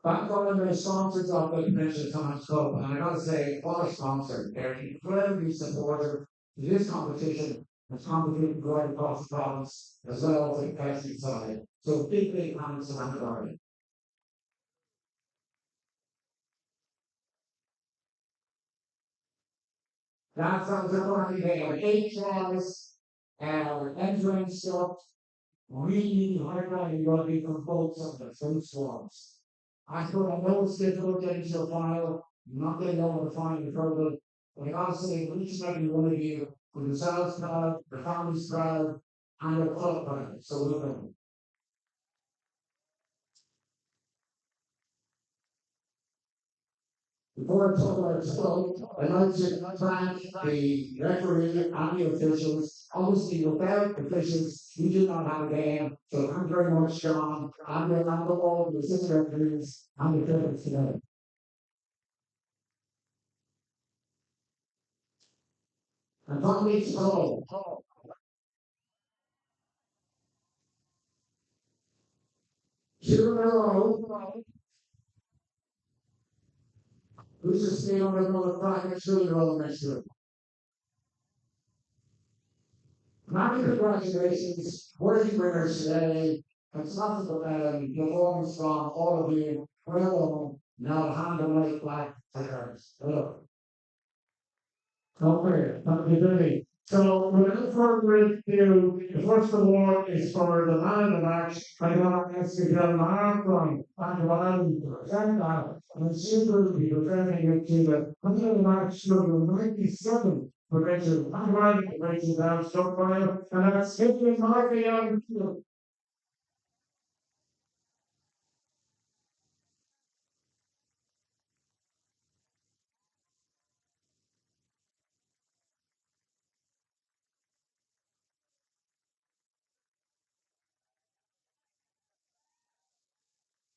E: Back on the sponsors of the Convention Times Cup, and I gotta say, what a sponsor. They're incredibly supportive to this competition. It's competition right across the province, as well as the casting side. So big thanks to that guy. That's on the party. They have 8 tries, entering stuff, really high-value rugby from both sides, both squads. I know it's difficult getting to a final, not getting over the final hurdle, but I gotta say, for each and every one of you, for yourselves proud, your families proud, and your club proud. So welcome. Before I talk about the club, I'd like to thank the referee and the officials. Obviously, without officials, we do not have a game. So thank you very much, John, and all the assistant referees and the critics today. And finally, to Paul. Two in a row. Who's the stay on the private school role next year? Many congratulations, worthy winners today. It's not the performance from all of you. Well done. Now hand the mic back to her. Hello. Okay, thank you, Billy. So, without further ado, the first award is for the man of the match. I'm going to ask you to get my arm from Bank of Ireland to present that. And super will be presenting it to the man of the match number 97 for Rachel. Bank of Ireland, Rachel down, struck by him. And that's Hitler Harvey on the field.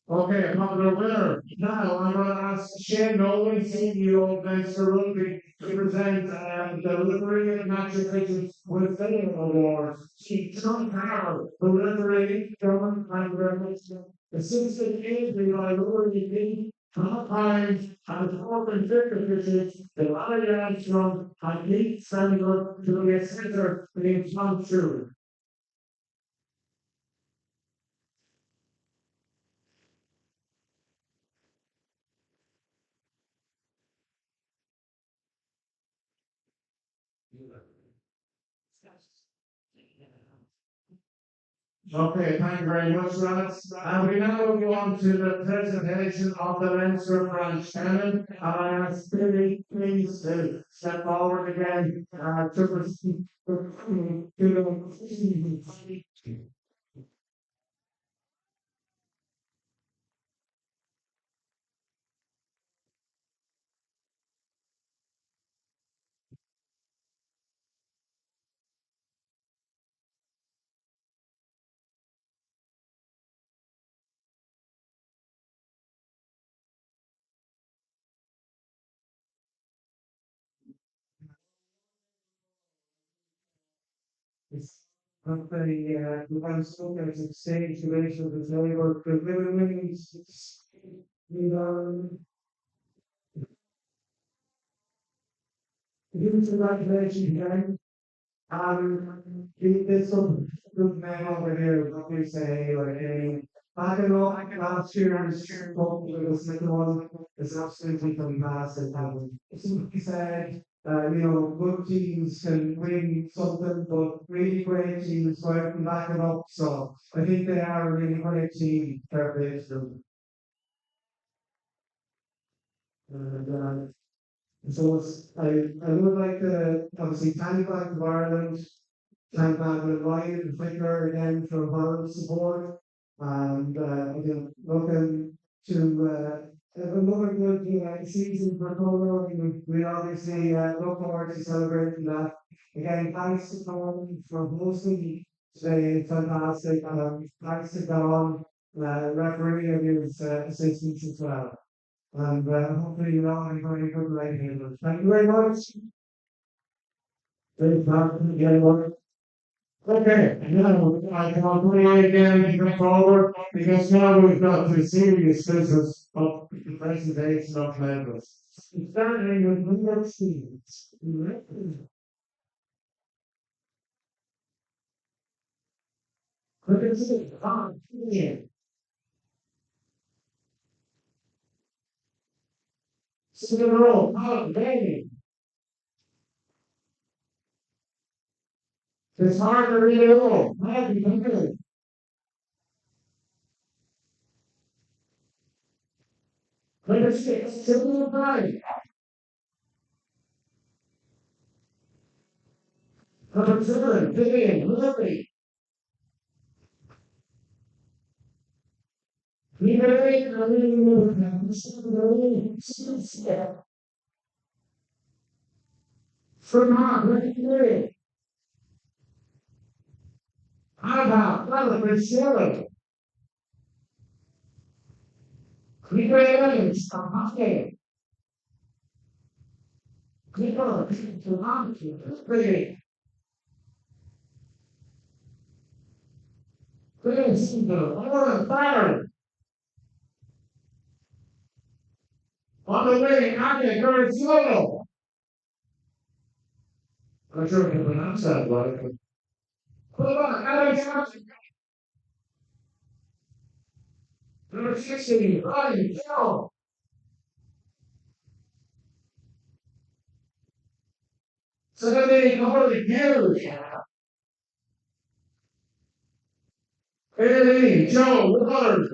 E: Okay, another winner. Now I'm going to ask Shane Nolan, CEO of Leinster Rugby, to present the referee and match officials with fame awards. Chief John Carroll, the referee, John and Revolution, assistant Avery by Rory Lee, Tom Hines, and the fourth and fifth officials, Larry Armstrong, and Pete Samuel, to the assessor, named Tom Stewart. Okay, thank you very much, lads. And we now go on to the presentation of the Leinster branch canon. And I ask Billy, please, to step forward again to proceed to the. of the council as a stage relation with the labor, the living, you know, give congratulations again. There's some good men over here, what we say, like, I don't know, last year's talk with the second one is absolutely fantastic. It's simply said, good teams can win something, but really great teams go out and back it up. So I think they are a really great team. Fair play to them. And, so I would like to obviously thank Bank of Ireland, thank Madeline Ryan in particular again for her support. And again, looking to have another good season for Tullow. We obviously look forward to celebrating that. Again, thanks to Colin for hosting today. Fantastic. Thanks to Don, referee and his assistants as well. And hopefully you all have a very good night here. Thank you very much. Thanks, Martin. Again, okay, now I can operate again and go forward because now we've got the serious business of the presentation of members. Starting with number Stevens. Look at this. Here. Sit in a row. Baby. It's hard to read it all. Happy, good. Look at this. Sit in the right. Consider Vivian, Lily. From our how about brother Silly? We create a market. People to market. Please, all fire. On the way, I can go slow. I'm not sure if I can pronounce that right. Hold on, Alex. Number 60, Ryan, Joe. So then they go to you. Hey, Joe, Willard.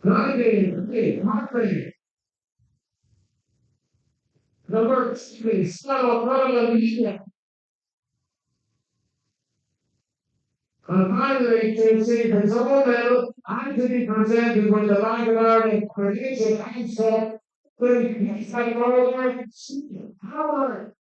E: 90, hey, Martin. Number 60, Stella, brother, media. And finally, to see his own medal, and to be presented with the Bank of Ireland Collegiate Handset, please, Howard.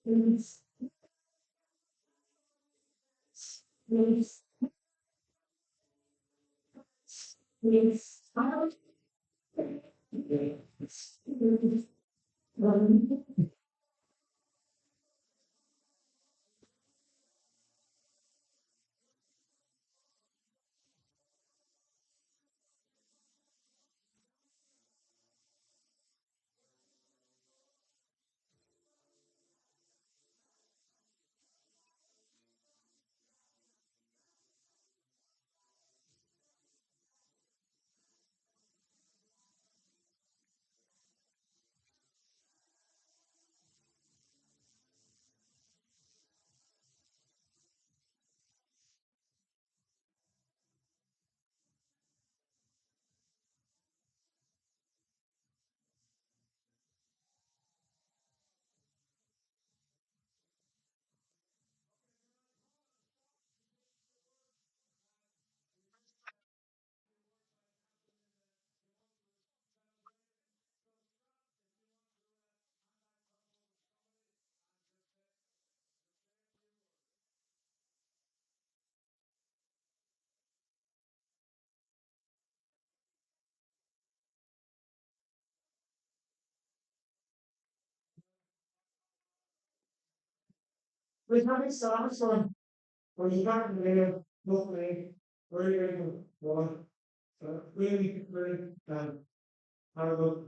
E: Please, please, please, Howard. We haven't started one. When you got in there, luckily, very good one. Really, very good. Carol,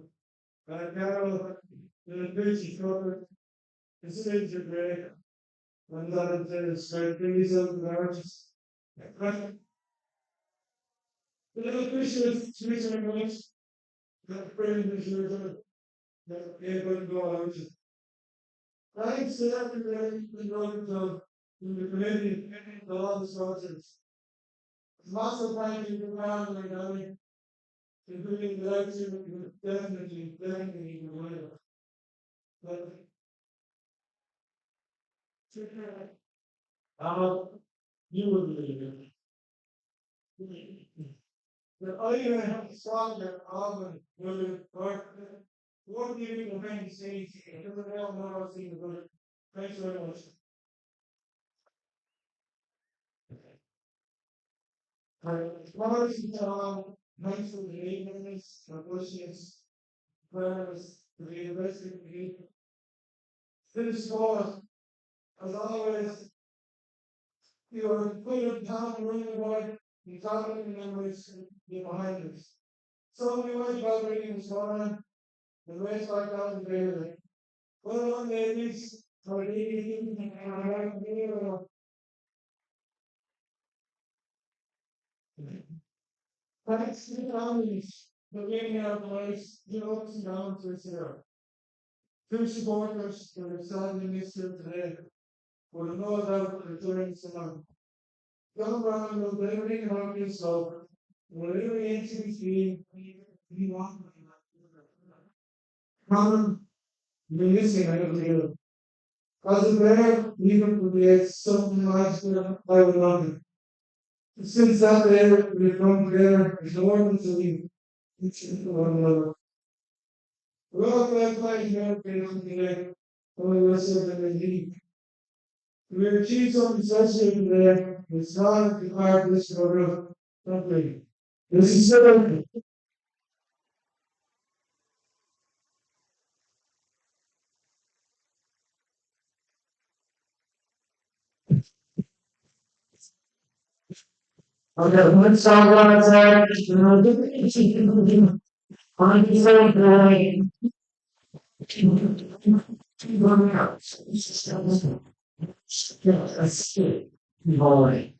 E: the British cover, the stage of great, and that is these are the largest. The little Christian Switzerland was that brilliant as usual, that able to go out. Thanks to everybody in the committee, and all the sponsors. Massive thank you to Brown and Danny, including the lecture, definitely the winner. But you would believe it. The idea have stronger Auburn will work. What do you think of states? It doesn't help now I've seen the good. Thanks very much. Flowers Tom, thanks for the evenings, the bushes, prayers, the university. Finish score, as always, you are put down really wide, you got it in memories, you're behind us. So we went about reading this morning, the race back down the daily. Well done, ladies, for leading and thanks to the families for giving our lives, the ups and downs this year. Two supporters for the standing this year today, for the no doubt returning song. John Brown will be everything about this over. Whatever answers we want. Come, be missing, I don't feel. As a player, even to be something nice I would love it. Since that day, we've come together as more than to leave. It's one another. We're all glad playing here today. Only listen to the league. We achieved something special today. It's not the hard this program. Nothing. This is so. Okay, let's talk about that. I'm so good. Boy.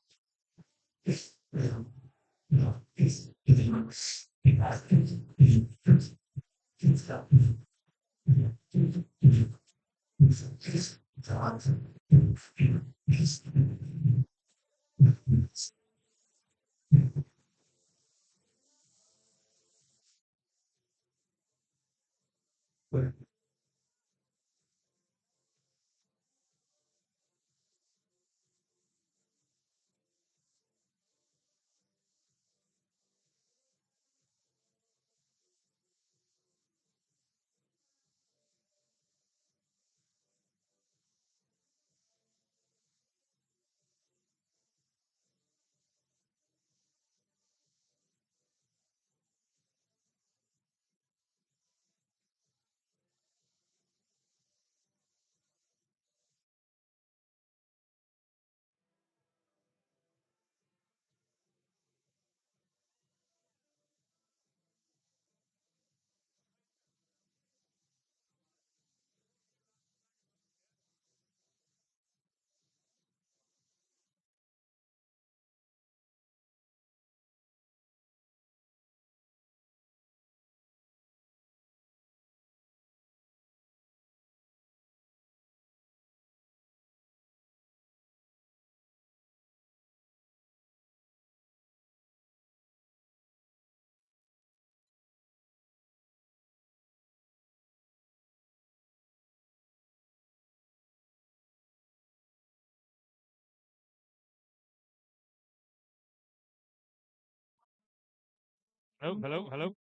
B: Hello.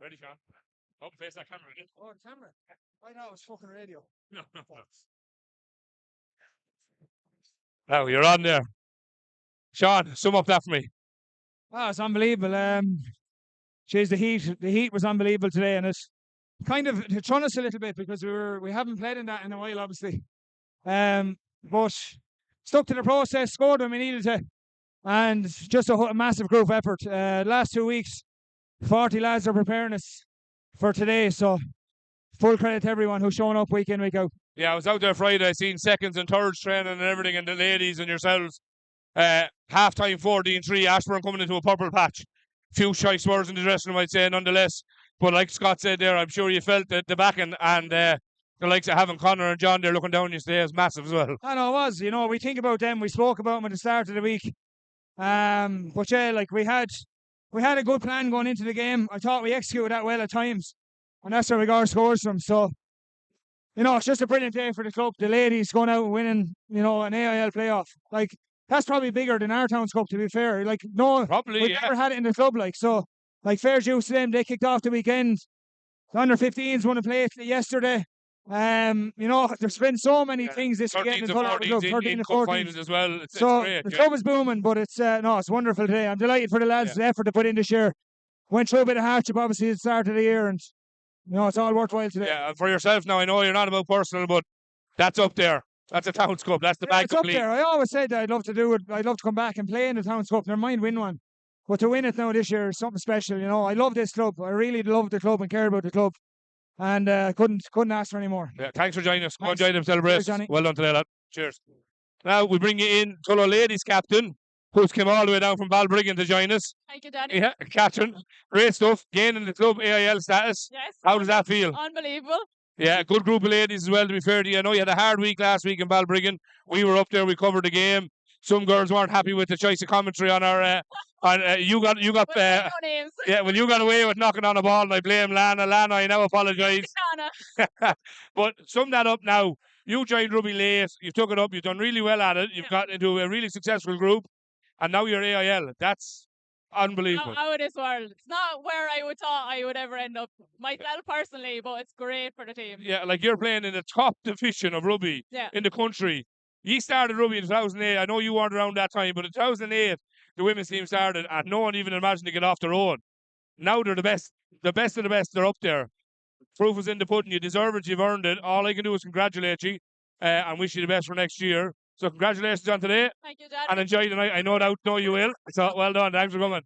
B: Ready, Sean? Oh, face that camera.
D: Oh, camera. I know, it's fucking radio.
B: No. Now you're on there. Sean, sum up that for me.
F: Oh, it's unbelievable. Geez, the heat was unbelievable today, and it's kind of thrown us a little bit because we haven't played in that in a while, obviously. But stuck to the process, scored when we needed to, and just a massive group effort. Last 2 weeks, 40 lads are preparing us for today, so full credit to everyone who's showing up week in, week out.
B: Yeah, I was out there Friday. I seen seconds and thirds training and everything, and the ladies and yourselves. Half time 14-3, Ashbourne coming into a purple patch. Few shy swerves in the dressing room, I'd say, nonetheless. But like Scott said there, I'm sure you felt the backing, and the likes of having Connor and John there looking down yesterday is massive as well.
F: I know it was. You know, we think about them. We spoke about them at the start of the week. But yeah, like we had a good plan going into the game. I thought we executed that well at times, and that's where we got our scores from. So, you know, it's just a brilliant day for the club. The ladies going out and winning, you know, an AIL playoff. Like, that's probably bigger than our Town's Cup, to be fair. Like, no,
B: Probably,
F: we've never had it in the club. Like, so, like, fair dues to them. They kicked off the weekend. The under 15s won a play yesterday. You know, there's been so many things this weekend in Tullow. 13
B: in
F: to
B: cup
F: 14s.
B: finals as well. It's
F: So
B: great.
F: the club is booming, but it's no, it's wonderful today. I'm delighted for the lads' effort to put in this year. Went through a bit of hardship, obviously, at the start of the year, and you know, it's all worthwhile today.
B: Yeah, and for yourself now, I know you're not about personal, but that's up there. That's a Town's Cup. That's the bag
F: It's up
B: complete.
F: there. I always said that I'd love to do it. I'd love to come back and play in the Town's Cup. Never mind win one. But to win it now this year is something special. You know, I love this club. I really love the club and care about the club. And couldn't ask for any more.
B: Yeah, thanks for joining us. Go and
F: Thanks.
B: join them, celebrate.
F: Cheers, Johnny.
B: Well done today, lad. Cheers. Now we bring you in Tullow ladies captain, who's come all the way down from Balbriggan to join us.
G: Thank you, Danny.
B: Yeah, Catherine, great stuff. Gaining the club AIL status.
G: Yes.
B: How does that feel?
G: Unbelievable.
B: Yeah, good group of ladies as well, to be fair to you. I know you had a hard week last week in Balbriggan. We were up there, we covered the game. Some girls weren't happy with the choice of commentary on our you got
G: No names.
B: yeah, well, you got away with knocking on a ball, and I blame Lana. Lana, I now apologise.
G: Anna.
B: But sum that up now. You joined rugby late. You took it up. You've done really well at it. You've got into a really successful group, and now you're AIL. That's unbelievable.
G: Out of this world. It's not where I would thought I would ever end up myself personally, but it's great for the team.
B: Yeah, like you're playing in the top division of rugby in the country. You started rugby in 2008. I know you weren't around that time, but in 2008, the women's team started, and no one even imagined to get off their own. Now they're the best of the best. They're up there. Proof is in the pudding. You deserve it. You've earned it. All I can do is congratulate you and wish you the best for next year. So congratulations on today.
G: Thank you, Dad.
B: And enjoy the night. I no doubt know you will. So well done. Thanks for coming.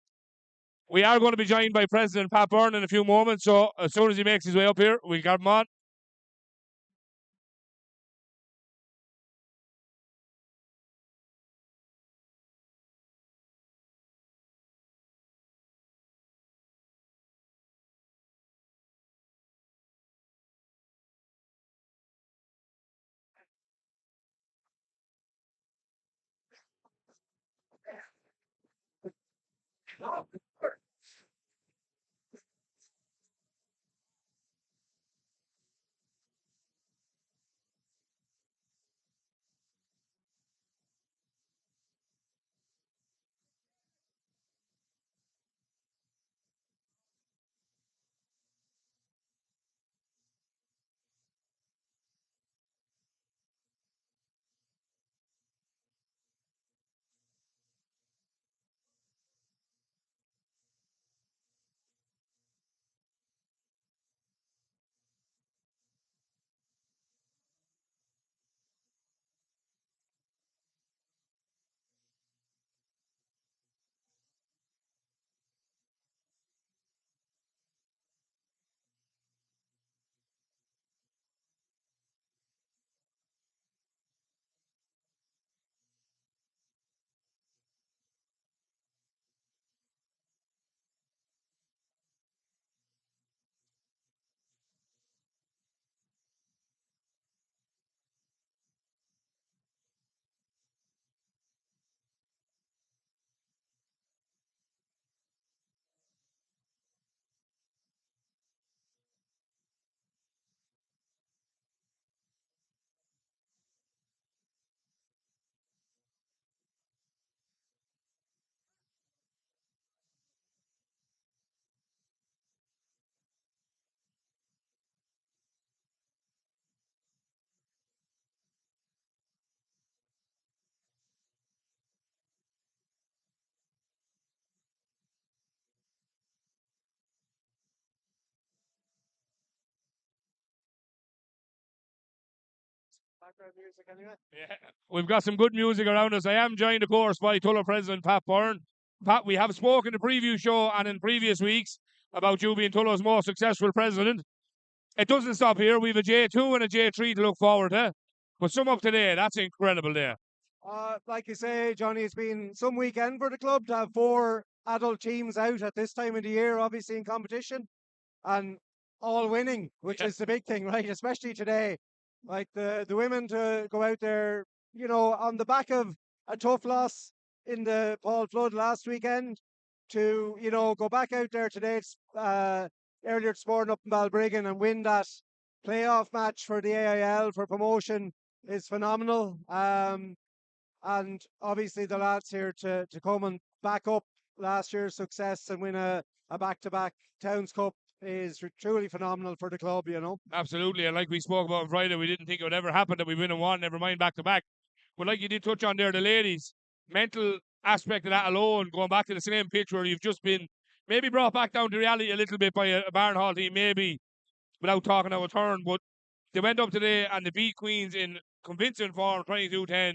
B: We are going to be joined by President Pat Byrne in a few moments. So as soon as he makes his way up here, we'll get him on. Yeah. We've got some good music around us. I am joined, of course, by Tullow President Pat Byrne. Pat, we have spoken in the preview show and in previous weeks about you being Tullow's most successful president. It doesn't stop here. We have a J2 and a J3 to look forward to. But sum up today, that's incredible there.
H: Like you say, Johnny, it's been some weekend for the club to have 4 adult teams out at this time of the year, obviously in competition, and all winning, which is the big thing, right? Especially today. Like the women to go out there, on the back of a tough loss in the Paul Flood last weekend, to, go back out there today, earlier this morning up in Balbriggan and win that playoff match for the AIL for promotion is phenomenal. And obviously the lads here to come and back up last year's success and win a back-to-back Towns Cup is truly phenomenal for the club,
B: Absolutely, and like we spoke about on Friday, we didn't think it would ever happen that we win and one, never mind back-to-back. But like you did touch on there, the ladies, mental aspect of that alone, going back to the same pitch where you've just been maybe brought back down to reality a little bit by a Barn Hall team, maybe, without talking out of turn, but they went up today and they beat Queens in convincing form, 22-10,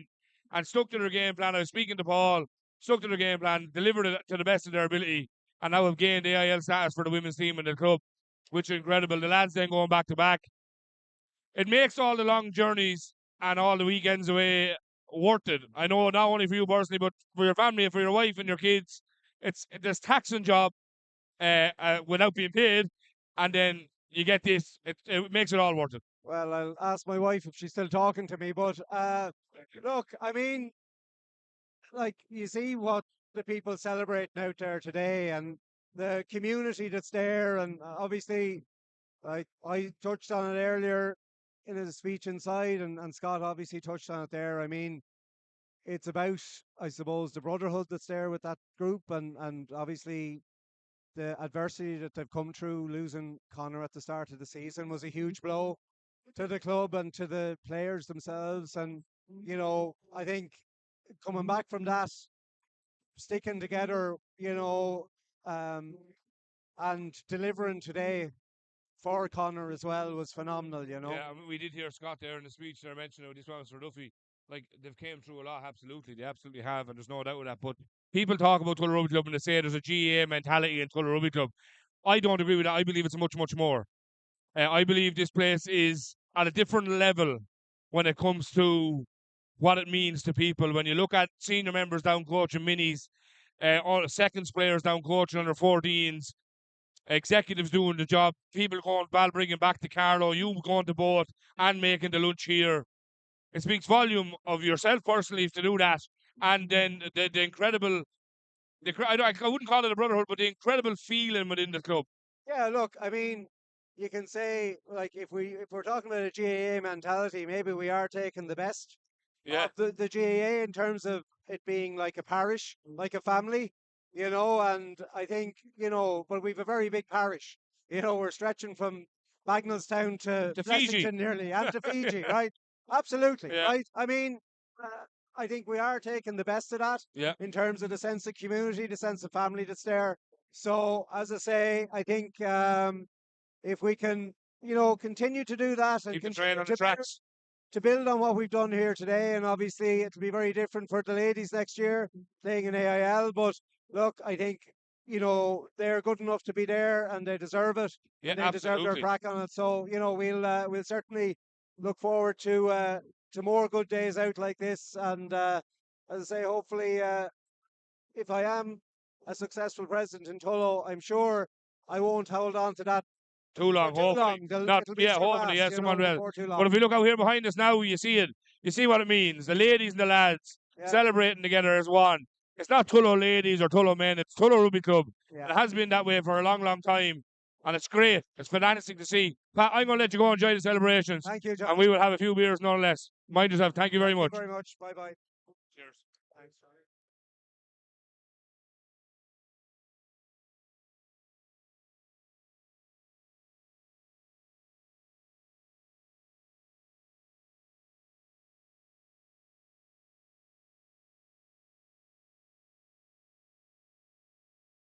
B: and stuck to their game plan. I was speaking to Paul, stuck to their game plan, delivered it to the best of their ability, and now have gained AIL status for the women's team in the club, which is incredible. The lads then going back to back. It makes all the long journeys and all the weekends away worth it. I know not only for you personally, but for your family and for your wife and your kids. It's this taxing job without being paid, and then you get this. It makes it all worth it.
H: Well, I'll ask my wife if she's still talking to me, but look, I mean, like, you see what the people celebrating out there today and the community that's there, and obviously, like, I touched on it earlier in his speech inside, and Scott obviously touched on it there. I mean, it's about, I suppose, the brotherhood that's there with that group, and obviously the adversity that they've come through. Losing Connor at the start of the season was a huge blow to the club and to the players themselves. And, I think coming back from that, sticking together, and delivering today for Connor as well was phenomenal,
B: Yeah, I mean, we did hear Scott there in the speech there mentioning this one for Duffy. Like, they've came through a lot, absolutely. They absolutely have, and there's no doubt with that. But people talk about Tullow Rugby Club and they say there's a GAA mentality in Tullow Rugby Club. I don't agree with that. I believe it's much, much more. I believe this place is at a different level when it comes to what it means to people. When you look at senior members down coaching minis, all seconds players down coaching under 14s, executives doing the job, people going bringing back to Carlow, you going to both and making the lunch here. It speaks volume of yourself personally to do that, and then the incredible, I wouldn't call it a brotherhood, but the incredible feeling within the club.
H: Yeah, look, I mean, you can say, like, if we're talking about a GAA mentality, maybe we are taking the best of the GAA in terms of it being like a parish, like a family, and I think, but we've a very big parish. We're stretching from Bagnallstown to
B: Fiji
H: Blessington nearly, and to Fiji, right? Absolutely,
B: Yeah.
H: right? I mean, I think we are taking the best of that in terms of the sense of community, the sense of family that's there. So, as I say, I think if we can, continue to do that and
B: keep the
H: continue
B: train on the tracks.
H: to build on what we've done here today, and obviously it'll be very different for the ladies next year playing in AIL. But look, I think they're good enough to be there, and they deserve it.
B: Yeah,
H: and they deserve their
B: absolutely.
H: crack on it. So we'll certainly look forward to more good days out like this. And as I say, hopefully, if I am a successful president in Tullow, I'm sure I won't hold on to that
B: Too long,
H: for too
B: hopefully.
H: long.
B: Not,
H: It'll be
B: yeah, hopefully,
H: surpassed,
B: yeah, someone will.
H: before too long.
B: But if we look out here behind us now, you see it. You see what it means. The ladies and the lads celebrating together as one. It's not Tullow ladies or Tullow men, it's Tullow Rugby Club.
H: Yeah.
B: It has been that way for a long, long time. And it's great. It's fantastic to see. Pat, I'm going to let you go and enjoy the celebrations.
H: Thank you, John.
B: And we will have a few beers nonetheless. Mind yourself. Thank you very much.
H: Thank you very much. Bye-bye.
B: Cheers.
H: Thanks.